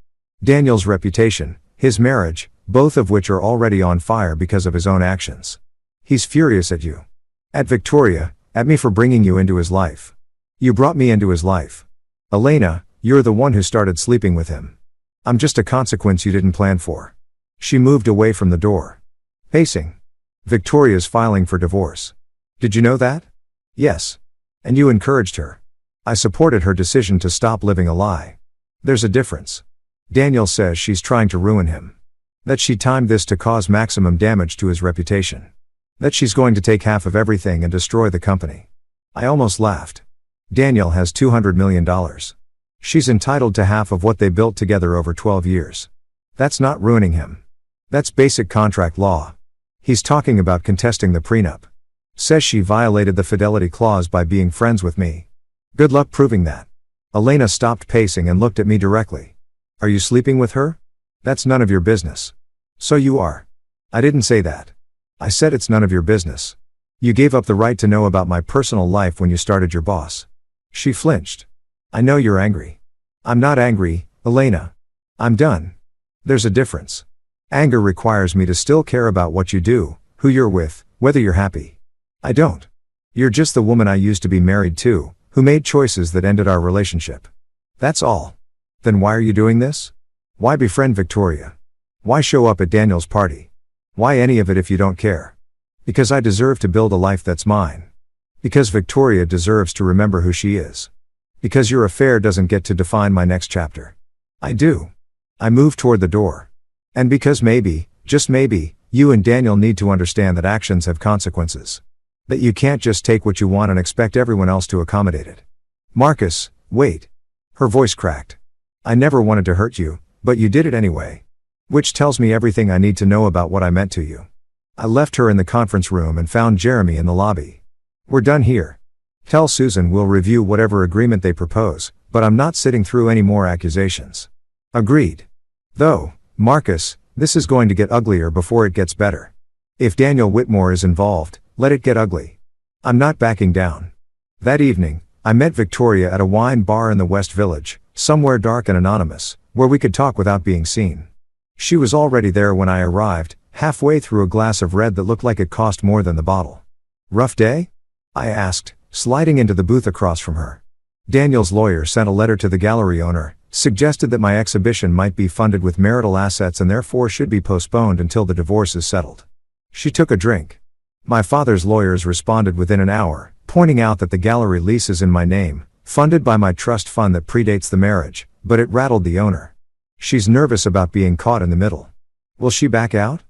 "Daniel's reputation, his marriage, both of which are already on fire because of his own actions. He's furious at you. At Victoria, at me for bringing you into his life. You brought me into his life. Elena, you're the one who started sleeping with him. I'm just a consequence you didn't plan for." She moved away from the door. Pacing. "Victoria's filing for divorce. Did you know that?" "Yes. And you encouraged her." "I supported her decision to stop living a lie." "There's a difference. Daniel says she's trying to ruin him. That she timed this to cause maximum damage to his reputation. That she's going to take half of everything and destroy the company." I almost laughed. "Daniel has $200 million. She's entitled to half of what they built together over 12 years. That's not ruining him. That's basic contract law. He's talking about contesting the prenup. Says she violated the fidelity clause by being friends with me. Good luck proving that." Elena stopped pacing and looked at me directly. "Are you sleeping with her?" "That's none of your business." "So you are." "I didn't say that. I said it's none of your business." You gave up the right to know about my personal life when you started your boss. She flinched. I know you're angry. I'm not angry, Elena. I'm done. There's a difference. Anger requires me to still care about what you do, who you're with, whether you're happy. I don't. You're just the woman I used to be married to, who made choices that ended our relationship. That's all. Then why are you doing this? Why befriend Victoria? Why show up at Daniel's party? Why any of it if you don't care? Because I deserve to build a life that's mine. Because Victoria deserves to remember who she is. Because your affair doesn't get to define my next chapter. I do. I move toward the door. And because maybe, just maybe, you and Daniel need to understand that actions have consequences. That you can't just take what you want and expect everyone else to accommodate it. Marcus, wait. Her voice cracked. I never wanted to hurt you, but you did it anyway. Which tells me everything I need to know about what I meant to you. I left her in the conference room and found Jeremy in the lobby. We're done here. Tell Susan we'll review whatever agreement they propose, but I'm not sitting through any more accusations. Agreed. Though, Marcus, this is going to get uglier before it gets better. If Daniel Whitmore is involved, let it get ugly. I'm not backing down. That evening, I met Victoria at a wine bar in the West Village, somewhere dark and anonymous, where we could talk without being seen. She was already there when I arrived, halfway through a glass of red that looked like it cost more than the bottle. Rough day? I asked, sliding into the booth across from her. Daniel's lawyer sent a letter to the gallery owner, suggested that my exhibition might be funded with marital assets and therefore should be postponed until the divorce is settled. She took a drink. My father's lawyers responded within an hour, pointing out that the gallery lease is in my name, funded by my trust fund that predates the marriage, but it rattled the owner. She's nervous about being caught in the middle. Will she back out?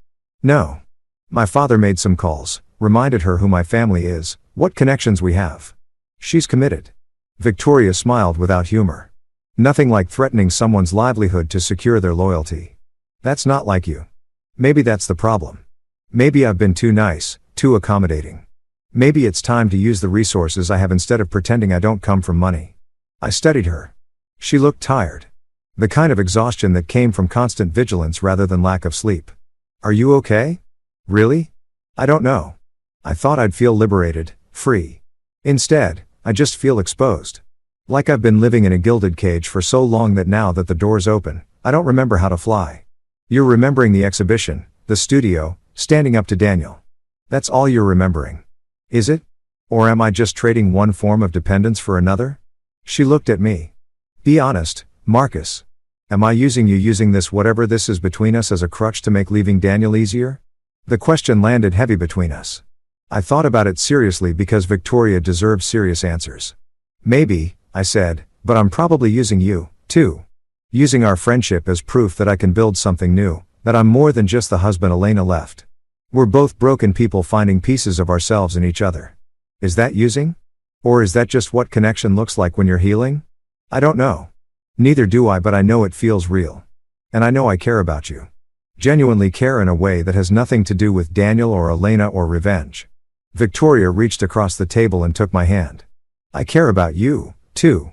No. My father made some calls, reminded her who my family is, what connections we have. She's committed. Victoria smiled without humor. Nothing like threatening someone's livelihood to secure their loyalty. That's not like you. Maybe that's the problem. Maybe I've been too nice, too accommodating. Maybe it's time to use the resources I have instead of pretending I don't come from money. I studied her. She looked tired. The kind of exhaustion that came from constant vigilance rather than lack of sleep. Are you okay? Really? I don't know. I thought I'd feel liberated, free. Instead, I just feel exposed. Like I've been living in a gilded cage for so long that now that the door's open, I don't remember how to fly. You're remembering the exhibition, the studio, standing up to Daniel. That's all you're remembering. Is it? Or am I just trading one form of dependence for another? She looked at me. Be honest, Marcus. Am I using this whatever this is between us as a crutch to make leaving Daniel easier? The question landed heavy between us. I thought about it seriously because Victoria deserves serious answers. Maybe, I said, but I'm probably using you, too. Using our friendship as proof that I can build something new, that I'm more than just the husband Elena left. We're both broken people finding pieces of ourselves in each other. Is that using? Or is that just what connection looks like when you're healing? I don't know. Neither do I, but I know it feels real. And I know I care about you. Genuinely care in a way that has nothing to do with Daniel or Elena or revenge. Victoria reached across the table and took my hand. I care about you, too.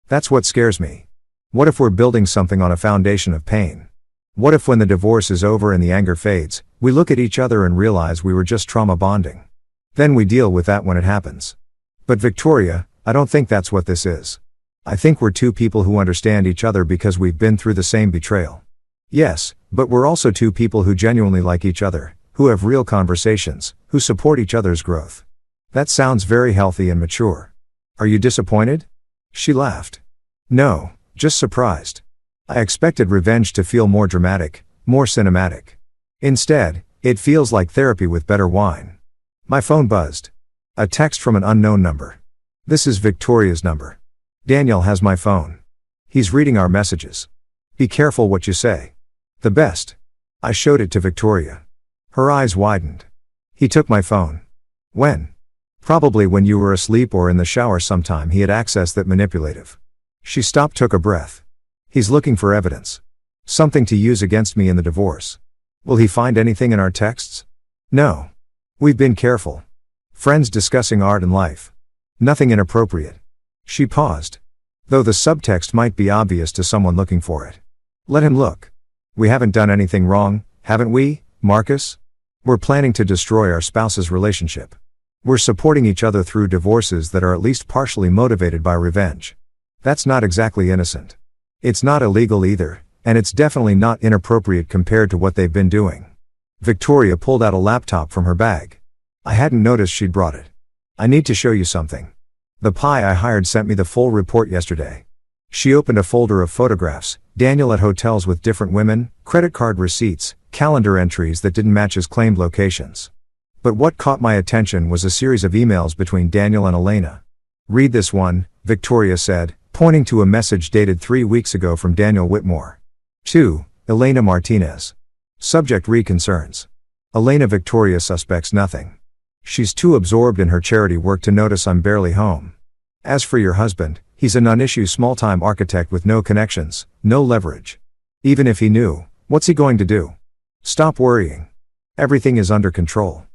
That's what scares me. What if we're building something on a foundation of pain? What if when the divorce is over and the anger fades, we look at each other and realize we were just trauma bonding? Then we deal with that when it happens. But Victoria, I don't think that's what this is. I think we're two people who understand each other because we've been through the same betrayal. Yes, but we're also two people who genuinely like each other, who have real conversations, who support each other's growth. That sounds very healthy and mature. Are you disappointed? She laughed. No, just surprised. I expected revenge to feel more dramatic, more cinematic. Instead, it feels like therapy with better wine. My phone buzzed. A text from an unknown number. This is Victoria's number. Daniel has my phone. He's reading our messages. Be careful what you say. The best. I showed it to Victoria. Her eyes widened. He took my phone. When? Probably when you were asleep or in the shower sometime. He had access that manipulative. She stopped, took a breath. He's looking for evidence. Something to use against me in the divorce. Will he find anything in our texts? No. We've been careful. Friends discussing art and life. Nothing inappropriate. She paused. Though the subtext might be obvious to someone looking for it. Let him look. We haven't done anything wrong, haven't we, Marcus? We're planning to destroy our spouse's relationship. We're supporting each other through divorces that are at least partially motivated by revenge. That's not exactly innocent. It's not illegal either, and it's definitely not inappropriate compared to what they've been doing. Victoria pulled out a laptop from her bag. I hadn't noticed she'd brought it. I need to show you something. The pie I hired sent me the full report yesterday. She opened a folder of photographs, Daniel at hotels with different women, credit card receipts, calendar entries that didn't match his claimed locations. But what caught my attention was a series of emails between Daniel and Elena. Read this one, Victoria said, pointing to a message dated 3 weeks ago from Daniel Whitmore. 2. Elena Martinez. Subject: Concerns. Elena: Victoria suspects nothing. She's too absorbed in her charity work to notice I'm barely home. As for your husband, he's a non-issue small-time architect with no connections, no leverage. Even if he knew, what's he going to do? Stop worrying. Everything is under control.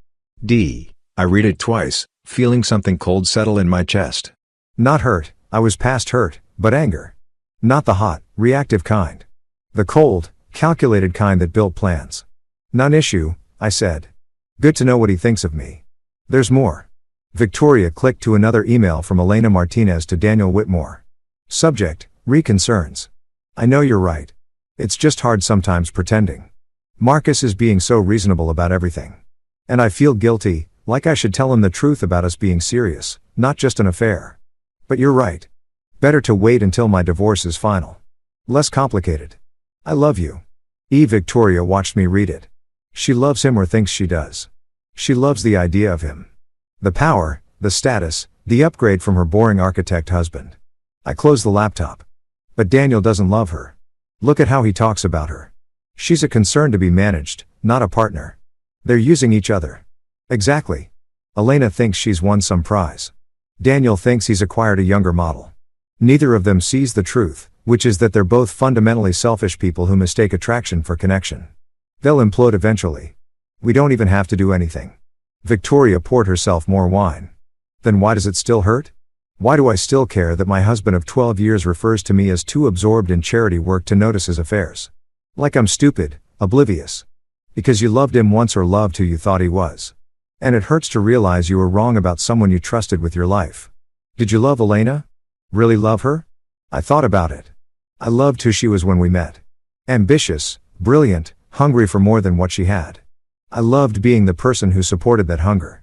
D. I read it twice, feeling something cold settle in my chest. Not hurt, I was past hurt, but anger. Not the hot, reactive kind. The cold, calculated kind that built plans. Non-issue, I said. Good to know what he thinks of me. There's more. Victoria clicked to another email from Elena Martinez to Daniel Whitmore. Subject: Concerns. I know you're right. It's just hard sometimes pretending. Marcus is being so reasonable about everything. And I feel guilty, like I should tell him the truth about us being serious, not just an affair. But you're right. Better to wait until my divorce is final. Less complicated. I love you. Victoria watched me read it. She loves him or thinks she does. She loves the idea of him. The power, the status, the upgrade from her boring architect husband. I closed the laptop. But Daniel doesn't love her. Look at how he talks about her. She's a concern to be managed, not a partner. They're using each other. Exactly. Elena thinks she's won some prize. Daniel thinks he's acquired a younger model. Neither of them sees the truth, which is that they're both fundamentally selfish people who mistake attraction for connection. They'll implode eventually. We don't even have to do anything. Victoria poured herself more wine. Then why does it still hurt? Why do I still care that my husband of 12 years refers to me as too absorbed in charity work to notice his affairs? Like I'm stupid, oblivious. Because you loved him once or loved who you thought he was. And it hurts to realize you were wrong about someone you trusted with your life. Did you love Elena? Really love her? I thought about it. I loved who she was when we met. Ambitious, brilliant, hungry for more than what she had. I loved being the person who supported that hunger.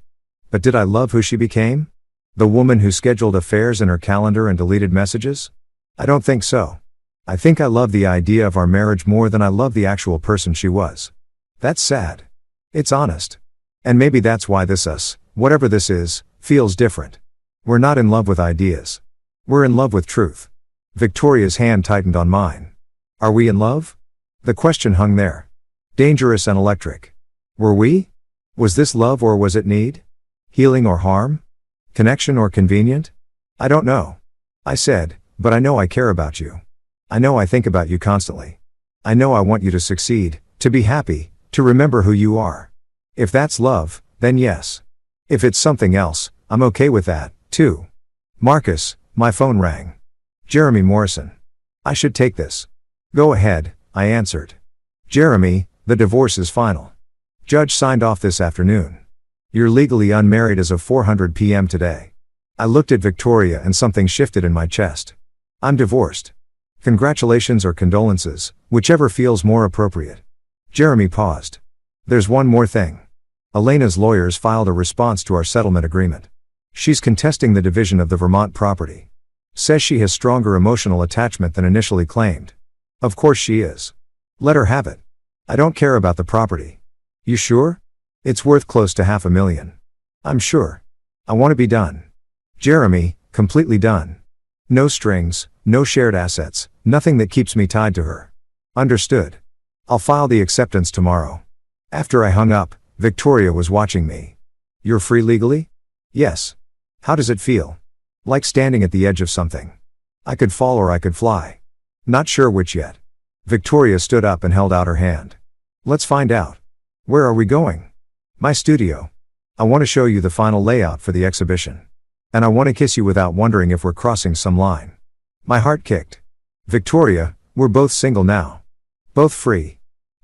But did I love who she became? The woman who scheduled affairs in her calendar and deleted messages? I don't think so. I think I love the idea of our marriage more than I love the actual person she was. That's sad. It's honest. And maybe that's why this us, whatever this is, feels different. We're not in love with ideas. We're in love with truth. Victoria's hand tightened on mine. Are we in love? The question hung there. Dangerous and electric. Were we? Was this love or was it need? Healing or harm? Connection or convenient? I don't know. I said, but I know I care about you. I know I think about you constantly. I know I want you to succeed, to be happy, to remember who you are. If that's love, then yes. If it's something else, I'm okay with that, too. Marcus, my phone rang. Jeremy Morrison. I should take this. Go ahead, I answered. Jeremy, the divorce is final. Judge signed off this afternoon. You're legally unmarried as of 4:00 p.m. today. I looked at Victoria and something shifted in my chest. I'm divorced. Congratulations or condolences, whichever feels more appropriate. Jeremy paused. There's one more thing. Elena's lawyers filed a response to our settlement agreement. She's contesting the division of the Vermont property. Says she has stronger emotional attachment than initially claimed. Of course she is. Let her have it. I don't care about the property. You sure? It's worth close to $500,000. I'm sure. I want to be done. Jeremy, completely done. No strings, no shared assets, nothing that keeps me tied to her. Understood. I'll file the acceptance tomorrow. After I hung up, Victoria was watching me. You're free legally? Yes. How does it feel? Like standing at the edge of something. I could fall or I could fly. Not sure which yet. Victoria stood up and held out her hand. Let's find out. Where are we going? My studio. I want to show you the final layout for the exhibition. And I want to kiss you without wondering if we're crossing some line. My heart kicked. Victoria, we're both single now. Both free.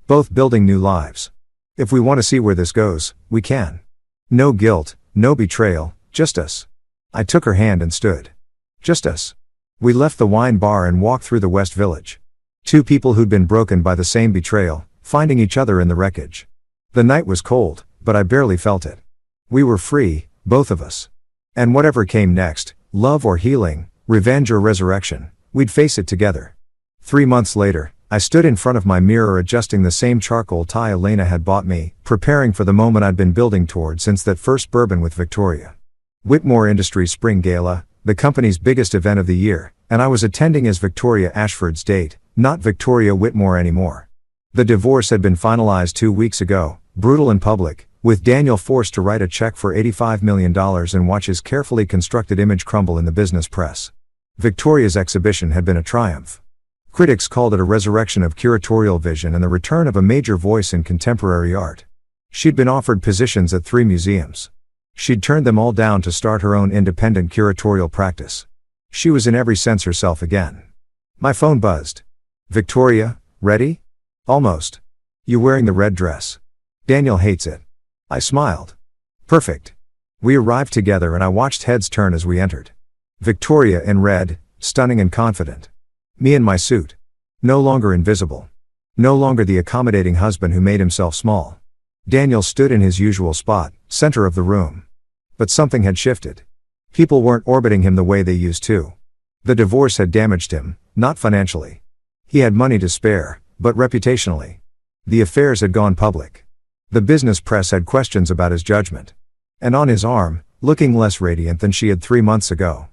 Both building new lives. If we want to see where this goes, we can. No guilt, no betrayal, just us. I took her hand and stood. Just us. We left the wine bar and walked through the West Village. Two people who'd been broken by the same betrayal, finding each other in the wreckage. The night was cold, but I barely felt it. We were free, both of us. And whatever came next, love or healing, revenge or resurrection, we'd face it together. 3 months later, I stood in front of my mirror adjusting the same charcoal tie Elena had bought me, preparing for the moment I'd been building toward since that first bourbon with Victoria. Whitmore Industries Spring Gala, the company's biggest event of the year, and I was attending as Victoria Ashford's date, not Victoria Whitmore anymore. The divorce had been finalized 2 weeks ago, brutal in public, with Daniel forced to write a check for $85 million and watch his carefully constructed image crumble in the business press. Victoria's exhibition had been a triumph. Critics called it a resurrection of curatorial vision and the return of a major voice in contemporary art. She'd been offered positions at 3 museums. She'd turned them all down to start her own independent curatorial practice. She was in every sense herself again. My phone buzzed. Victoria, ready? Almost. You wearing the red dress? Daniel hates it. I smiled. Perfect. We arrived together and I watched heads turn as we entered. Victoria in red, stunning and confident. Me in my suit. No longer invisible. No longer the accommodating husband who made himself small. Daniel stood in his usual spot, center of the room. But something had shifted. People weren't orbiting him the way they used to. The divorce had damaged him, not financially. He had money to spare, but reputationally. The affairs had gone public. The business press had questions about his judgment. And on his arm, looking less radiant than she had 3 months ago.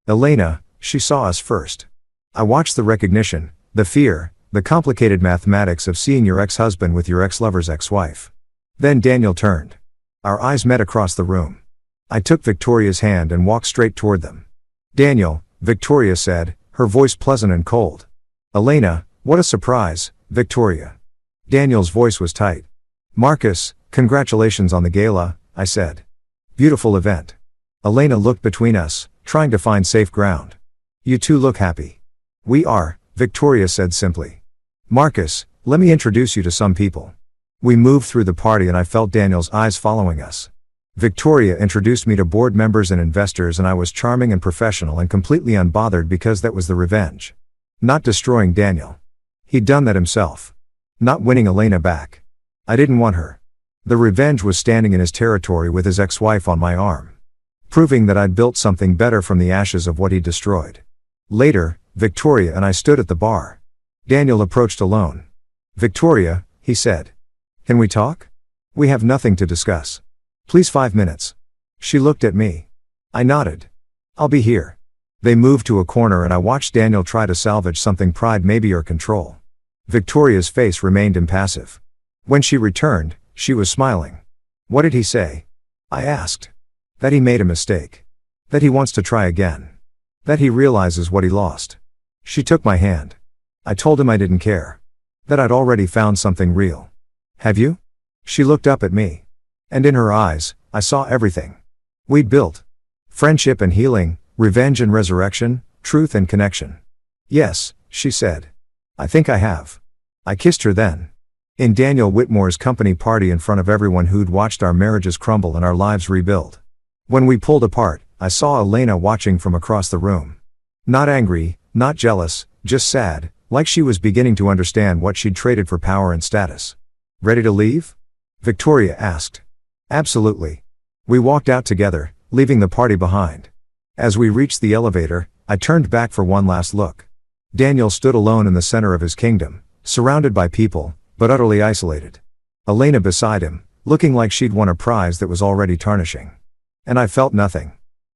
Elena, she saw us first. I watched the recognition, the fear, the complicated mathematics of seeing your ex-husband with your ex-lover's ex-wife. Then Daniel turned. Our eyes met across the room. I took Victoria's hand and walked straight toward them. Daniel, Victoria said, her voice pleasant and cold. Elena, what a surprise, Victoria. Daniel's voice was tight. Marcus, congratulations on the gala, I said. Beautiful event. Elena looked between us, trying to find safe ground. You two look happy. We are, Victoria said simply. Marcus, let me introduce you to some people. We moved through the party and I felt Daniel's eyes following us. Victoria introduced me to board members and investors and I was charming and professional and completely unbothered because that was the revenge. Not destroying Daniel. He'd done that himself. Not winning Elena back. I didn't want her. The revenge was standing in his territory with his ex-wife on my arm. Proving that I'd built something better from the ashes of what he'd destroyed. Later, Victoria and I stood at the bar. Daniel approached alone. Victoria, he said. Can we talk? We have nothing to discuss. Please 5 minutes. She looked at me. I nodded. I'll be here. They moved to a corner and I watched Daniel try to salvage something pride maybe or control. Victoria's face remained impassive. When she returned, she was smiling. What did he say? I asked. That he made a mistake. That he wants to try again. That he realizes what he lost. She took my hand. I told him I didn't care. That I'd already found something real. Have you? She looked up at me. And in her eyes, I saw everything. We'd built. Friendship and healing, revenge and resurrection, truth and connection. Yes, she said. I think I have. I kissed her then. In Daniel Whitmore's company party in front of everyone who'd watched our marriages crumble and our lives rebuild. When we pulled apart, I saw Elena watching from across the room. Not angry, not jealous, just sad, like she was beginning to understand what she'd traded for power and status. Ready to leave? Victoria asked. Absolutely. We walked out together, leaving the party behind. As we reached the elevator, I turned back for one last look. Daniel stood alone in the center of his kingdom, surrounded by people, but utterly isolated. Elena beside him, looking like she'd won a prize that was already tarnishing. And I felt nothing.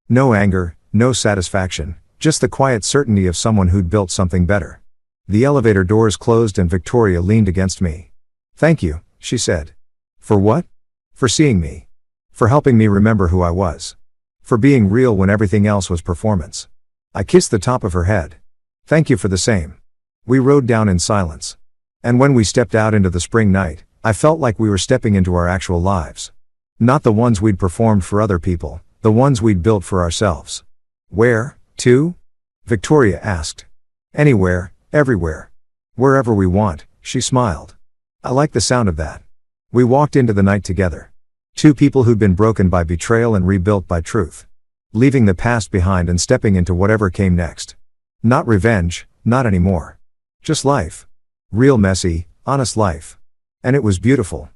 No anger, no satisfaction, just the quiet certainty of someone who'd built something better. The elevator doors closed and Victoria leaned against me. Thank you, she said. For what? For seeing me. For helping me remember who I was. For being real when everything else was performance. I kissed the top of her head. Thank you for the same. We rode down in silence. And when we stepped out into the spring night, I felt like we were stepping into our actual lives. Not the ones we'd performed for other people, the ones we'd built for ourselves. Where, to? Victoria asked. Anywhere, everywhere. Wherever we want, she smiled. I like the sound of that. We walked into the night together. Two people who'd been broken by betrayal and rebuilt by truth. Leaving the past behind and stepping into whatever came next. Not revenge, not anymore. Just life. Real messy, honest life. And it was beautiful.